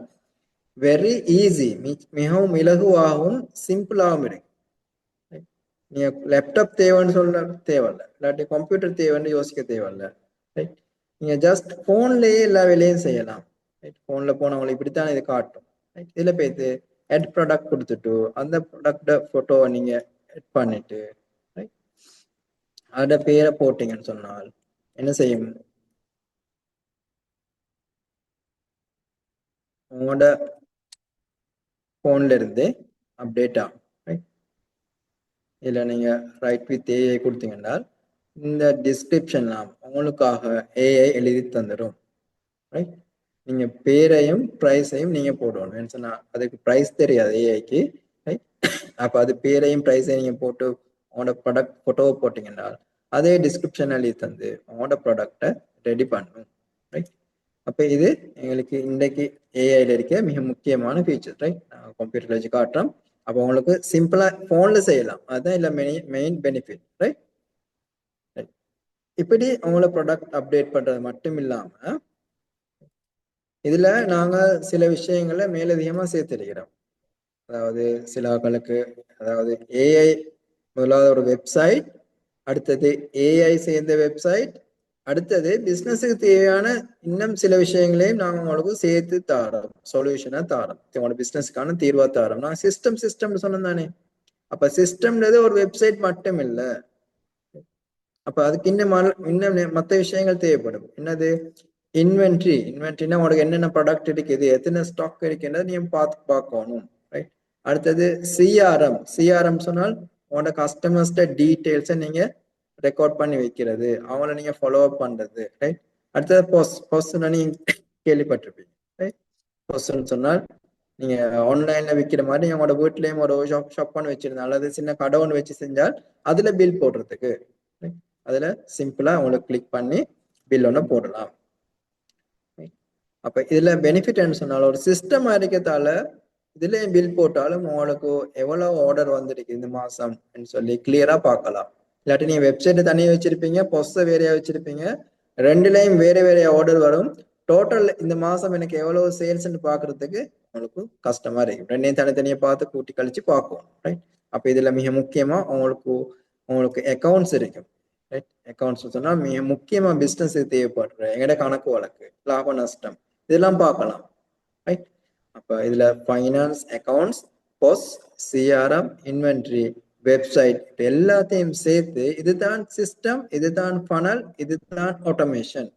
வெரி ஈஸி, மிகவும் இலகுவாகவும் சிம்பிளாகவும் இருக்கு. நீங்க லேப்டாப் தேவைன்னு சொல்ல தேவையில்ல, இல்லாட்டி கம்ப்யூட்டர் தேவைன்னு யோசிக்க தேவையில்ல ரைட். நீங்க ஜஸ்ட் போன்லயே எல்லா வேலையும் செய்யலாம் ரைட். போன்ல போனவங்களுக்கு இப்படித்தான் இது காட்டும் ரைட். இதுல போய்த்து ஆட் ப்ராடக்ட் கொடுத்துட்டு அந்த ப்ராடக்ட போட்டோவை நீங்க ஆட் பண்ணிட்டு ரைட் அதோட பேரை போட்டீங்கன்னு சொன்னால் என்ன செய்யும், உங்களோட போன்ல இருந்து அப்டேட் ஆகும் ரைட். இதுல நீங்க ரைட் வித் ஏஐ கொடுத்தீங்கன்னா இந்த டிஸ்கிரிப்ஷன்லாம் உங்களுக்காக ஏஐ எழுதி தந்துடும் ரைட். நீங்க பேரையும் ப்ரைஸையும் நீங்க போடணும் சொன்னா அதுக்கு ப்ரைஸ் தெரியாது ஏஐக்கு ரைட். அப்ப அது பேரையும் ப்ரைஸையும் நீங்க போட்டு உங்களோட ப்ராடக்ட் போட்டோவை போட்டீங்கன்னா அதே டிஸ்கிரிப்ஷன் எழுதி தந்து உங்களோட ப்ராடக்டை ரெடி பண்ணும் ரைட். அப்ப இது எங்களுக்கு இன்றைக்கு ஏஐல இருக்க மிக முக்கியமான ஃபீச்சர், ரைட். கம்ப்யூட்டர்ல வச்சு காட்டுறோம். அப்போ உங்களுக்கு சிம்பிளா போன்ல செய்யலாம், அதுதான் இல்ல மெயின் பெனிஃபிட், ரைட். இப்படி அவங்கள ப்ராடக்ட் அப்டேட் பண்றது மட்டும் இல்லாம இதுல நாங்க சில விஷயங்களை மேலதிகமா சேர்த்திருக்கிறோம். அதாவது சில ஆட்களுக்கு, அதாவது ஏஐ முதலாவது ஒரு வெப்சைட், அடுத்தது ஏஐ சேர்ந்த வெப்சைட், அடுத்தது பிசினஸுக்கு தேவையான இன்னும் சில விஷயங்களையும் நாங்கள் உங்களுக்கு சேர்த்து தாரோம், சொல்யூஷனா தாரோம், உங்களோட பிசினஸ்க்கான தீர்வா தாரோம். நான் சிஸ்டம் சொன்னேன் தானே. அப்ப சிஸ்டம்ன்றது ஒரு வெப்சைட் மட்டும் இல்ல. அப்ப அதுக்கு இன்னும் மற்ற விஷயங்கள் தேவைப்படும். என்னது? இன்வென்ட்ரினா உங்களுக்கு என்னென்ன ப்ராடக்ட் இருக்குது, எத்தனை ஸ்டாக் இருக்குன்றது நீங்க பார்க்கணும், ரைட். அடுத்தது சிஆர்எம் சொன்னால் உங்களோட கஸ்டமர்ஸ்ட டீட்டெயில்ஸை நீங்க ரெக்கார்ட் பண்ணி வைக்கிறது, அவங்கள நீங்க ஃபாலோ அப் பண்றது, ரைட். அடுத்தது பொஸ்ட்னா நீங்க கேள்விப்பட்டிருப்பீங்க, ரைட். பொஸ்ட்னு சொன்னால் நீங்க ஆன்லைன்ல விற்கிற மாதிரி நீங்க உங்களோட வீட்லயும் ஒரு ஷாப் பண்ணி வச்சிருந்தா அல்லது சின்ன கடை ஒன்று வச்சு செஞ்சால் அதுல பில் போடுறதுக்கு, அதுல சிம்பிளா உங்களுக்கு கிளிக் பண்ணி பில் ஒன்று போடலாம். அப்ப இதுல பெனிஃபிட் என்ன சொன்னாலும் ஒரு சிஸ்டம் இருக்கத்தால இதுலயும் பில் போட்டாலும் உங்களுக்கு எவ்வளவு ஆர்டர் வந்திருக்கு இந்த மாசம் சொல்லி கிளியரா பார்க்கலாம். இல்லாட்டி நீங்க வெப்சைட் தனியாக வச்சிருப்பீங்க, பொஸ்ஸ வேறையா வச்சிருப்பீங்க, ரெண்டுலயும் வேற ஆர்டர் வரும். டோட்டல் இந்த மாசம் எனக்கு எவ்வளவு சேல்ஸ்ன்னு பாக்குறதுக்கு உங்களுக்கு கஷ்டமா இருக்கு. ரெண்டையும் தனித்தனியா பார்த்து கூட்டி கழிச்சு பார்க்கணும், ரைட். அப்ப இதுல மிக முக்கியமா உங்களுக்கு அக்கௌண்ட்ஸ் இருக்கும், ரைட். அக்கௌண்ட்ஸ் சொன்னா மிக முக்கியமா பிசினஸ் தேவைப்படுற எங்கட கணக்கு வழக்கு, லாப நஷ்டம் இதெல்லாம் பார்க்கலாம், ரைட். அப்ப இதுல finance, accounts, boss, CRM, inventory, website எல்லாத்தையும் சேர்த்து இதுதான் சிஸ்டம், இதுதான் ஃபனல், இதுதான் ஆட்டோமேஷன்.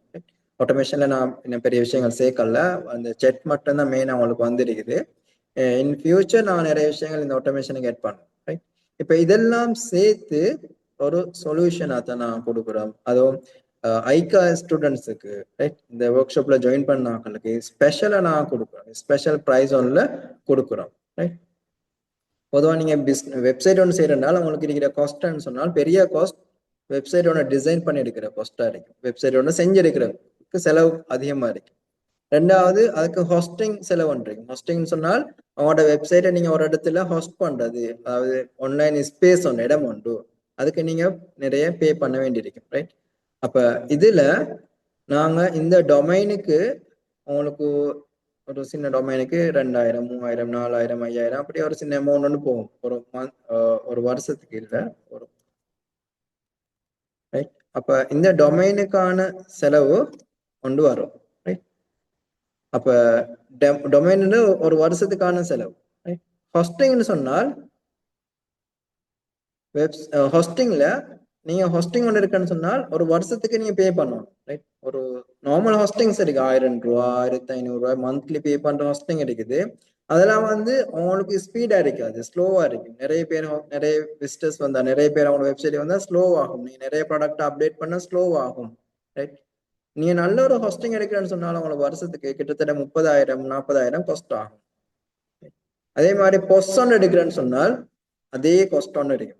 ஆட்டோமேஷன்ல நான் இன்னும் பெரிய விஷயங்கள் சேர்க்கல, அந்த செட் மட்டும் தான் மெயின் அவங்களுக்கு வந்திருக்குது. இன் ஃபியூச்சர் நான் நிறைய விஷயங்கள் இந்த ஆட்டோமேஷனுக்கு ஆட் பண்ணுவேன், ரைட். இப்ப இதெல்லாம் சேர்த்து ஒரு சொல்யூஷனா தான் நான் கொடுக்குறோம். அதுவும் ஐகா ஸ்டூடெண்ட்ஸுக்கு, ரைட், இந்த ஒர்க் ஷாப்ல ஜாயின் பண்ணவங்களுக்கு ஸ்பெஷலா நான் கொடுக்குறோம், ஸ்பெஷல் ப்ரைஸ் ஒன்ல கொடுக்குறோம், ரைட். பொதுவாக நீங்க வெப்சைட் ஒன்று செய்யறதுனால உங்களுக்கு இருக்கிற காஸ்ட்னு சொன்னால் பெரிய காஸ்ட் வெப்சைட் ஒன்று டிசைன் பண்ணி எடுக்கிற காஸ்டா இருக்கும், வெப்சைட் ஒன்று செஞ்சு எடுக்கிறதுக்கு செலவு அதிகமா இருக்கு. ரெண்டாவது அதுக்கு ஹோஸ்டிங் செலவு இருக்கு. ஹோஸ்டிங் சொன்னால் அவங்களோட வெப்சைட்டை நீங்க ஒரு இடத்துல ஹோஸ்ட் பண்றது, அதாவது ஆன்லைன் ஸ்பேஸ் ஒன்று, இடம் உண்டு, அதுக்கு நீங்க நிறைய பே பண்ண வேண்டியிருக்கும், ரைட். அப்ப இதுல நாங்க இந்த டொமைனுக்கு உங்களுக்கு ஒரு சின்ன டொமைனுக்கு 2000, 3000, 4000, 5000 அப்படி ஒரு சின்ன அமௌண்ட் ஒன்று போகும் ஒரு வருஷத்துக்கு இல்ல ஒரு, ரைட். அப்ப இந்த டொமைனுக்கான செலவு கொண்டு வரும், ரைட். அப்ப டொமைன் ஒரு வருஷத்துக்கான செலவு, ரைட். ஹோஸ்டிங்னு சொன்னால் ஹோஸ்டிங்ல நீங்க ஹோஸ்டிங் ஒன்று இருக்குன்னு சொன்னால் ஒரு வருஷத்துக்கு நீங்க பே பண்ணணும், ரைட். ஒரு நார்மல் ஹோஸ்டிங்ஸ் இருக்கு, 1000 ரூபா, 1500 ரூபாய் மந்த்லி பே பண்ற ஹோஸ்டிங் இருக்குது. அதெல்லாம் உங்களுக்கு ஸ்பீடா இருக்காது, ஸ்லோவா இருக்கு. நிறைய விசிட்டர்ஸ் வந்தா, நிறைய பேர் அவங்க வெப்சைட் வந்தா ஸ்லோ ஆகும். நீங்க நிறைய ப்ராடக்ட் அப்டேட் பண்ண ஸ்லோ ஆகும், ரைட். நீங்க நல்ல ஒரு ஹோஸ்டிங் எடுக்கிறேன்னு சொன்னாலும் உங்களுக்கு வருஷத்துக்கு கிட்டத்தட்ட 30,000, 40,000 காஸ்ட் ஆகும். அதே மாதிரி பொஸ் ஒன்று எடுக்கிறேன்னு சொன்னால் அதே காஸ்ட் ஒன்று இருக்கு,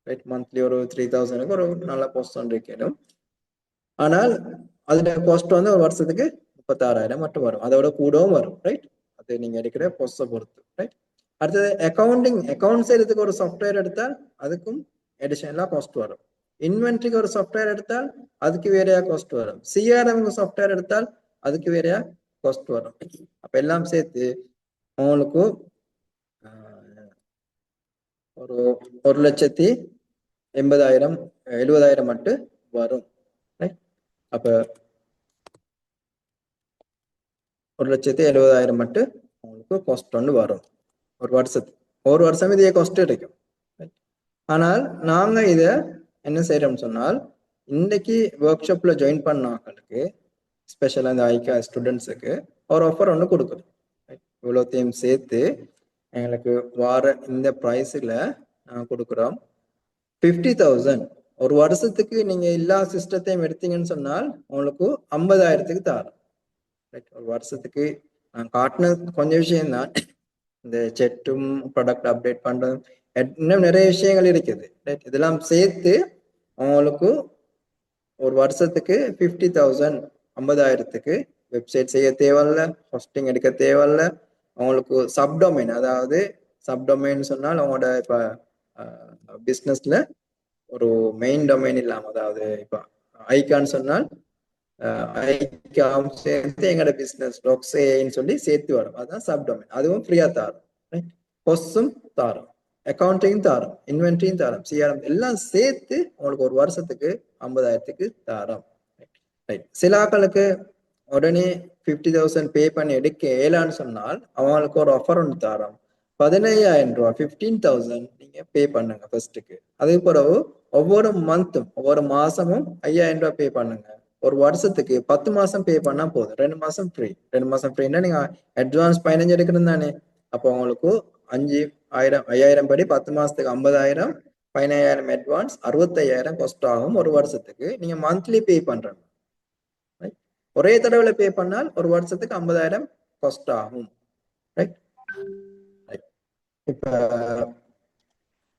ரைட். மந்த்லி ஒரு 3000 ஒரு நல்ல போஸ்ட் ஒன்று இருக்கணும். ஆனால் அதோட காஸ்ட் ஒரு வருஷத்துக்கு 36,000 மட்டும் வரும், அதோட கூடவும் வரும், ரைட். அது நீங்க எடுக்கிற போஸ்ட பொறுத்து, ரைட். அடுத்தது அக்கௌண்ட் செய்யறதுக்கு ஒரு சாஃப்ட்வேர் எடுத்தால் அதுக்கும் அடிஷனலா காஸ்ட் வரும். இன்வென்ட்ரிக்கு ஒரு சாஃப்ட்வேர் எடுத்தால் அதுக்கு வேறையா காஸ்ட் வரும். சிஆர்எம் சாஃப்ட்வேர் எடுத்தால் அதுக்கு வேறையா காஸ்ட் வரும். அப்ப எல்லாம் சேர்த்து உங்களுக்கு ஒரு 1,80,000 70,000 மட்டும் வரும், ரைட். அப்ப 1,70,000 மட்டும் உங்களுக்கு காஸ்ட் ஒன்று வரும் ஒரு வருஷத்துக்கு. ஒரு வருஷம் இதே காஸ்ட் இருக்கும். ஆனால் நாங்க இத என்ன செய்யறோம்னு சொன்னால் இன்னைக்கு ஒர்க் ஷாப்ல ஜாயின் பண்ணவங்களுக்கு ஸ்பெஷலா இந்த ஐகா ஸ்டூடெண்ட்ஸுக்கு ஒரு ஆஃபர் ஒன்று கொடுக்குறோம். இவ்வளோத்தையும் சேர்த்து எங்களுக்கு வார இந்த ப்ரைஸ்ல நாங்கள் கொடுக்குறோம் 50,000. ஒரு வருஷத்துக்கு நீங்க எல்லா சிஸ்டத்தையும் எடுத்தீங்கன்னு சொன்னால் உங்களுக்கு 50,000க்கு தரோம், ரைட். ஒரு வருஷத்துக்கு நான் காட்டின கொஞ்சம் விஷயம் தான், இந்த செட்டும் ப்ராடக்ட் அப்டேட் பண்றதும் இன்னும் நிறைய விஷயங்கள் இருக்குது, ரைட். இதெல்லாம் சேர்த்து உங்களுக்கு ஒரு வருஷத்துக்கு 50,000 50,000க்கு வெப்சைட் செய்ய தேவையில்ல, ஹோஸ்டிங் எடுக்க தேவையில்ல. அவங்களுக்கு சப்டொமைன், அதாவது சப்டொமைன் சொன்னால் அவங்களோட இப்ப பிஸ்னஸ்ல ஒரு மெயின் டொமைன் இல்லாம, அதாவது இப்ப ஐகான் சொன்னால் ஐகான் சேர்த்து எங்களோட பிசினஸ் டாக்ஸேன்னு சொல்லி சேர்த்து வரும், அதுதான் சப்டொமைன். அதுவும் ஃப்ரீயா தரும். பொஸ்ஸும் தரும், அக்கௌண்டிங் தரும், இன்வென்ட்ரியும் தரும், சிஆர்எம் எல்லாம் சேர்த்து உங்களுக்கு ஒரு வருஷத்துக்கு 50,000க்கு தரும். ரைட். சில ஆட்களுக்கு உடனே 50,000 பே பண்ணி எடுக்க ஏலான்னு சொன்னால் அவங்களுக்கு ஒரு ஆஃபர் ஒன்று தரோம். 15,000 ரூபா 15,000 நீங்க பே பண்ணுங்க ஃபர்ஸ்ட்டுக்கு. அதுக்கு பிறகு ஒவ்வொரு மந்த்தும் ஒவ்வொரு மாசமும் 5,000 ரூபாய் பே பண்ணுங்க. ஒரு வருஷத்துக்கு 10 மாசம் பே பண்ணா போதும். 2 மாசம் ஃப்ரீ. 2 மாசம் ஃப்ரீன்னா நீங்க அட்வான்ஸ் 15 எடுக்கணும் தானே. அப்போ உங்களுக்கு 5,000 படி 10 மாசத்துக்கு 50,000, 15,000 அட்வான்ஸ், 65,000 காஸ்ட் ஆகும் ஒரு வருஷத்துக்கு. நீங்க மந்த்லி பே பண்றீங்க. ஒரே தடவை பே பண்ணால் ஒரு வருஷத்துக்கு 50,000 காஸ்ட் ஆகும். ரைட். இப்ப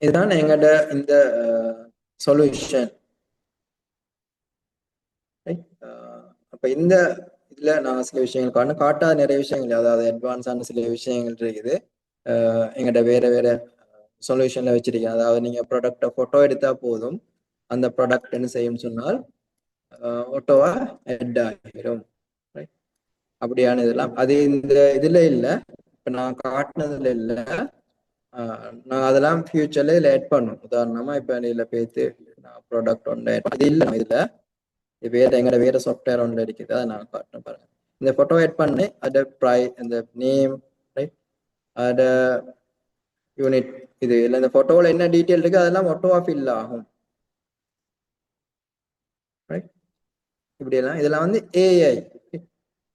இதுதான் எங்கட இந்த சொல்யூஷன். அப்ப இந்த இதுல நான் சில விஷயங்கள் காட்டாத நிறைய விஷயங்கள், அதாவது அட்வான்ஸான சில விஷயங்கள் இருக்குது எங்கட வேற வேற சொல்யூஷன்ல வச்சிருக்கேன். அதாவது நீங்க ப்ராடக்ட போட்டோ எடுத்தா போதும், அந்த ப்ராடக்ட் என்ன செய்யும் சொன்னால் ஓட்டோவா ஹெட் ஆகிரும். அப்படியான இதெல்லாம் அது இந்த இதுல இல்ல, இப்ப நான் காட்டினதுல இல்ல. நான் அதெல்லாம் ஃபியூச்சர்ல இதுல ஆட் பண்ணும். உதாரணமா இப்ப இதுல பேத்து நான் ப்ராடக்ட் ஒன்று அது இல்லை இதுல வேற எங்கட வேற சாஃப்ட்வேர் ஒன்று இருக்குது, அதை நான் காட்டுறேன் பாருங்க. இந்த போட்டோ ஆட் பண்ணி அத இந்த நேம், ரைட், அத யூனிட், இது இல்லை இந்த போட்டோவில் என்ன டீட்டெயில் இருக்கு அதெல்லாம் ஆட்டோவா ஃபில் ஆகும். ரைட். இப்படி எல்லாம் இதெல்லாம் வந்து ஏஐ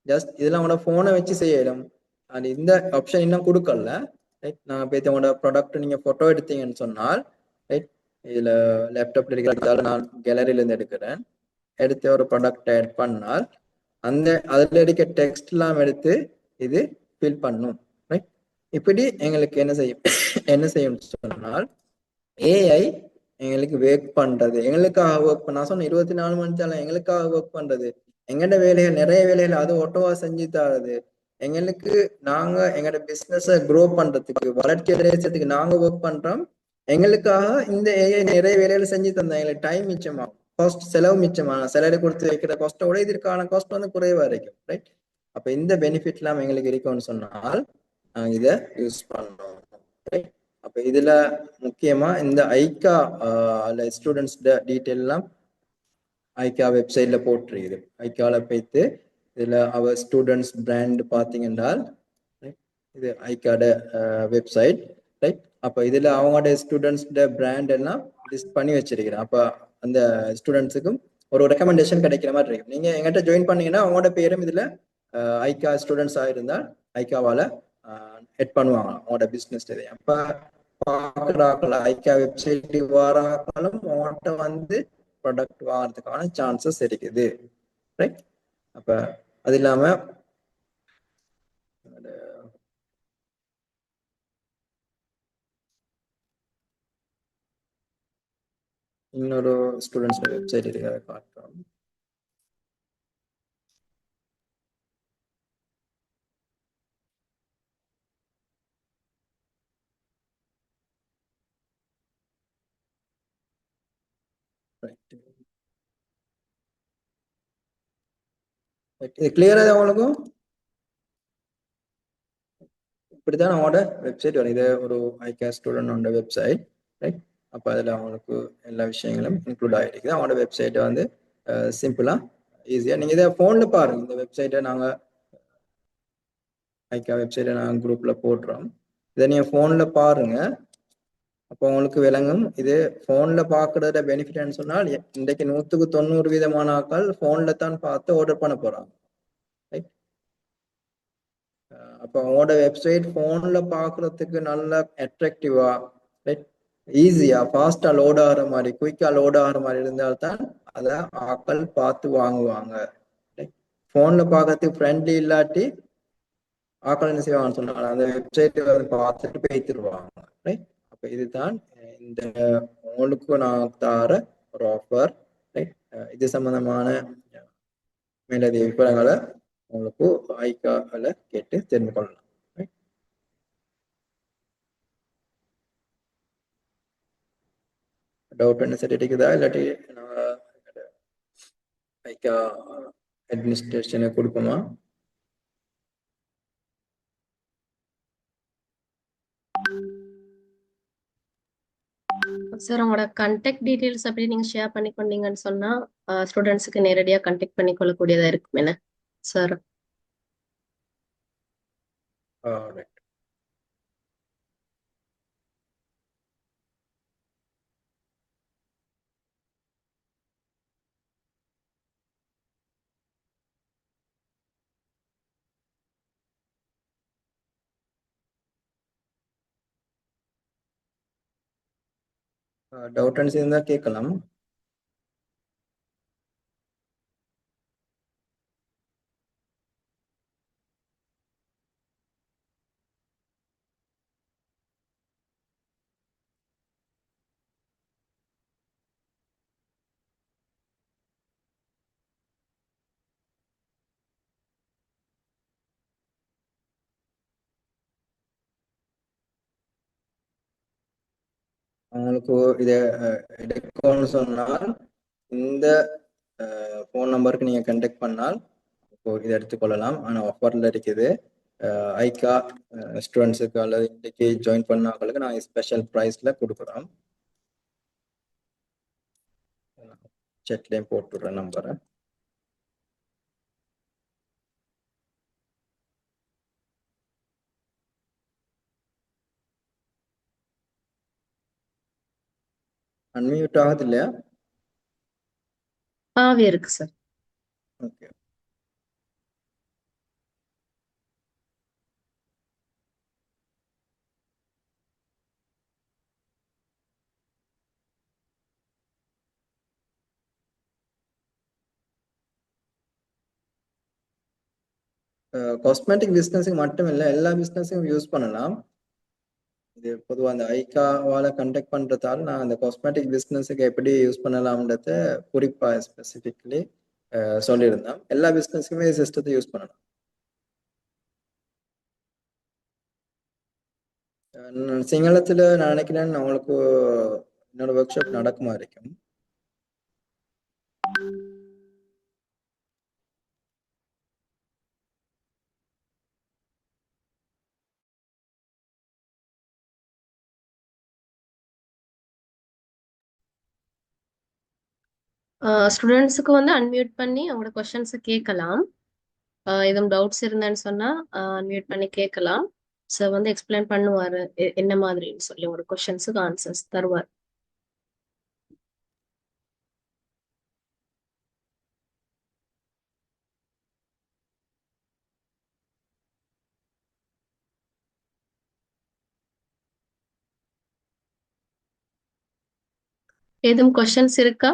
ஜஸ்ட் இதெல்லாம் உங்களோட போனை வச்சு செய்யணும். அது இந்த ஆப்ஷன் இன்னும் கொடுக்கல. ரைட். நான் பேத்தி உங்களோட ப்ராடக்ட் நீங்க போட்டோ எடுத்தீங்கன்னு சொன்னால், ரைட், இதுல லேப்டாப்ல இருக்கிறதால நான் கேலரியில இருந்து எடுக்கிறேன். எடுத்து ஒரு ப்ராடக்ட் ஆட் பண்ணால் அந்த அதுல இருக்க டெக்ஸ்ட் எல்லாம் எடுத்து இது ஃபில் பண்ணும். ரைட். இப்படி எங்களுக்கு என்ன செய்யும் சொன்னால் ஏஐ எங்களுக்கு ஒர்க் பண்றது, எங்களுக்காக ஒர்க் பண்ண. நான் சொன்ன 24 மணி நேரம் எங்களுக்காக ஒர்க் பண்றது. எங்கட வேலைகள் நிறைய வேலைகள் அது ஒட்டவா செஞ்சு தரது. எங்களுக்கு நாங்க எங்களோட பிசினஸ க்ரோ பண்றதுக்கு, வளர்ச்சி அடையறதுக்கு நாங்க ஒர்க் பண்றோம். எங்களுக்காக இந்த ஏஐ நிறைய வேலைகள் செஞ்சு தந்தோம். எங்களுக்கு டைம் மிச்சமாகும், காஸ்ட் செலவு மிச்சமான, சேலரி கொடுத்து வைக்கிற காஸ்ட்டோட இதற்கான காஸ்ட் வந்து குறைவா இருக்கும். ரைட். அப்ப இந்த பெனிஃபிட் எல்லாம் எங்களுக்கு இருக்கும்னு சொன்னால் நாங்க இதை யூஸ் பண்ணோம். ரைட். அப்ப இதுல முக்கியமா இந்த ஐகா ஸ்டூடெண்ட்ஸ் டீட்டெயில் எல்லாம் ஐகா வெப்சைட்ல போட்டிருக்குது. ஐகால போய்த்து இதுல அவர் ஸ்டூடெண்ட்ஸ் பிராண்ட் பாத்தீங்கன்னா இது ஐகாட வெப்சைட். ரைட். அப்ப இதுல அவங்களோட ஸ்டூடெண்ட்ஸ் பிராண்ட் எல்லாம் லிஸ்ட் பண்ணி வச்சிருக்கிறேன். அப்ப அந்த ஸ்டூடெண்ட்ஸுக்கும் ஒரு ரெக்கமெண்டேஷன் கிடைக்கிற மாதிரி இருக்கு. நீங்க எங்கிட்ட ஜாயின் பண்ணீங்கன்னா அவங்களோட பேரும் இதுல ஐகா ஸ்டூடெண்ட்ஸா இருந்தால் ஐகாவால ஹெட் பண்ணுவாங்க அவங்களோட பிசினஸ். அப்ப பாக்குறாங்களா ஐகா வெப்சைட் வராங்களும் அவங்கள்ட்ட வந்து ப்ராடக்ட் வாங்குறதுக்கான சான்சஸ் இருக்குது. ரைட். அப்ப அது இல்லாம இன்னொரு ஸ்டூடெண்ட்ஸ் வெப்சைட் இருக்கு, அதை காட்டுறோம். இது கிளியரா அவங்களுக்கும் இப்படிதான் அவங்களோட வெப்சைட் வரும். இது ஒரு ஐகா ஸ்டூடெண்ட் வெப்சைட். ரைட். அப்ப அதுல அவங்களுக்கு எல்லா விஷயங்களும் இன்க்ளூட் ஆகிருக்குது. அவங்களோட வெப்சைட்டை வந்து சிம்பிளா ஈஸியா நீங்க இதை போன்ல பாருங்க. இந்த வெப்சைட்டை நாங்க ஐகா வெப்சைட்டை நாங்கள் குரூப்ல போடுறோம். இதை நீங்க போன்ல பாருங்க, அப்போ உங்களுக்கு விளங்கும். இது போன்ல பாக்குறத பெனிஃபிட்னு சொன்னால் இன்றைக்கு 100% ஆட்கள் போன்ல தான் பார்த்து ஆர்டர் பண்ண போறாங்க. அப்போ உங்களோட வெப்சைட் போன்ல பாக்குறதுக்கு நல்ல அட்ராக்டிவா, ஈஸியா ஃபாஸ்டா லோட் ஆகிற மாதிரி, குயிக்கா லோட் ஆகிற மாதிரி இருந்தால்தான் அதை ஆட்கள் பார்த்து வாங்குவாங்க. போன்ல பாக்குறதுக்கு ஃப்ரெண்ட்லி இல்லாட்டி ஆட்கள் என்ன செய்வாங்கன்னு சொன்னாங்க அந்த வெப்சைட் பார்த்துட்டு போய்த்திருவாங்க. ரைட். அப்ப இதுதான் இந்த உங்களுக்கு நான் தர ஒரு ஆஃபர். ரைட். இது சம்பந்தமான மேலதிக விவரங்களை உங்களுக்கு ஐகால கேட்டு தெரிந்து கொள்ளலாம். டவுட் என்ன சரி இருக்குதா இல்லாட்டி ஐகா அட்மினிஸ்ட்ரேஷனை கொடுப்போமா? சார் உங்களோட கான்டாக்ட் டீடைல்ஸ் அப்படி நீங்க ஷேர் பண்ணிக்கொண்டீங்கன்னு சொன்னா ஸ்டூடெண்ட்ஸுக்கு நேரடியா கான்டாக்ட் பண்ணி கொள்ளக்கூடியதா இருக்கும் என்ன சார்? ரைட். டவுட் இருந்தா கேட்கலாம். உங்களுக்கு இதை எடுக்கணும்னு சொன்னால் இந்த ஃபோன் நம்பருக்கு நீங்கள் கண்டெக்ட் பண்ணால் இப்போ இதை எடுத்துக்கொள்ளலாம். ஆனால் ஆஃபரில் இருக்குது. ஐகா ஸ்டூடெண்ட்ஸுக்கு அல்லது இன்றைக்கு ஜாயின் பண்ணவங்களுக்கு நான் ஸ்பெஷல் ப்ரைஸில் கொடுக்குறோம். செட்லேயும் போட்டுடுறேன் நம்பரை. அன்மியூட் ஆகுது இல்லையா? ஆவே இருக்கு சார். ஓகே. காஸ்மெட்டிக் பிஸ்னஸுக்கு மட்டும் இல்லை, எல்லா பிஸ்னஸுக்கும் யூஸ் பண்ணலாம். இது பொதுவாக அந்த ஐகாவால் கண்டக்ட் பண்ணுறதால நான் அந்த காஸ்மெட்டிக் பிஸ்னஸுக்கு எப்படி யூஸ் பண்ணலாம்ன்றத குறிப்பாக ஸ்பெசிஃபிக்லி சொல்லியிருந்தேன். எல்லா பிஸ்னஸுக்குமே சிஸ்டத்தை யூஸ் பண்ணலாம். சிங்களத்தில் நான் நினைக்கிறேன் அவங்களுக்கு இன்னொரு ஒர்க் ஷாப் நடக்குமா இருக்கும். ஸ்டூடெண்ட்ஸுக்கு வந்து அன்மியூட் பண்ணி அவங்களோட கொஸ்டின்ஸை கேட்கலாம். எதுவும் டவுட்ஸ் இருந்தேன்னு சொன்னா அன்மியூட் பண்ணி கேட்கலாம். சார் வந்து எக்ஸ்பிளைன் பண்ணுவாரு என்ன மாதிரின்னு சொல்லி உங்களோட கொஸ்டின்ஸுக்கு ஆன்சர்ஸ் தருவார். எதுவும் கொஸ்டின்ஸ் இருக்கா?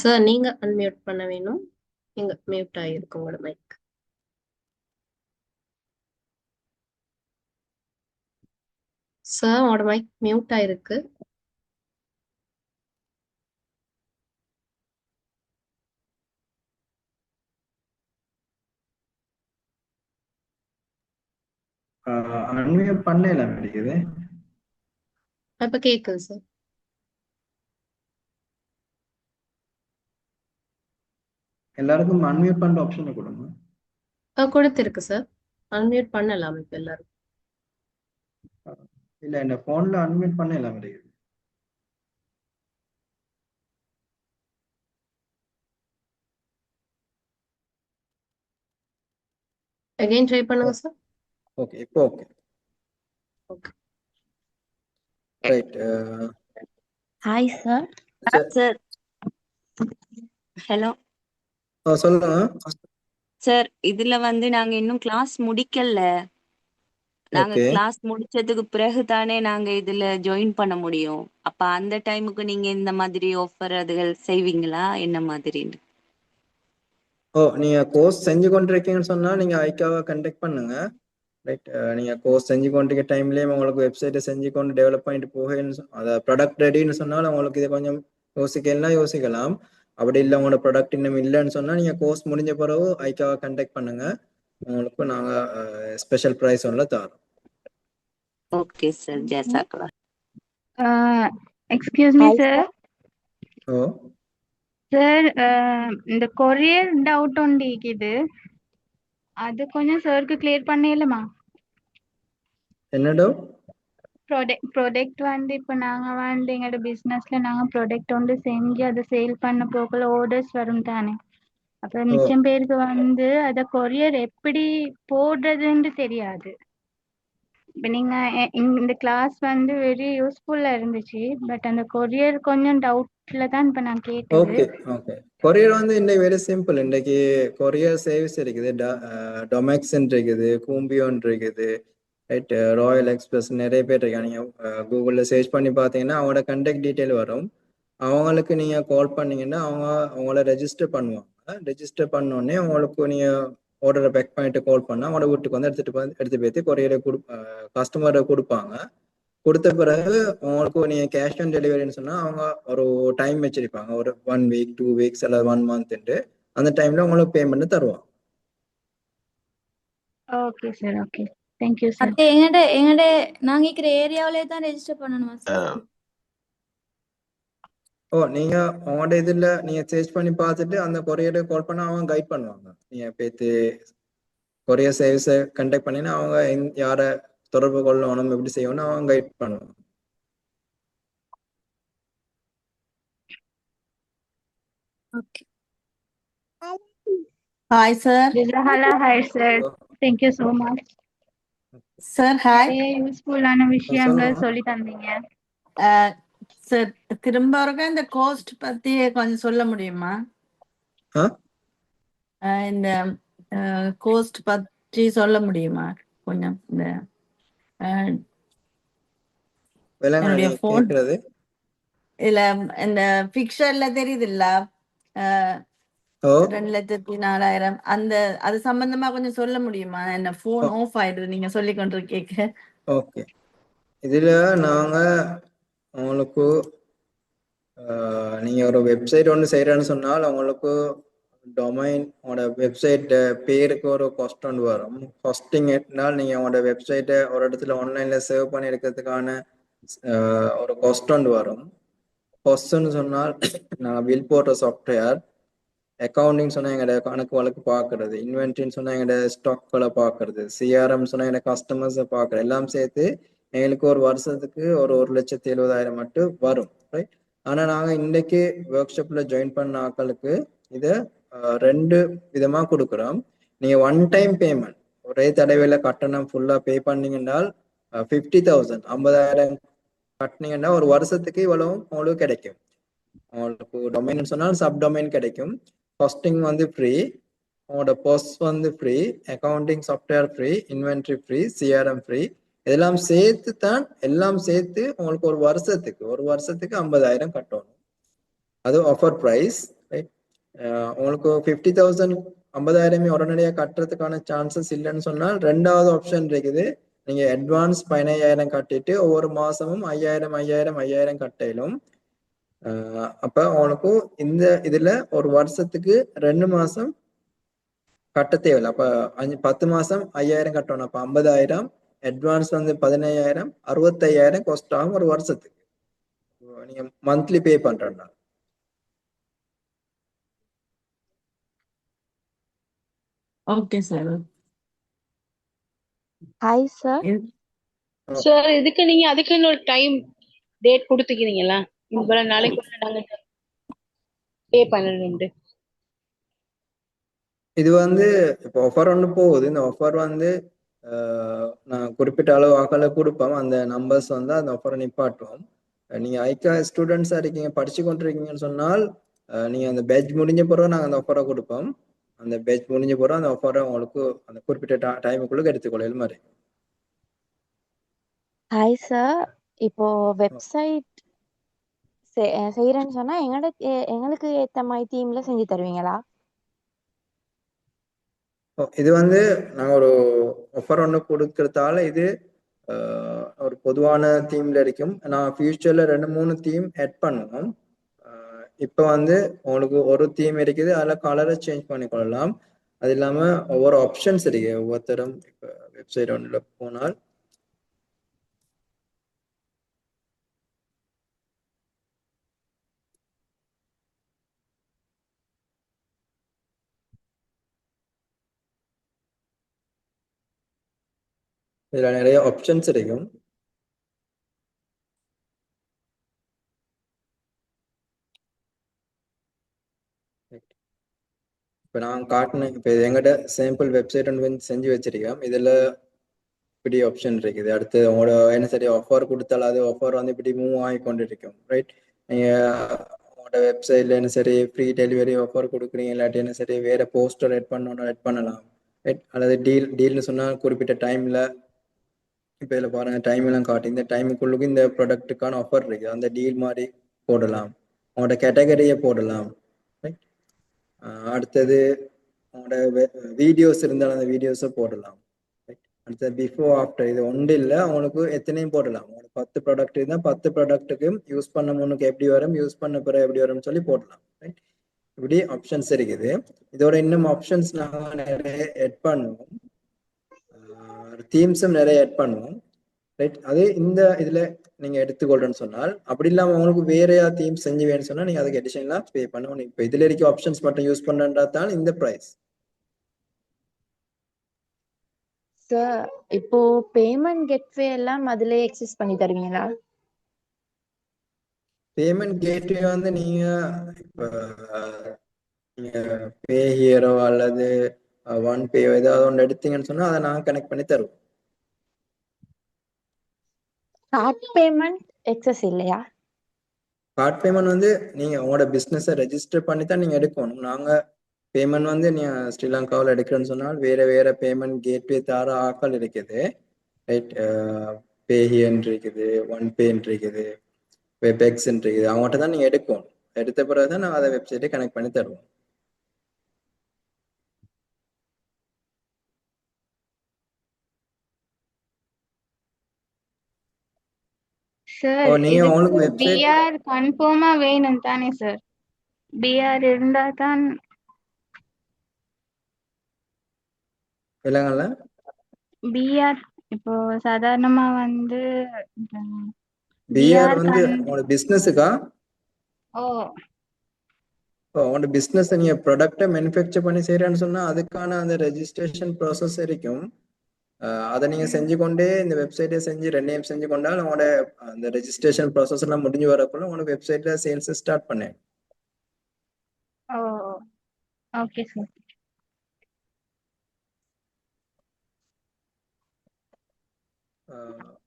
சார் நீங்க அன்மியூட் பண்ண வேணும். நீங்க மியூட் ஆகிருக்கு உங்களோட மைக். சார் உங்களோட மைக் மியூட் ஆயிருக்கு. அன்மியூட் பண்ணல இருக்குது. இப்ப கேக்குது சார். எல்லாருக்கும் அன்மியூட் பண்ற ஆப்ஷனை கொடுங்க. கொடுத்திருக்கு சார். அன்மியூட் பண்ணலாம் இப்ப எல்லாரும். இல்ல இந்த போன்ல அன்மியூட் பண்ணல இருக்குது. அகைன் ட்ரை பண்ணுங்க சார். ஓகே, இப்போ okay. Okay. Right. Hi sir. Sir hello சொல்லுங்க சார். இதுல வந்து நாங்க இன்னும் கிளாஸ் முடிக்கல. நாங்க ஓகே. கிளாஸ் முடிச்சதுக்கு பிறகு தானே நாங்க இதுல ஜாயின் பண்ண முடியும். அப்ப அந்த டைமுக்கு நீங்க இந்த மாதிரி ஆஃபர் அதுகள் செய்வீங்களா என்ன மாதிரின்னு? நீங்க கோர்ஸ் செஞ்சு கொண்டிருக்கீங்கன்னு சொன்னா நீங்க ஐகாவை கண்டெக்ட் பண்ணுங்க. ரைட். நீங்க கோர்ஸ் செஞ்சு கொண்டிருக்க டைம்லயே உங்களுக்கு வெப்சைட்டை செஞ்சு கொண்டு டெவலப் பண்ணிட்டு போகன்னு அதை ப்ராடக்ட் ரெடின்னு சொன்னாலும் உங்களுக்கு இதை கொஞ்சம் யோசிக்கலாம். அப்படி இல்லை உங்களோட ப்ராடக்ட் இன்னும் இல்லைன்னு சொன்னா நீங்க கோர்ஸ் முடிஞ்ச பிறகு ஐக்காவை கண்டெக்ட் பண்ணுங்க, உங்களுக்கு நாங்க ஸ்பெஷல் ப்ரைஸ் ஒன்ல தரோம். ஓகே சார், ஜெசாக்லா. Excuse me Hi, sir. sir. Oh sir, இந்த கொரியர் டவுட் ஒன்று இருக்குது, அது கொஞ்சம் சாருக்கு கிளியர் பண்ணலாமா? என்ன டவுட்? ப்ராடக்ட் வந்து இப்போ நாங்கள் வந்து எங்களோட பிஸ்னஸில் நாங்கள் ப்ராடக்ட் ஒன்று செஞ்சு அதை சேல் பண்ண போகல ஆர்டர்ஸ் வரும் தானே. அப்போ ஓ மிச்சம் பேருக்கு வந்து அதை கொரியர் எப்படி போடுறதுன்னு தெரியாது. இப்போ நீங்கள் இந்த கிளாஸ் வந்து வெரி யூஸ்ஃபுல்லாக இருந்துச்சு, பட் அந்த கொரியர் கொஞ்சம் டவுட்டில் தான் இப்போ நான் கேட்டது. Okay okay. கொரியர் வந்து இன்றைக்கு வெரி சிம்பிள். இன்றைக்கு கொரியர் சர்வீஸ் இருக்குது, டொமெக்ஸ்ன்னு இருக்குது, கூம்பியோன் இருக்குது, ரைட், ராயல் எக்ஸ்பிரஸ், நிறைய பேர் இருக்காங்க. நீங்கள் கூகுளில் சர்ச் பண்ணி பார்த்தீங்கன்னா அவங்களோட கண்டெக்ட் டீட்டெயில் வரும். அவங்களுக்கு நீங்கள் கால் பண்ணீங்கன்னா அவங்கள ரெஜிஸ்டர் பண்ணுவாங்க. ரெஜிஸ்டர் பண்ணோடனே உங்களுக்கு நீங்கள் ஆர்டரை பேக் பண்ணிட்டு கால் பண்ணால் அவங்களோட வீட்டுக்கு வந்து எடுத்து போய் கொரியரை கஸ்டமரை கொடுப்பாங்க. கொடுத்த பிறகு உங்களுக்கு நீங்க கேஷ் ஆன் டெலிவரின்னு சொன்னா அவங்க ஒரு டைம் வச்சிருப்பாங்க, ஒரு 1 வீக் 2 வீக்ஸ் அல்லது 1 மந்த்ன்ட்டு. அந்த டைம்ல உங்களுக்கு பேமெண்ட் தருவாங்க. Okay sir, okay, thank you sir. அது எங்கட நாங்க இருக்கிற ஏரியாவிலே தான் ரெஜிஸ்டர் பண்ணணுமா சார்? ஓ நீங்க உங்களோட இதுல நீங்க சர்ச் பண்ணி பார்த்துட்டு அந்த கொரியரை கால் பண்ணா அவங்க கைட் பண்ணுவாங்க. நீங்க பேத்து கொரியர் சர்வீஸை கண்டக்ட் பண்ணினா அவங்க யாரை தொடர்பு கொள்ளணும், எப்படி செய்யணும் அவங்க கைட் பண்ணுவாங்க. ஓகே. Hi sir. ஜிஜாஹலா, hi sir, thank you so much sir hi. நிறைய யூஸ்ஃபுல்லான விஷயங்கள் சொல்லுங்க. சொல்லி தந்தீங்க. சார் திரும்ப ஒருக்கா இந்த கோஸ்ட் பத்தி கொஞ்சம் சொல்ல முடியுமா? ஆ? இந்த கோஸ்ட் பற்றி சொல்ல முடியுமா கொஞ்சம்? இந்த விலங்கு என்னுடைய நீங்க ஃபோன் கேட்கறது இல்ல, இந்த பிக்சர்ல தெரியுது இல்ல, ஓ 2,04,000 அந்த அது சம்பந்தமா கொஞ்சம் சொல்ல முடியுமா? என்ன போன் ஆஃப் ஆயிடுது நீங்க சொல்லி கொண்டிருக்கீங்க. ஓகே. இதுல நாங்க உங்களுக்கு நீங்க ஒரு வெப்சைட் ஒன்று செய்யறேன்னு சொன்னால் உங்களுக்கு டொமைன் உங்களோட வெப்சைட் பேருக்கு ஒரு காஸ்ட் ஒன்று வரும். ஹாஸ்டிங் எட்னால் நீங்க உங்களோட வெப்சைட்டை ஒரு இடத்துல ஆன்லைன்ல சேவ் பண்ணி எடுக்கிறதுக்கான ஒரு காஸ்ட் ஒன்று வரும். காஸ்ட்னு சொன்னால் நான் பில் போடுற சாஃப்ட்வேர், அக்கௌண்டிங் சொன்னா எங்களோட கணக்கு வழக்கு பார்க்கறது, இன்வென்ட்ரின்னு சொன்னா எங்களோட ஸ்டாக்களை பார்க்கறது, சிஆர்எம் சொன்னா எங்களோட கஸ்டமர்ஸை பார்க்கறது, எல்லாம் சேர்த்து எங்களுக்கு ஒரு வருஷத்துக்கு ஒரு 1,70,000 மட்டும் வரும், ரைட். ஆனா நாங்க இன்னைக்கு ஒர்க் ஷாப்ல ஜாயின் பண்ண ஆட்களுக்கு இதை 2 விதமா கொடுக்குறோம். நீங்க ஒன் டைம் பேமெண்ட் ஒரே தடவையில கட்டணம் ஃபுல்லா பே பண்ணீங்கன்னால் 50,000 50,000 கட்டினீங்கன்னா ஒரு வருஷத்துக்கு இவ்வளவு உங்களுக்கு கிடைக்கும். உங்களுக்கு டொமைன் சொன்னால் சப் டொமைன் கிடைக்கும். ஹாஸ்டிங் வந்து ஃப்ரீ, உங்களோட போஸ்ட் வந்து free, accounting software free, inventory free, CRM free. இதெல்லாம் சேர்த்து தான், எல்லாம் சேர்த்து உங்களுக்கு ஒரு வருஷத்துக்கு 50,000 கட்டணும். அது ஆஃபர் ப்ரைஸ், ரைட். உங்களுக்கு 50,000 50,000 உடனடியாக கட்டுறதுக்கான சான்சஸ் இல்லைன்னு சொன்னால் ரெண்டாவது ஆப்ஷன் இருக்குது. நீங்க அட்வான்ஸ் 15,000 கட்டிட்டு ஒவ்வொரு மாசமும் 5,000 கட்டையிலும் அப்ப உங்களுக்கு இந்த இதுல ஒரு வருஷத்துக்கு 2 மாசம் கட்ட தேவையில்லை. அப்ப 10 மாசம் 5,000 கட்டணும். அப்ப 50,000 அட்வான்ஸ் வந்து 15,000 65,000 காஸ்ட் ஆகும் ஒரு வருஷத்துக்கு, நீங்க மந்த்லி பே பண்றா. Okay sir. Hi sir. Sir இதுக்கு நீங்க அதுக்குன்னு ஒரு டைம் டேட் கொடுத்துக்கிறீங்களா? இவ்வளவு நாளைக்குள்ள நாங்க பே பண்ணணும்னு. இது வந்து இப்போ ஆஃபர் ஒன்று போகுது. இந்த ஆஃபர் வந்து நான் குறிப்பிட்ட அளவு ஆக்களை கொடுப்போம். அந்த நம்பர்ஸ் வந்து அந்த ஆஃபரை நிப்பாட்டுவோம். நீங்க ஐக்கா ஸ்டூடெண்ட்ஸா இருக்கீங்க, படிச்சு கொண்டிருக்கீங்கன்னு சொன்னால் நீங்க அந்த பேட்ச் முடிஞ்ச பிறகு நாங்கள் அந்த ஆஃபரை கொடுப்போம். அந்த பேட்ச் முடிஞ்ச பிறகு அந்த ஆஃபரை உங்களுக்கு அந்த குறிப்பிட்ட டைமுக்குள்ள எடுத்துக்கொள்ள மாதிரி. Hi sir. இப்போ வெப்சைட் செய்யறேன்னு சொன்னா எங்களுக்கு ஏத்த மாதிரி தீம்ல செஞ்சு தருவீங்களா? இது வந்து நாங்க ஒரு ஆஃபர் ஒன்று கொடுக்கறதால இது ஒரு பொதுவான தீம்ல இருக்கும். நான் ஃபியூச்சர்ல 2-3 தீம் ஆட் பண்ணுவோம். இப்போ வந்து உங்களுக்கு ஒரு தீம் இருக்குது, அதில் கலரை சேஞ்ச் பண்ணிக்கொள்ளலாம். அது இல்லாம ஒவ்வொரு ஆப்ஷன்ஸ் இருக்கு. ஒவ்வொருத்தரும் இப்போ வெப்சைட் ஒன்றில் போனால் இதுல நிறைய ஆப்ஷன்ஸ் இருக்கும். இப்போ நான் காட்டினேன், இப்போ எங்கிட்ட சாம்பிள் வெப்சைட் ஒன்று செஞ்சு வச்சிருக்கேன். இதுல இப்படி ஆப்ஷன் இருக்குது. அடுத்து உங்களோட என்ன சரி ஆஃபர் கொடுத்தாலும் அது ஆஃபர் வந்து இப்படி மூவ் ஆகி கொண்டு இருக்கும். ரைட், நீங்க உங்களோட வெப்சைட்ல என்ன சரி ஃப்ரீ டெலிவரி ஆஃபர் கொடுக்குறீங்க, இல்லாட்டி என்ன சரி வேற போஸ்டர் ஆட் பண்ணணும், ஆட் பண்ணலாம். ரைட், அல்லது டீல்னு சொன்னா குறிப்பிட்ட டைம்ல, இப்போ இதில் பாருங்க டைம் எல்லாம் காட்டி இந்த டைமுக்குள்ளுக்கு இந்த ப்ராடக்ட்டுக்கான ஆஃபர் இருக்கு, அந்த டீல் மாதிரி போடலாம். உங்களோட கேட்டகரியை போடலாம். ரைட், அடுத்தது உங்களோட வீடியோஸ் இருந்தாலும் அந்த வீடியோஸை போடலாம். அடுத்தது பிஃபோர் ஆஃப்டர், இது ஒன்று இல்லை, அவங்களுக்கு எத்தனையும் போடலாம். உங்களுக்கு 10 ப்ராடக்ட் இருந்தால் 10 ப்ராடக்ட்டுக்கு யூஸ் பண்ண முன்னுக்கு எப்படி வரும், யூஸ் பண்ண பிறகு எப்படி வரும்னு சொல்லி போடலாம். ரைட், இப்படி ஆப்ஷன்ஸ் இருக்குது. இதோட இன்னும் ஆப்ஷன்ஸ் நாங்கள் நிறைய ஆட் பண்ணுவோம், தீம்ஸும் நிறைய ஆட் பண்ணுவோம். ரைட், அது இந்த இதுல நீங்க எடுத்துக்கொள்றேன்னு சொன்னால், அப்படி இல்லாம உங்களுக்கு வேற தீம் செஞ்சு வேணும்னு சொன்னா நீங்க அதுக்கு அடிஷனலா பே பண்ணணும். இப்போ இதுல இருக்க ஆப்ஷன்ஸ் மட்டும் யூஸ் பண்றா தான் இந்த பிரைஸ். சார் இப்போ பேமெண்ட் கெட்வே எல்லாம் அதுல எக்ஸஸ் பண்ணி தருவீங்களா? பேமெண்ட் கேட்வே வந்து நீங்க இப்போ நீங்க பே ஹியரோ அல்லது ஒன் பே ஏதாவது ஒன்று எடுத்தீங்கன்னு சொன்னா அதை நாங்கள் கனெக்ட் பண்ணி தருவோம். கார்ட் பேமெண்ட் எக்ஸஸ் இல்லையா? கார்ட் பேமெண்ட் வந்து நீங்க உங்களோட பிசினஸை ரெஜிஸ்டர் பண்ணி தான் நீங்க எடுக்கணும். நாங்க பேமெண்ட் வந்து நீ ஸ்ரீலங்காவில் எடுக்கிறேன்னு சொன்னால் வேற வேற பேமெண்ட் கேட்வே தர ஆக்கள் இருக்குது. ரைட், பேஹியன் இருக்குது, ஒன் பேன் இருக்குது, வெப்எக்ஸ் இருக்குது. அவங்ககிட்ட தான் நீங்க எடுக்கணும். எடுத்த பிறகு தான் நான் அதை வெப்சைட்டை கனெக்ட் பண்ணி தருவோம். சார் நீங்க இதுக்கு உங்களுக்கு வெப்சைட் பிஆர் கன்ஃபார்மா வேணும் தானே சார்? பிஆர் இருந்தா தான் இல்லைங்கல்ல. பிஆர் இப்போ சாதாரணமா வந்து பிஆர் பிஆர் வந்து உங்களோட பிசினஸுக்கா? ஓ உங்களோட பிசினஸ் நீங்க ப்ராடக்டை மேனுஃபேக்சர் பண்ணி செய்யறேன்னு சொன்னா அதுக்கான அந்த ரெஜிஸ்ட்ரேஷன் ப்ராசஸ் இருக்கும். அதை நீங்க செஞ்சு கொண்டே இந்த வெப்சைட்டை செஞ்சு ரெண்டையும் செஞ்சு கொண்டால் உங்களோட அந்த ரெஜிஸ்ட்ரேஷன் ப்ராசஸ் எல்லாம் முடிஞ்சு வரக்குள்ள உங்களோட வெப்சைட்ல சேல்ஸ் ஸ்டார்ட் பண்ணேன். ஓ ஓகே சார்.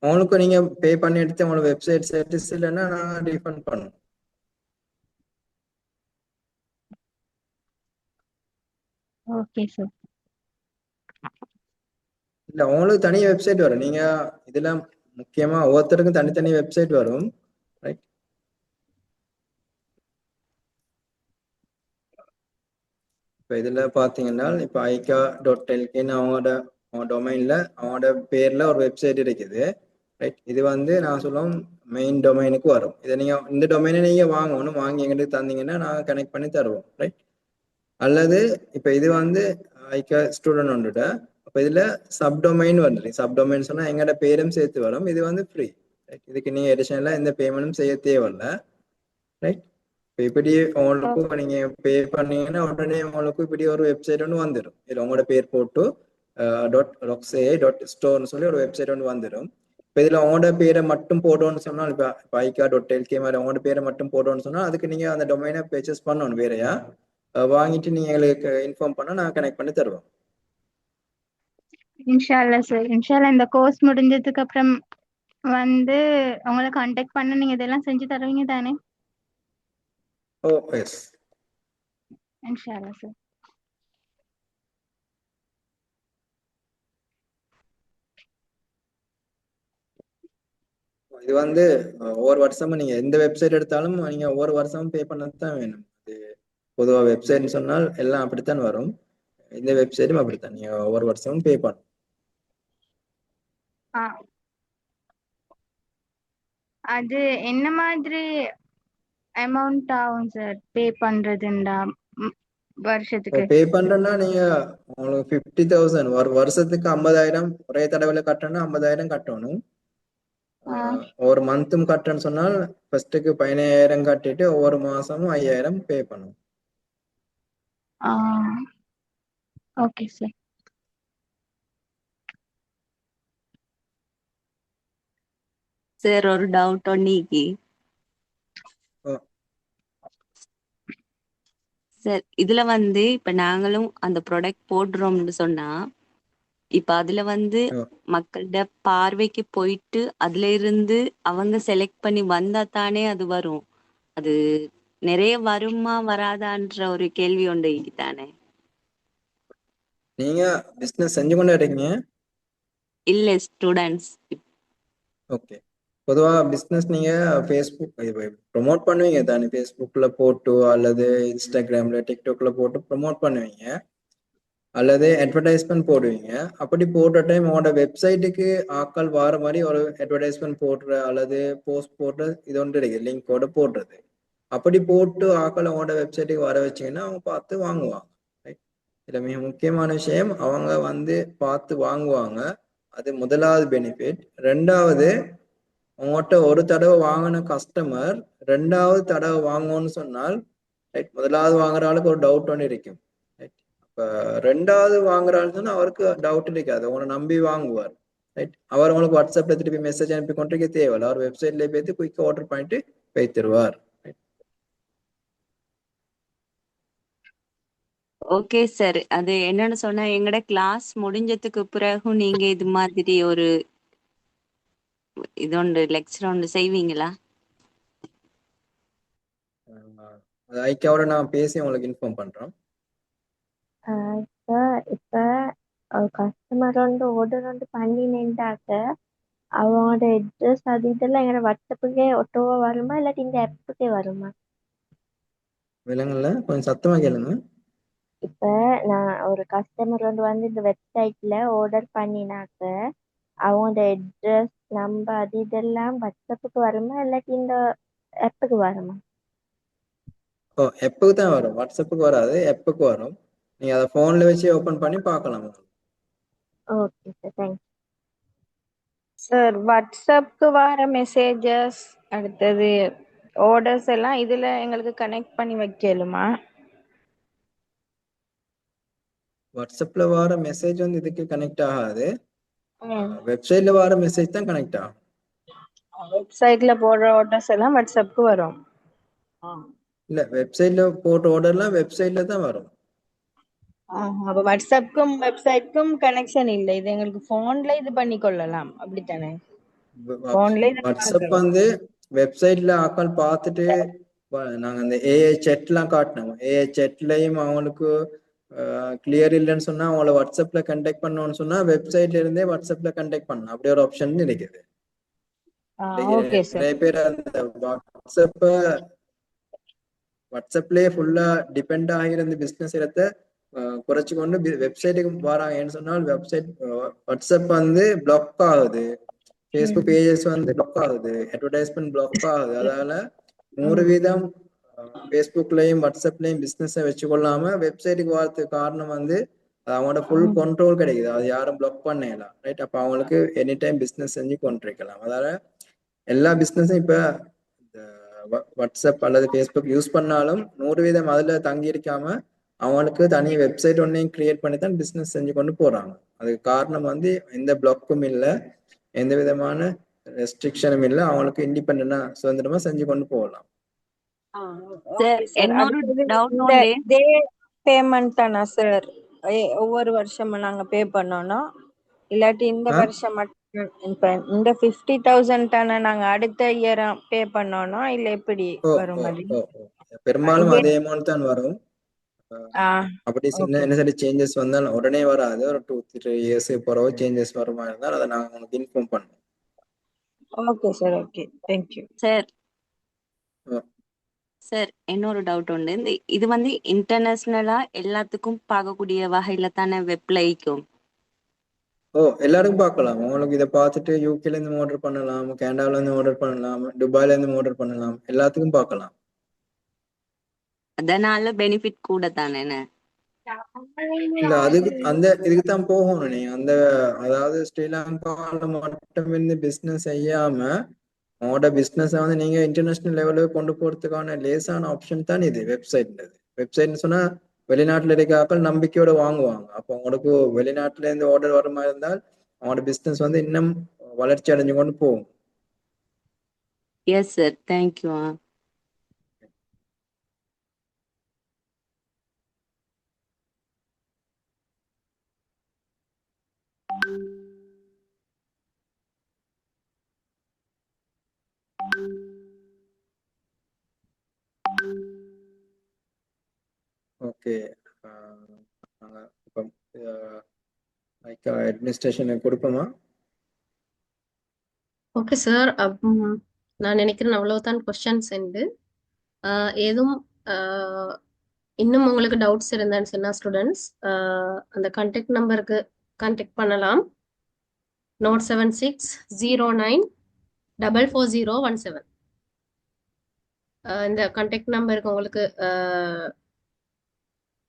உங்களுக்கு நீங்க பே பண்ணி எடுத்து உங்களோட வெப்சைட் சர்வீஸ் இல்லைன்னா நான் ரீஃபண்ட் பண்ணுவோம். Okay sir. இல்ல உங்களுக்கு தனி வெப்சைட் வரும். நீங்க இதுல முக்கியமா ஒவ்வொருத்தருக்கும் தனித்தனி வெப்சைட் வரும். ரைட், இப்போ இதுல பாத்தீங்கன்னா இப்போ ICA.lkன்னு அவங்களோட டொமைன்ல அவங்களோட பேர்ல ஒரு வெப்சைட் இருக்குது. ரைட், இது வந்து நான் சொல்லுவோம் மெயின் டொமைனுக்கு வரும். இதை நீங்க இந்த டொமைனை நீங்க வாங்கணும், வாங்கி எங்களுக்கு தந்தீங்கன்னா நாங்கள் கனெக்ட் பண்ணி தருவோம். ரைட், அல்லது இப்போ இது வந்து ஐக்கா ஸ்டூடெண்ட் வந்துட்டு அப்போ இதுல சப்டொமைன் வந்துடும். சப்டொமைன் சொன்னா எங்களோட பேரும் சேர்த்து வரும். இது வந்து ஃப்ரீ. ரைட், இதுக்கு நீங்க அடிஷனலா எந்த பேமெண்ட்டும் செய்ய தேவையில்ல. ரைட், இப்போ இப்படி உங்களுக்கு நீங்க பே பண்ணீங்கன்னா உடனே உங்களுக்கு இப்படி ஒரு வெப்சைட் ஒன்று வந்துடும். இது உங்களோட பேர் போட்டு .roxay.store சொல்லி ஒரு வெப்சைட் ஒன்று வந்துடும். இப்போ இதுல உங்களோட பேரை மட்டும் போடணும்னு சொன்னால் இப்போ ICA.lk மாதிரி உங்களோட பேரை மட்டும் போடணும்னு சொன்னா அதுக்கு நீங்க அந்த டொமைனை பர்ச்சேஸ் பண்ணணும் வேறையா. வாங்கிட்டு நீங்க எங்களுக்கு இன்ஃபார்ம் பண்ணா நான் கனெக்ட் பண்ணி தருவோம். இன்ஷால்லா சார். இன்ஷால்லா இந்த கோர்ஸ் முடிஞ்சதுக்கு அப்புறம் வந்து உங்களை கான்டாக்ட் பண்ண நீங்க இதெல்லாம் செஞ்சு தருவீங்க தானே? ஓ எஸ், இன்ஷால்லா சார். இது வந்து ஒவ்வொரு வருஷமும் நீங்க எந்த வெப்சைட் எடுத்தாலும் நீங்க ஒவ்வொரு வருஷமும் பே பண்ணது தான் வேணும். இது பொதுவாக வெப்சைட்னு சொன்னால் எல்லாம் அப்படித்தான் வரும். இந்த வெப்சைட்டும் அப்படித்தான், நீங்க ஒவ்வொரு வருஷமும் பே பண்ணணும். ஆ, அது என்ன மாதிரி அமௌண்ட் ஆகும் சார் பே பண்றதுண்டா வருஷத்துக்கு? பே பண்றேன்னா நீங்க உங்களுக்கு 50,000 ஒரு வருஷத்துக்கு 50,000 ஒரே தடவையில கட்டணும்னா 50,000 கட்டணும். ஒரு மந்த்தும் கட்டுறேன்னு சொன்னால் ஃபர்ஸ்ட்டுக்கு 15,000 கட்டிட்டு ஒவ்வொரு மாசமும் 5,000 பே பண்ணணும். Okay sir. சார் ஒரு டவுட் ஒன்னிக்கு ஓ, சார். இதுல வந்து இப்ப நாங்களும் அந்த ப்ராடக்ட் போடுறோம்னு சொன்னா இப்ப அதுல வந்து ஓ. மக்களோட பார்வைக்கு போயிட்டு அதுல இருந்து அவங்க செலக்ட் பண்ணி வந்தா தானே அது வரும். அது நிறைய வருமா வராதான்ற ஒரு கேள்வி உண்டு தானே. நீங்க பிசினஸ் செஞ்சு கொண்டு இருக்கீங்க? இல்ல ஸ்டூடெண்ட்ஸ். ஓகே. பொதுவா பிசினஸ் நீங்க ஃபேஸ்புக் ப்ரொமோட் பண்ணுவீங்க தானே? ஃபேஸ்புக்ல போட்டு அல்லது இன்ஸ்டாகிராம்ல டிக்டாக்ல போட்டு ப்ரொமோட் பண்ணுவீங்க அல்லது அட்வர்டைஸ்மெண்ட் போடுவீங்க. அப்படி போடுற டைம் உங்களோட வெப்சைட்டுக்கு ஆட்கள் வார மாதிரி ஒரு அட்வர்டைஸ்மெண்ட் போடுற அல்லது போஸ்ட் போடுற இது ஒன்று இருக்கு, லிங்கோட போடுறது. அப்படி போட்டு ஆட்கள் உங்களோட வெப்சைட்டுக்கு வர வச்சீங்கன்னா அவங்க பார்த்து வாங்குவாங்க. Right? இதுல மிக முக்கியமான விஷயம் அவங்க வந்து பார்த்து வாங்குவாங்க. அது முதலாவது பெனிஃபிட். ரெண்டாவது, உங்கள்கிட்ட ஒரு தடவை வாங்கின கஸ்டமர் ரெண்டாவது தடவை வாங்கணும்னு சொன்னால் ரைட், முதலாவது வாங்குற ஆளுக்கு ஒரு டவுட் ஒன்று இருக்கும். ரைட், அப்ப ரெண்டாவது வாங்குற ஆள் சொன்னா அவருக்கு டவுட் இருக்காது, உங்களை நம்பி வாங்குவார். ரைட், அவர் உங்களுக்கு வாட்ஸ்அப்ல திருப்பி மெசேஜ் அனுப்பி கொண்டிருக்க தேவையில்ல, அவர் வெப்சைட்ல போய் குயிக் ஆர்டர் பண்ணிட்டு வைத்திருவார். Okay sir. அது என்னன்னு சொன்னா எங்கட கிளாஸ் முடிஞ்சதுக்கு பிறகு நீங்க இது மாதிரி ஒரு இது ஒன்று லெக்சர் ஒன்று செய்வீங்களா? அது ஐக்கியாவோட நான் பேசி உங்களுக்கு இன்ஃபார்ம் பண்றோம். சார் இப்போ கஸ்டமர் வந்து ஆர்டர் வந்து பண்ணினேன்டாக்க அவங்களோட அட்ரஸ் அது இதெல்லாம் எங்களோட வாட்ஸ்அப்புக்கே ஒட்டோவா வருமா இல்லாட்டி இந்த ஆப்புக்கே வருமா? விலங்குல கொஞ்சம் சத்தமா கேளுங்க. இப்போ நான் ஒரு கஸ்டமர் வந்து இந்த வெப்சைட்ல ஆர்டர் பண்ணினாக்க அவங்களோட அட்ரஸ் நம்பர் அது இதெல்லாம் வாட்ஸ்அப்புக்கு வருமா இல்லாட்டி இந்த ஆப்புக்கு வருமா? ஓ, எப்பக்கு தான் வரும், வாட்ஸ்அப்புக்கு வராது, எப்பக்கு வரும். நீங்க அதை போன்ல வச்சு ஓபன் பண்ணி பார்க்கலாம். Okay sir, thanks. சார் வாட்ஸ்அப்க்கு வர மெசேஜஸ் அடுத்தது ஆர்டர்ஸ் எல்லாம் இதுல எங்களுக்கு கனெக்ட் பண்ணி வைக்கலுமா? வாட்ஸ்அப்ல வர மெசேஜ் வந்து இதுக்கு கனெக்ட் ஆகாது, வெப்சைட்ல வர மெசேஜ் தான் கனெக்ட் ஆகும். வெப்சைட்ல போடுற ஆர்டர்ஸ் எல்லாம் வாட்ஸ்அப்க்கு வரும். இல்ல, வெப்சைட்ல போட்ட ஆர்டர்லாம் வெப்சைட்ல தான் வரும். அப்ப வாட்ஸ்அப்க்கும் வெப்சைட்க்கும் கனெக்ஷன் இல்லை, இது எங்களுக்கு போன்ல இது பண்ணி கொள்ளலாம் அப்படித்தானே? போன்ல வாட்ஸ்அப் வந்து வெப்சைட்ல ஆக்கள் பார்த்துட்டு நாங்க அந்த ஏஐ செட்லாம் காட்டினோம். ஏஐ செட்லயும் அவங்களுக்கு கிளியர் இல்லைன்னு சொன்னா அவங்கள வாட்ஸ்அப்ல கண்டெக்ட் பண்ணணும்னு சொன்னா வெப்சைட்ல இருந்தே வாட்ஸ்அப்ல கண்டெக்ட் பண்ணலாம். அப்படி ஒரு ஆப்ஷன் இருக்குது. Okay sir. நிறைய பேர் அந்த வாட்ஸ்அப்லயே ஃபுல்லா டிபெண்ட் ஆகிருந்த பிசினஸ் இடத்தை குறைச்சு கொண்டு வெப்சைட்டுக்கு வராங்கன்னு சொன்னால் வாட்ஸ்அப் வந்து பிளாக் ஆகுது, ஃபேஸ்புக் பேஜஸ் வந்து பிளாக் ஆகுது, அட்வர்டைஸ்மெண்ட் பிளாக் ஆகுது. அதால 100% ஃபேஸ்புக்லயும் வாட்ஸ்அப்லயும் பிசினஸை வச்சு கொள்ளாம வெப்சைட்டுக்கு வரதுக்கு காரணம் வந்து அவங்களோட ஃபுல் கண்ட்ரோல் கிடைக்குது, அது யாரும் பிளாக் பண்ணலாம். ரைட், அப்ப அவங்களுக்கு எனி டைம் பிசினஸ் செஞ்சு கொண்டிருக்கலாம். அதால எல்லா பிசினஸும் இப்ப வாட்ஸ்அப் அல்லது ஃபேஸ்புக் யூஸ் பண்ணாலும் 100% அதுல தங்கி இருக்காம அவங்களுக்கு தனி வெப்சைட் ஒன்னையும் கிரியேட் பண்ணி தான் பிசினஸ் செஞ்சு கொண்டு போறாங்க. அதுக்கு காரணம் வந்து எந்த பிளாக்கும் இல்லை, எந்த விதமான ரெஸ்ட்ரிக்ஷனும் இல்லை, அவங்களுக்கு இண்டிபெண்டா சுதந்திரமா செஞ்சு கொண்டு போகலாம். சார் இன்னொரு டவுட் இந்த உண்டு. இதே பேமெண்ட் தானா சார் ஒவ்வொரு வருஷமும் நாங்க பே பண்ணோம்னா, இல்லாட்டி இந்த வருஷம் மட்டும் இப்ப இந்த 50,000 தானே நாங்க அடுத்த இயர் பே பண்ணோம்னா இல்ல எப்படி வரும்? அது பெரும்பாலும் அதே அமௌண்ட் தான் வரும். அப்படி என்ன சரி சேஞ்சஸ் வந்தாலும் உடனே வராது, ஒரு 2-3 இயர்ஸ் பிறகு சேஞ்சஸ் வருமா இருந்தால் அதை நாங்க உங்களுக்கு இன்ஃபார்ம் பண்ணுவோம். Okay sir, okay, thank you sir. Sir இன்னொரு டவுட் உண்டு. இது வந்து இன்டர்நேஷனலா எல்லாத்துக்கும் பார்க்கக்கூடிய வகையில தானே வெப்ல இருக்கும்? எல்லாருக்கும் பார்க்கலாம். உங்களுக்கு இதை பார்த்துட்டு யூகேல இருந்து ஆர்டர் பண்ணலாம், கனடால இருந்து ஆர்டர் பண்ணலாம், துபாயில இருந்து ஆர்டர் பண்ணலாம், எல்லாத்துக்கும் பார்க்கலாம். அதனால பெனிஃபிட் கூட தானே. இல்ல அதுக்கு இதுக்கு தான் போகணும் நீ அதாவது ஸ்ரீலங்கால மட்டும் இருந்து பிசினஸ் செய்யாம உங்களோட பிசினஸ் வந்து நீங்க இன்டர்நேஷனல் லெவலுக்கு கொண்டு போறதுக்கான லேசான ஆப்ஷன் தான் இது வெப்சைட்னு சொன்னா வெளிநாட்டுல இருக்க ஆட்கள் நம்பிக்கையோட வாங்குவாங்க. அப்போ உங்களுக்கு வெளிநாட்டுல இருந்து ஆர்டர் வர மாதிரி இருந்தால் அவங்களோட பிசினஸ் வந்து இன்னும் வளர்ச்சி அடைஞ்சு கொண்டு போகும். Yes sir, thank you. ஓகே, இப்போ அட்மினிஸ்ட்ரேஷனுக்கு கொடுப்போமா? ஓகே சார், நான் நினைக்கிறேன் அவ்வளவுதான் கொஸ்டின்ஸ் உண்டு. ஏதும் இன்னும் உங்களுக்கு டவுட்ஸ் இருந்தான்னு சொன்னா ஸ்டூடெண்ட்ஸ் அந்த கான்டாக்ட் நம்பருக்கு கான்டாக்ட் பண்ணலாம். நோட் 7609444017. இந்த கான்டாக்ட் நம்பருக்கு உங்களுக்கு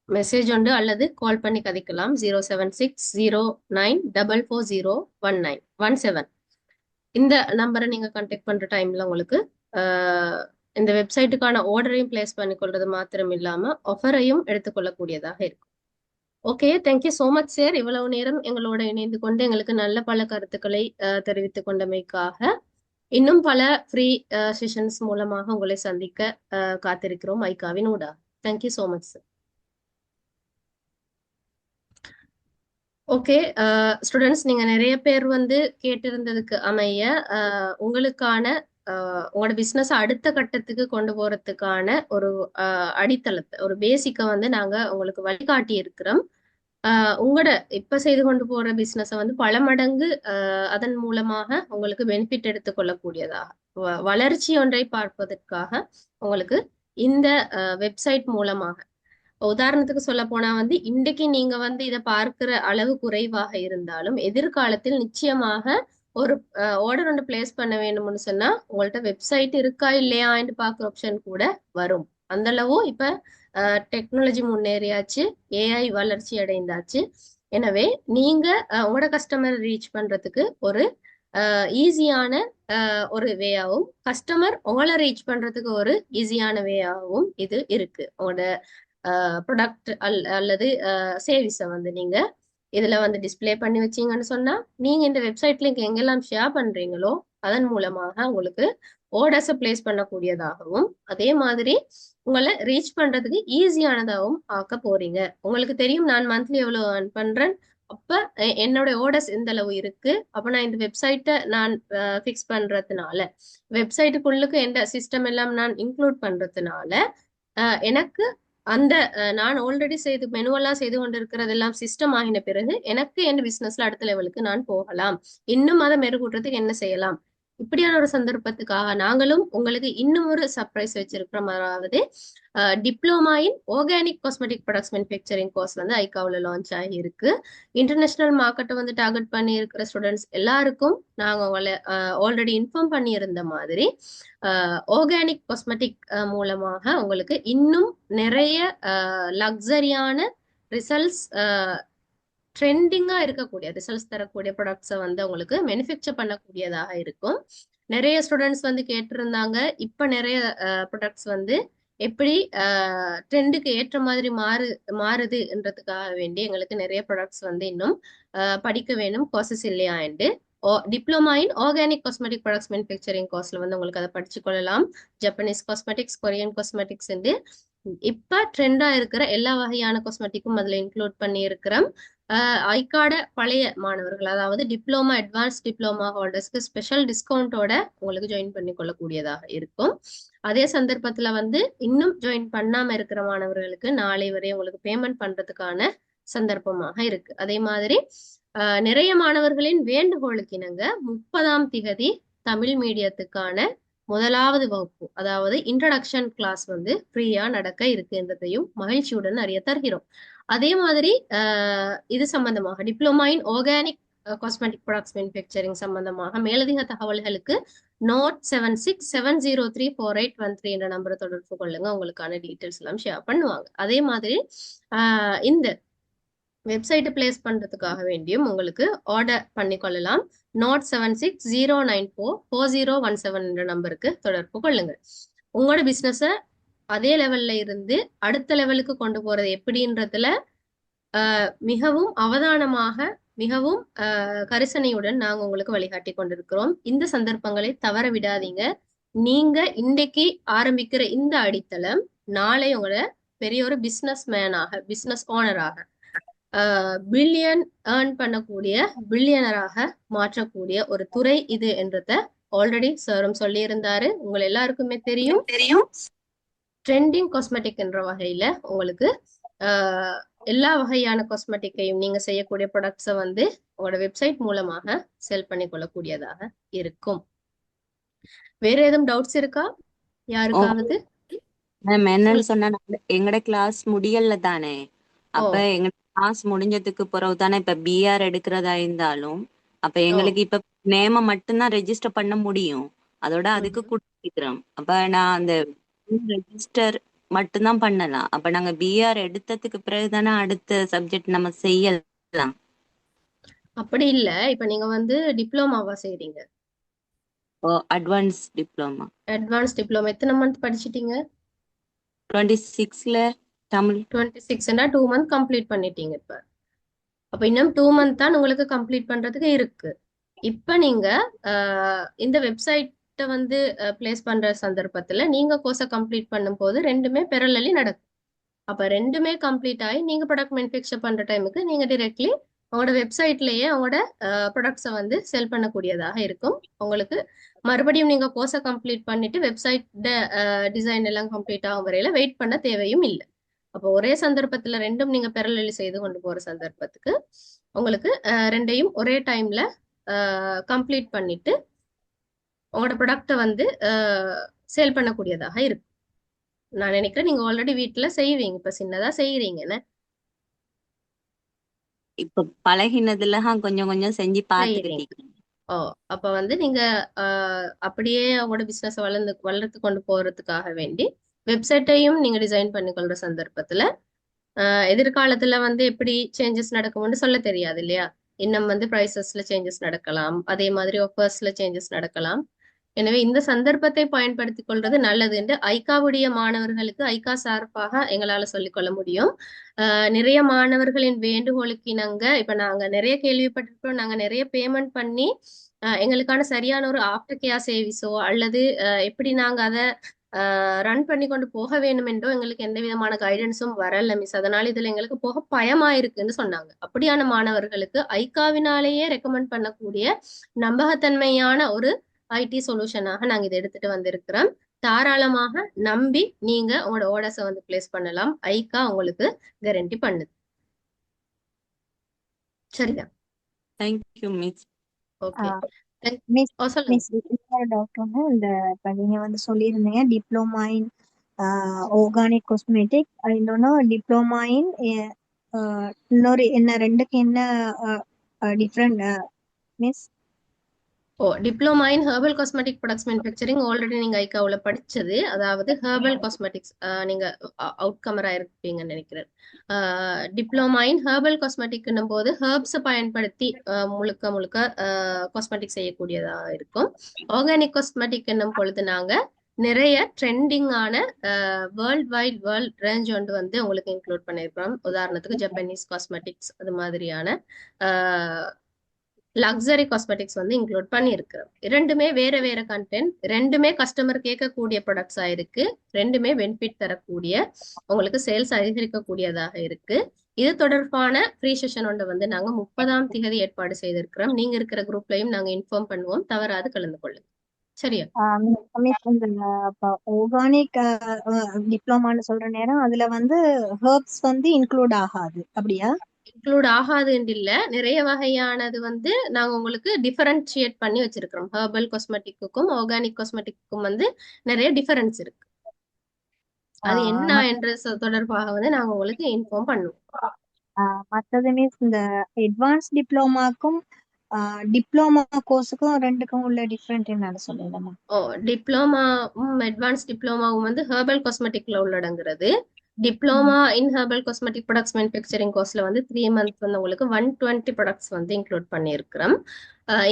மெசேஜ் உண்டு அல்லது கால் பண்ணி கதைக்கலாம். 07609444017. இந்த நம்பரை நீங்க கான்டாக்ட் பண்ற டைம்ல உங்களுக்கு இந்த வெப்சைட்டுக்கான ஆர்டரையும் பிளேஸ் பண்ணி கொள்றது மாத்திரம் இல்லாம ஆஃபரையும் எடுத்துக்கொள்ளக்கூடியதாக இருக்கும். Okay, thank you so much sir. இவ்வளவு நேரம் எங்களோட இணைந்து கொண்டு எங்களுக்கு நல்ல பல கருத்துக்களை தெரிவித்துக் கொண்டமைக்காக. இன்னும் பல ஃப்ரீ செஷன்ஸ் மூலமாக உங்களை சந்திக்க காத்திருக்கிறோம் ஐகாவின் ஊடாக. Thank you so much sir. Okay students, நீங்க நிறைய பேர் வந்து கேட்டிருந்ததுக்கு அமைய உங்களுக்கான உங்களோட பிசினஸ் அடுத்த கட்டத்துக்கு கொண்டு போறதுக்கான ஒரு அடித்தளத்தை, ஒரு பேசிக்கை வந்து நாங்க உங்களுக்கு வழிகாட்டி இருக்கிறோம். உங்களோட இப்ப செய்து கொண்டு போற பிசினஸை வந்து பல மடங்கு அதன் மூலமாக உங்களுக்கு பெனிஃபிட் எடுத்துக்கொள்ளக்கூடியதாக வளர்ச்சி ஒன்றை பார்ப்பதற்காக உங்களுக்கு இந்த வெப்சைட் மூலமாக, உதாரணத்துக்கு சொல்ல போனா வந்து இன்றைக்கு நீங்க வந்து இதை பார்க்கிற அளவு குறைவாக இருந்தாலும் எதிர்காலத்தில் நிச்சயமாக ஒரு ஆர்டர் ஒன்று பிளேஸ் பண்ண வேணும்னு சொன்னா உங்கள்ட்ட வெப்சைட் இருக்கா இல்லையான்னு பார்க்குற ஆப்ஷன் கூட வரும். அந்த அளவும் இப்ப டெக்னாலஜி முன்னேறியாச்சு, ஏஐ வளர்ச்சி அடைந்தாச்சு. எனவே நீங்க உங்களோட கஸ்டமர் ரீச் பண்றதுக்கு ஒரு ஈஸியான ஒரு வேயாவும், கஸ்டமர் உங்களை ரீச் பண்றதுக்கு ஒரு ஈஸியான வேயாவும் இது இருக்கு. உங்களோட ப்ராடக்ட் அல்லது சர்வீஸை வந்து நீங்க இதுல வந்து டிஸ்பிளே பண்ணி வச்சீங்கன்னு சொன்னா நீங்க இந்த வெப்சைட் லிங்க் எங்கெல்லாம் ஷேர் பண்றீங்களோ அதன் மூலமாக உங்களுக்கு ஆர்டர்ஸை பிளேஸ் பண்ணக்கூடியதாகவும் அதே மாதிரி உங்களை ரீச் பண்றதுக்கு ஈஸியானதாகவும் ஆக்க போறீங்க. உங்களுக்கு தெரியும் நான் மந்த்லி எவ்வளவு earn பண்றேன், அப்ப என்னோட ஆர்டர்ஸ் எந்த அளவு இருக்கு, அப்ப நான் இந்த வெப்சைட்டை நான் ஃபிக்ஸ் பண்றதுனால, வெப்சைட்டுக்குள்ளுக்கு எந்த சிஸ்டம் எல்லாம் நான் இன்க்ளூட் பண்றதுனால எனக்கு அந்த நான் ஆல்ரெடி மெனுவலா செய்து கொண்டிருக்கிறதெல்லாம் சிஸ்டம் ஆகின பிறகு எனக்கு என் பிசினஸ்ல அடுத்த லெவலுக்கு நான் போகலாம். இன்னும் அதை மெருகூட்டுறதுக்கு என்ன செய்யலாம், இப்படியான ஒரு சந்தர்ப்பத்துக்காக நாங்களும் உங்களுக்கு இன்னும் ஒரு சர்ப்ரைஸ் வச்சிருக்கிறோம். அதாவது diploma in organic cosmetic products manufacturing course வந்து ஐகாவில் லான்ச் ஆகி இருக்கு. இன்டர்நேஷனல் மார்க்கெட்டை வந்து டார்கெட் பண்ணி இருக்கிற ஸ்டூடெண்ட்ஸ் எல்லாருக்கும் நாங்கள் உங்களை ஆல்ரெடி இன்ஃபார்ம் பண்ணி இருந்த மாதிரி ஆர்கானிக் காஸ்மெட்டிக் மூலமாக உங்களுக்கு இன்னும் நிறைய லக்ஸரியான ரிசல்ட்ஸ், ட்ரெண்டிங்கா இருக்கக்கூடிய ரிசல்ட்ஸ் தரக்கூடிய ப்ராடக்ட்ஸை வந்து உங்களுக்கு மேனுஃபேக்சர் பண்ணக்கூடியதாக இருக்கும். நிறைய ஸ்டூடெண்ட்ஸ் வந்து கேட்டிருந்தாங்க, இப்ப நிறைய ப்ராடக்ட்ஸ் வந்து எப்படி ட்ரெண்டுக்கு ஏற்ற மாதிரி மாறுதுன்றதுக்காக வேண்டி எங்களுக்கு நிறைய ப்ராடக்ட்ஸ் வந்து இன்னும் படிக்க வேணும், கோர்சஸ் இல்லையாண்டு diploma in organic cosmetic products manufacturing கோர்ஸ்ல வந்து உங்களுக்கு அதை படிச்சு கொள்ளலாம். ஜப்பனீஸ் காஸ்மெட்டிக்ஸ், கொரியன் காஸ்மெட்டிக்ஸ் இப்ப ட்ரெண்டா இருக்கிற எல்லா வகையான காஸ்மெட்டிக்கும் அதுல இன்க்ளூட் பண்ணி இருக்கிறோம். ஐகாட பழைய மாணவர்கள், அதாவது டிப்ளமா அட்வான்ஸ் டிப்ளமா ஹோல்டர்ஸ்க்கு ஸ்பெஷல் டிஸ்கவுண்டோட உங்களுக்கு ஜாயின் பண்ணி கொள்ளக்கூடியதாக இருக்கும். அதே சந்தர்ப்பத்துல வந்து இன்னும் ஜாயின் பண்ணாம இருக்கிற மாணவர்களுக்கு நாளை வரை உங்களுக்கு பேமெண்ட் பண்றதுக்கான சந்தர்ப்பமாக இருக்கு. அதே மாதிரி நிறைய மாணவர்களின் வேண்டுகோளுக்கு இணங்க 30ஆம் திகதி தமிழ் மீடியத்துக்கான முதலாவது வகுப்பு, அதாவது இன்ட்ரடக்ஷன் கிளாஸ் வந்து ஃப்ரீயா நடக்க இருக்குன்றதையும் மகிழ்ச்சியுடன் அறிய தருகிறோம். அதே மாதிரி இது சம்பந்தமாக diploma in organic cosmetic products manufacturing சம்பந்தமாக மேலதிக தகவல்களுக்கு Note76703481 என்ற நம்பரை தொடர்பு கொள்ளுங்க. உங்களுக்கான டீட்டெயில்ஸ் எல்லாம் ஷேர் பண்ணுவாங்க. அதே மாதிரி இந்த வெப்சைட் பிளேஸ் பண்றதுக்காக வேண்டியும் உங்களுக்கு ஆர்டர் பண்ணிக்கொள்ளலாம். Note7609440117 என்ற நம்பருக்கு தொடர்பு கொள்ளுங்க. உங்களோட பிசினஸ அதே லெவல்ல இருந்து அடுத்த லெவலுக்கு கொண்டு போறது எப்படின்றதுல மிகவும் அவதானமாக மிகவும் கரிசனையுடன் நாங்க உங்களுக்கு வழிகாட்டி கொண்டிருக்கிறோம். இந்த சந்தர்ப்பங்களை தவற விடாதீங்க. நீங்க இன்றைக்கு ஆரம்பிக்கிற இந்த அடித்தளம் நாளை உங்களை பெரிய ஒரு பிசினஸ் மேனாக பிசினஸ் ஓனராக பில்லியன் ஏர்ன் பண்ணக்கூடிய பில்லியனராக மாற்றக்கூடிய ஒரு துறை இது என்றத ஆல்ரெடி சாரும் சொல்லியிருந்தாரு. உங்க எல்லாருக்குமே தெரியும். ட்ரெண்டிங் காஸ்மெட்டிக் என்ற வகையில உங்களுக்கு எல்லா வகையான காஸ்மெட்டிக்கையும் நீங்க செய்யக்கூடிய ப்ராடக்ட்ஸை வந்து உங்களோட வெப்சைட் மூலமாக செல் பண்ணி கொள்ளக்கூடியதாக இருக்கும். வேற ஏதும் டவுட்ஸ் இருக்கா யாருக்காவது? மேம் என்னன்னு சொன்னா எங்கட கிளாஸ் முடியல தானே, அப்ப எங்க கிளாஸ் முடிஞ்சதுக்கு பிறகு தானே இப்ப பிஆர் எடுக்கிறதா இருந்தாலும் அப்ப எங்களுக்கு இப்ப நேம மட்டும்தான் ரெஜிஸ்டர் பண்ண முடியும். அதோட அதுக்கு கொடுத்துக்கிறோம். அப்ப நான் அந்த ரெஜிஸ்டர் மட்டும்தான் பண்ணலாம். அப்ப நாங்க பிஆர் எடுத்ததுக்கு பிறகு தானே அடுத்த சப்ஜெக்ட் நம்ம செய்யலாம். அப்படி இல்ல, இப்ப நீங்க வந்து டிப்ளமாவா செய்றீங்க? Advance diploma. அட்வான்ஸ் டிப்ளமா எத்தனை மந்த் படிச்சிட்டீங்க? 26ல தமிழ். 26னா 2 மந்த் கம்ப்ளீட் பண்ணிட்டீங்க. இப்ப அப்ப இன்னும் 2 மந்த் தான் உங்களுக்கு கம்ப்ளீட் பண்றதுக்கு இருக்கு. இப்ப நீங்க இந்த வெப்சைட்டை வந்து பிளேஸ் பண்ற சந்தர்ப்பத்துல நீங்க கோர்ஸை கம்ப்ளீட் பண்ணும் போது ரெண்டுமே பெரலலி நடக்கும். அப்ப ரெண்டுமே கம்ப்ளீட் ஆகி நீங்க ப்ராடக்ட் மேனுஃபேக்சர் பண்ற டைமுக்கு நீங்க டிரெக்ட்லி உங்களோட வெப்சைட்லயே உங்களோட ப்ராடக்ட்ஸை வந்து செல் பண்ணக்கூடியதாக இருக்கும். உங்களுக்கு மறுபடியும் நீங்க கோர்ஸை கம்ப்ளீட் பண்ணிட்டு வெப்சைட் டிசைன் எல்லாம் கம்ப்ளீட் ஆகும் வரையில வெயிட் பண்ண தேவையும் இல்லை. அப்போ ஒரே சந்தர்ப்பத்துல ரெண்டும் நீங்க பெரலலி செய்து கொண்டு போற சந்தர்ப்பத்துக்கு உங்களுக்கு ரெண்டையும் ஒரே டைம்ல கம்ப்ளீட் பண்ணிட்டு உங்களோட ப்ராடக்டை வந்து சேல் பண்ணக்கூடியதாக இருக்கும். நான் நினைக்கிறேன் நீங்க ஆல்ரெடி வீட்டுல செய்வீங்க, இப்ப சின்னதா செய்யறீங்கன்னு. இப்ப பழகினதுல கொஞ்சம் கொஞ்சம் செஞ்சு பார்த்துக்கிட்டீங்க. அப்ப வந்து நீங்க அப்படியே உங்களோட பிசினஸ் வளர்த்து கொண்டு போறதுக்காக வேண்டி வெப்சைட்டையும் நீங்க டிசைன் பண்ணிக்கொள்ற சந்தர்ப்பத்துல எதிர்காலத்துல வந்து எப்படி சேஞ்சஸ் நடக்கும்னு சொல்ல தெரியாது இல்லையா? இன்னும் வந்து ப்ரைசஸ்ல சேஞ்சஸ் நடக்கலாம், அதே மாதிரி ஆஃபர்ஸ்ல சேஞ்சஸ் நடக்கலாம். எனவே இந்த சந்தர்ப்பத்தை பயன்படுத்திக் கொள்றது நல்லது என்று ஐகாவுடைய மாணவர்களுக்கு ஐகா சார்பாக எங்களால சொல்லிக்கொள்ள முடியும். நிறைய மாணவர்களின் வேண்டுகோளுக்கு இணங்க இப்ப நாங்க நிறைய கேள்விப்பட்டிருக்கோம். நாங்க நிறைய பேமெண்ட் பண்ணி எங்களுக்கான சரியான ஒரு ஆஃப்டர் கேர் சர்வீஸோ அல்லது எப்படி நாங்க அதை ரன் பண்ணி கொண்டு போக வேணும் என்றோ எங்களுக்கு எந்த விதமான கைடன்ஸும் வரல மிஸ். அதனால இதுல எங்களுக்கு போக பயமா இருக்குன்னு சொன்னாங்க. அப்படியான மாணவர்களுக்கு ஐகாவினாலேயே ரெக்கமெண்ட் பண்ணக்கூடிய நம்பகத்தன்மையான ஒரு ஐடி சொல்யூஷனாக நாங்க இதை எடுத்துட்டு வந்திருக்கிறோம். தாராளமாக நம்பி நீங்க உங்களோட ஆர்டர்ஸை வந்து பிளேஸ் பண்ணலாம். ஐகா உங்களுக்கு கேரண்டி பண்ணுது. சரியா? Thank you miss. ஓகே மிஸ் இன்னொரு டவுட் ஒன்று. இந்த இப்போ நீங்க வந்து சொல்லியிருந்தீங்க டிப்ளமா இன் ஆர்கானிக் காஸ்மெட்டிக், இன்னொன்று டிப்ளமா இன் இன்னொரு என்ன, ரெண்டுக்கு என்ன different miss? Diploma in herbal cosmetic products manufacturing already நீங்க ஐகாவுல படிச்சது. அதாவது ஹெர்பல் காஸ்மெட்டிக்ஸ் நீங்க அவுட்கமரா இருப்பீங்கன்னு நினைக்கிறேன். டிப்ளமா இன் ஹெர்பல் காஸ்மெட்டிக்னும் போது ஹெர்ப்ஸை பயன்படுத்தி முழுக்க முழுக்க காஸ்மெட்டிக் செய்யக்கூடியதா இருக்கும். ஆர்கானிக் காஸ்மெட்டிக் என்னும் பொழுது நாங்க நிறைய ட்ரெண்டிங்கான வேர்ல்ட் ரேஞ்ச் வந்து உங்களுக்கு இன்க்ளூட் பண்ணியிருக்கிறோம். உதாரணத்துக்கு ஜப்பனீஸ் காஸ்மெட்டிக்ஸ் அது மாதிரியான லக்ஸரி காஸ்மெட்டிக்ஸ் வந்து இன்க்ளூட் பண்ணியிருக்கிறோம். ரெண்டுமே வேற வேற கண்டென்ட், ரெண்டுமே கஸ்டமர் கேட்கக்கூடிய ப்ராடக்ட்ஸா இருக்கு, ரெண்டுமே பெனிஃபிட் தரக்கூடிய உங்களுக்கு சேல்ஸ் அதிகரிக்கக்கூடியதாக இருக்கு. இது தொடர்பான ஃப்ரீ செஷன் ஒன்று வந்து நாங்க 30ஆம் தேதி ஏற்பாடு செய்திருக்கிறோம். நீங்க இருக்கிற குரூப்லயும் நாங்க இன்ஃபார்ம் பண்ணுவோம், தவறாது கலந்து கொள்ளுங்க. சரியா? ஆர்கானிக் டிப்ளமான்னு சொல்ற நேரம் அதுல வந்து ஹெர்ப்ஸ் வந்து இன்க்ளூட் ஆகாது, அப்படியா? இன்க்ளூட் ஆகாதுன்னு இல்ல, நிறைய வகையானது வந்து நாங்க உங்களுக்கு டிஃபரன்ஷியேட் பண்ணி வச்சிருக்கிறோம். ஹெர்பல் காஸ்மெட்டிக்கும் ஆர்கானிக் காஸ்மெட்டிக்கும் வந்து நிறைய டிஃபரன்ஸ் இருக்கு. அது என்ன என்ற தொடர்பாக வந்து நாங்க உங்களுக்கு இன்ஃபார்ம் பண்ணுவோம். மற்றது மீன்ஸ் இந்த அட்வான்ஸ் டிப்ளமாக்கும் டிப்ளமா கோர்ஸுக்கும் ரெண்டுக்கும் உள்ள டிஃப்ரெண்ட் என்னன்னு சொல்லுங்கம்மா. டிப்ளமாவும் அட்வான்ஸ் டிப்ளமாவும் வந்து ஹெர்பல் காஸ்மெட்டிக்ல உள்ளடங்குறது. Diploma in herbal cosmetic products manufacturing கோர்ஸ்ல வந்து 3 மந்த் வந்து உங்களுக்கு 120 ப்ராடக்ட்ஸ் வந்து இன்க்ளூட் பண்ணியிருக்கிறோம்.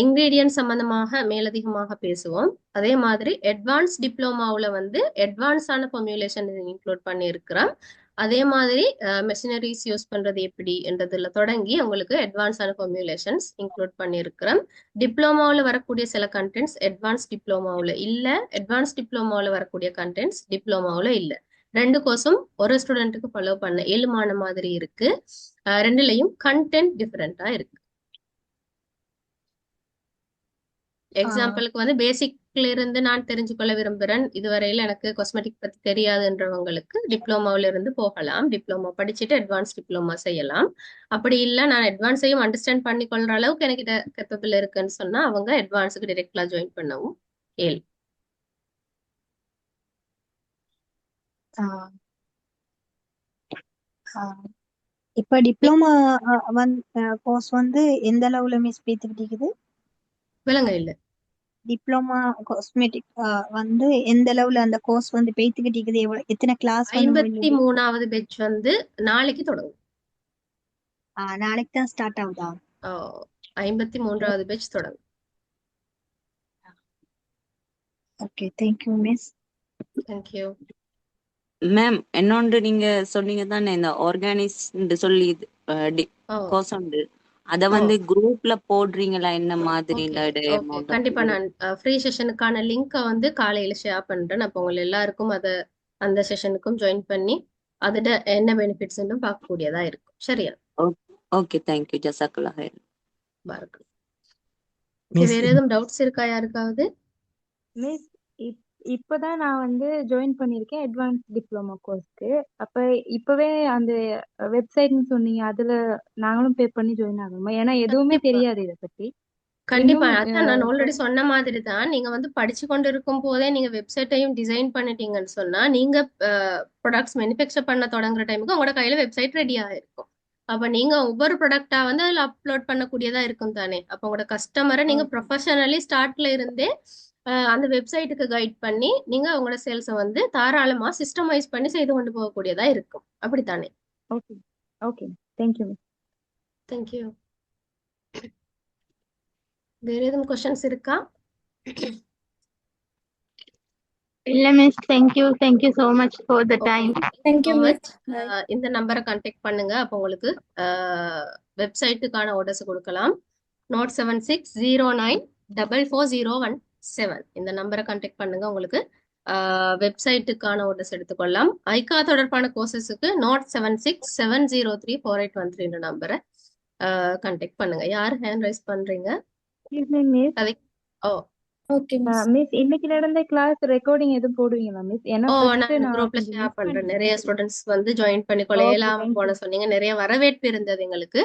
இன்கிரீடியன்ட் சம்பந்தமாக மேலதிகமாக பேசுவோம். அதே மாதிரி அட்வான்ஸ் டிப்ளமாவில் வந்து அட்வான்ஸான ஃபார்முலேஷன் இன்க்ளூட் பண்ணியிருக்கிறோம். அதே மாதிரி மெஷினரிஸ் யூஸ் பண்றது எப்படி என்றதுல தொடங்கி உங்களுக்கு அட்வான்ஸான ஃபார்முலேஷன்ஸ் இன்க்ளூட் பண்ணியிருக்கிறோம். டிப்ளமாவில் வரக்கூடிய சில கண்டென்ட்ஸ் அட்வான்ஸ் டிப்ளமாவில் இல்லை, அட்வான்ஸ் டிப்ளமாவில் வரக்கூடிய கண்டென்ட்ஸ் டிப்ளமாவில் இல்லை. ரெண்டு கோர்ஸும் ஒரு ஸ்டூடெண்ட்டுக்கு ஃபாலோ பண்ண இயலுமான மாதிரி இருக்கு. ரெண்டுலையும் கண்டென்ட் டிஃப்ரெண்டா இருக்கு. எக்ஸாம்பிளுக்கு வந்து பேசிக்ல இருந்து நான் தெரிஞ்சுக்கொள்ள விரும்புறேன், இதுவரையில எனக்கு காஸ்மெட்டிக் பத்தி தெரியாதுன்றவங்களுக்கு டிப்ளமாவில இருந்து போகலாம். டிப்ளமா படிச்சுட்டு அட்வான்ஸ் டிப்ளமா செய்யலாம். அப்படி இல்லை நான் அட்வான்ஸையும் அண்டர்ஸ்டாண்ட் பண்ணி கொள்ற அளவுக்கு எனக்கு கேப்பபிள் இருக்குன்னு சொன்னா அவங்க அட்வான்ஸுக்கு டிரெக்டா ஜாயின் பண்ணவும் ஏழு. இப்ப டிப்ளமா கோர்ஸ் வந்து எந்த அளவுல மிஸ் பேத்துக்கிட்டு விலங்க இல்லை. டிப்ளமா காஸ்மெட்டிக் வந்து எந்த அளவுல அந்த கோர்ஸ் வந்து பேத்துக்கிட்டு எத்தனை கிளாஸ் வந்து 53வது பேட்ச் வந்து நாளைக்கு தொடங்கும். நாளைக்கு தான் ஸ்டார்ட் ஆகுதா? 53வது பேட்ச் தொடங்கும். Okay, thank you miss. Thank you ma'am. என்னொன்று நீங்க சொன்னீங்க தானே இந்த ஆர்கானிக்ஸ் சொல்லி கோர்ஸ் உண்டு, அத வந்து குரூப்ல போடுறீங்களா என்ன மாதிரி? கண்டிப்பா நான் ஃப்ரீ செஷனுக்கான லிங்கை வந்து காலையில ஷேர் பண்றேன். அப்போ உங்க எல்லாருக்கும் அந்த செஷனுக்கும் ஜாயின் பண்ணி அதோட என்ன பெனிஃபிட்ஸ் பார்க்கக்கூடியதா இருக்கும். சரியா? Okay, thank you. ஜஸாக்கல்லாஹ் ஹைர். பாருங்க. வேற எதுவும் டவுட்ஸ் இருக்கா யாருக்காவது? மிஸ், இப்பதான் நான் வந்து ஜாயின் பண்ணிருக்கேன் அட்வான்ஸ் டிப்ளமா கோர்ஸ்க்கு. அப்ப இப்பவே அந்த வெப்சைட்னு சொன்னீங்க, அதுல நாங்களும் பே பண்ணி ஜாயின் ஆகணுமா? ஏன்னா எதுவுமே தெரியாது இத பத்தி. கண்டிப்பா. அதான் நான் ஆல்ரெடி சொன்ன மாதிரி தான், நீங்க வந்து படிச்சு கொண்டு இருக்கும் போதே நீங்க வெப்சைட்டையும் டிசைன் பண்ணிட்டீங்கன்னு சொன்னா நீங்க ப்ராடக்ட்ஸ் மேனுஃபேக்சர் பண்ண தொடங்குற டைமுக்கு உங்களோட கையில வெப்சைட் ரெடியா இருக்கும். அப்ப நீங்க ஒவ்வொரு ப்ராடக்டா வந்து அதுல அப்லோட் பண்ணக்கூடியதா இருக்கும் தானே. அப்ப உங்களோட கஸ்டமரை நீங்க ப்ரொஃபஷனலி ஸ்டார்ட்ல இருந்தே அந்த வெப்சைட்டுக்கு கைட் பண்ணி நீங்க உங்களோட சேல்ஸை வந்து தாராளமா சிஸ்டமைஸ் பண்ணி செய்து கொண்டு போகக்கூடியதா இருக்கும். அப்படித்தானே? Okay okay, thank you miss. Thank you. வேற எதுவும் கொஸ்டின்ஸ் இருக்கா? இல்ல miss, thank you so much for the time. Thank you much. இந்த நம்பரை கான்டாக்ட் பண்ணுங்க. அப்போ உங்களுக்கு வெப்சைட்டுக்கான ஆர்டர்ஸ் கொடுக்கலாம். Note 7609444017 இந்த நம்பரை கான்டாக்ட் பண்ணுங்க. உங்களுக்கு வெப்சைட்டுக்கான ஆர்டர்ஸ் எடுத்துக்கொள்ளலாம். ஐகா தொடர்பான கோர்சஸுக்கு Note 76703481 நம்பரை கான்டாக்ட் பண்ணுங்க. யார் ஹேண்ட் ரைஸ் பண்றீங்க? ஓகே மிஸ், இன்னைக்கு நடந்த கிளாஸ் ரெக்கார்டிங் எதுவும் போடுவீங்களா மிஸ்? ஏன்னா நான் குரூப்ல ஷேர் பண்றேன். நிறைய ஸ்டூடெண்ட்ஸ் வந்து ஜாயின் பண்ணிக்கொள்ள இயலாம போன சொன்னீங்க. நிறைய வரவேற்பு இருந்தது எங்களுக்கு.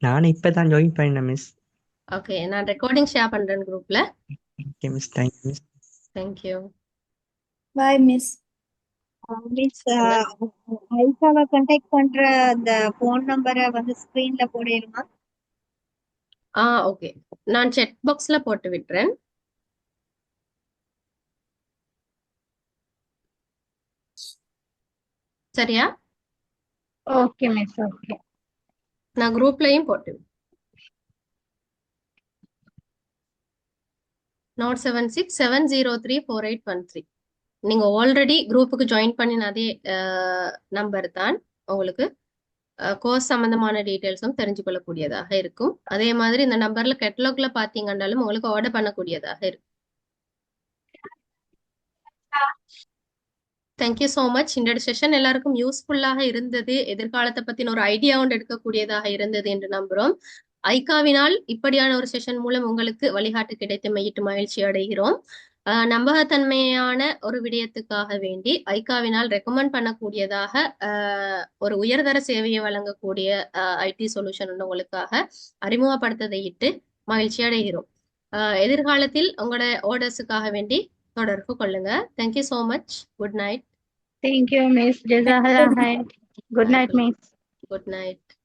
நான் இப்பதான் ஜாயின் பண்ணேன் மிஸ். ஓகே, நான் ரெக்கார்டிங் ஷேர் பண்றேன் குரூப்ல. Okay miss, thank you miss. Thank you. Bye miss. Miss, ஐசாவை கான்டாக்ட் பண்ற அந்த போன் நம்பரை வந்து ஸ்கிரீன்ல போடுமா? ஓகே, நான் செக் பாக்ஸ்ல போட்டு விட்டுறேன். சரியா? Okay miss. ஓகே, நான் குரூப்லயும் போட்டு Note 76703481 நீங்க ஆல்ரெடி குரூப்புக்கு ஜாயின் பண்ணின அதே நம்பர் தான். உங்களுக்கு கோர்ஸ் சம்பந்தமான டீடைல்ஸும் தெரிஞ்சு கொள்ளக்கூடியதாக இருக்கும். அதே மாதிரி இந்த நம்பர்ல கேட்டலாக்ல பாத்தீங்கன்னாலும் உங்களுக்கு ஆர்டர் பண்ணக்கூடியதாக இருக்கும். Thank you so much. இந்த செஷன் எல்லாருக்கும் யூஸ்ஃபுல்லாக இருந்தது, எதிர்காலத்தை பத்தின ஒரு ஐடியா ஒன்று எடுக்கக்கூடியதாக இருந்தது என்று நம்புறோம். ஐகாவினால் இப்படியான ஒரு செஷன் மூலம் உங்களுக்கு வழிகாட்டு கிடைத்தமையிட்டு மகிழ்ச்சி அடைகிறோம். நம்பகத்தன்மையான ஒரு விடயத்துக்காக வேண்டி ஐகாவினால் ரெக்கமெண்ட் பண்ணக்கூடியதாக ஒரு உயர்தர சேவையை வழங்கக்கூடிய ஐடி சொல்யூஷன் உங்களுக்காக அறிமுகப்படுத்ததை இட்டு மகிழ்ச்சி அடைகிறோம். எதிர்காலத்தில் உங்களோட ஆர்டர்ஸுக்காக வேண்டி தொடர்பு கொள்ளுங்க. Thank you so much. Good night. Thank you miss. ஜஸாக்கல்லாஹ் ஹைர். Good night miss. Good night.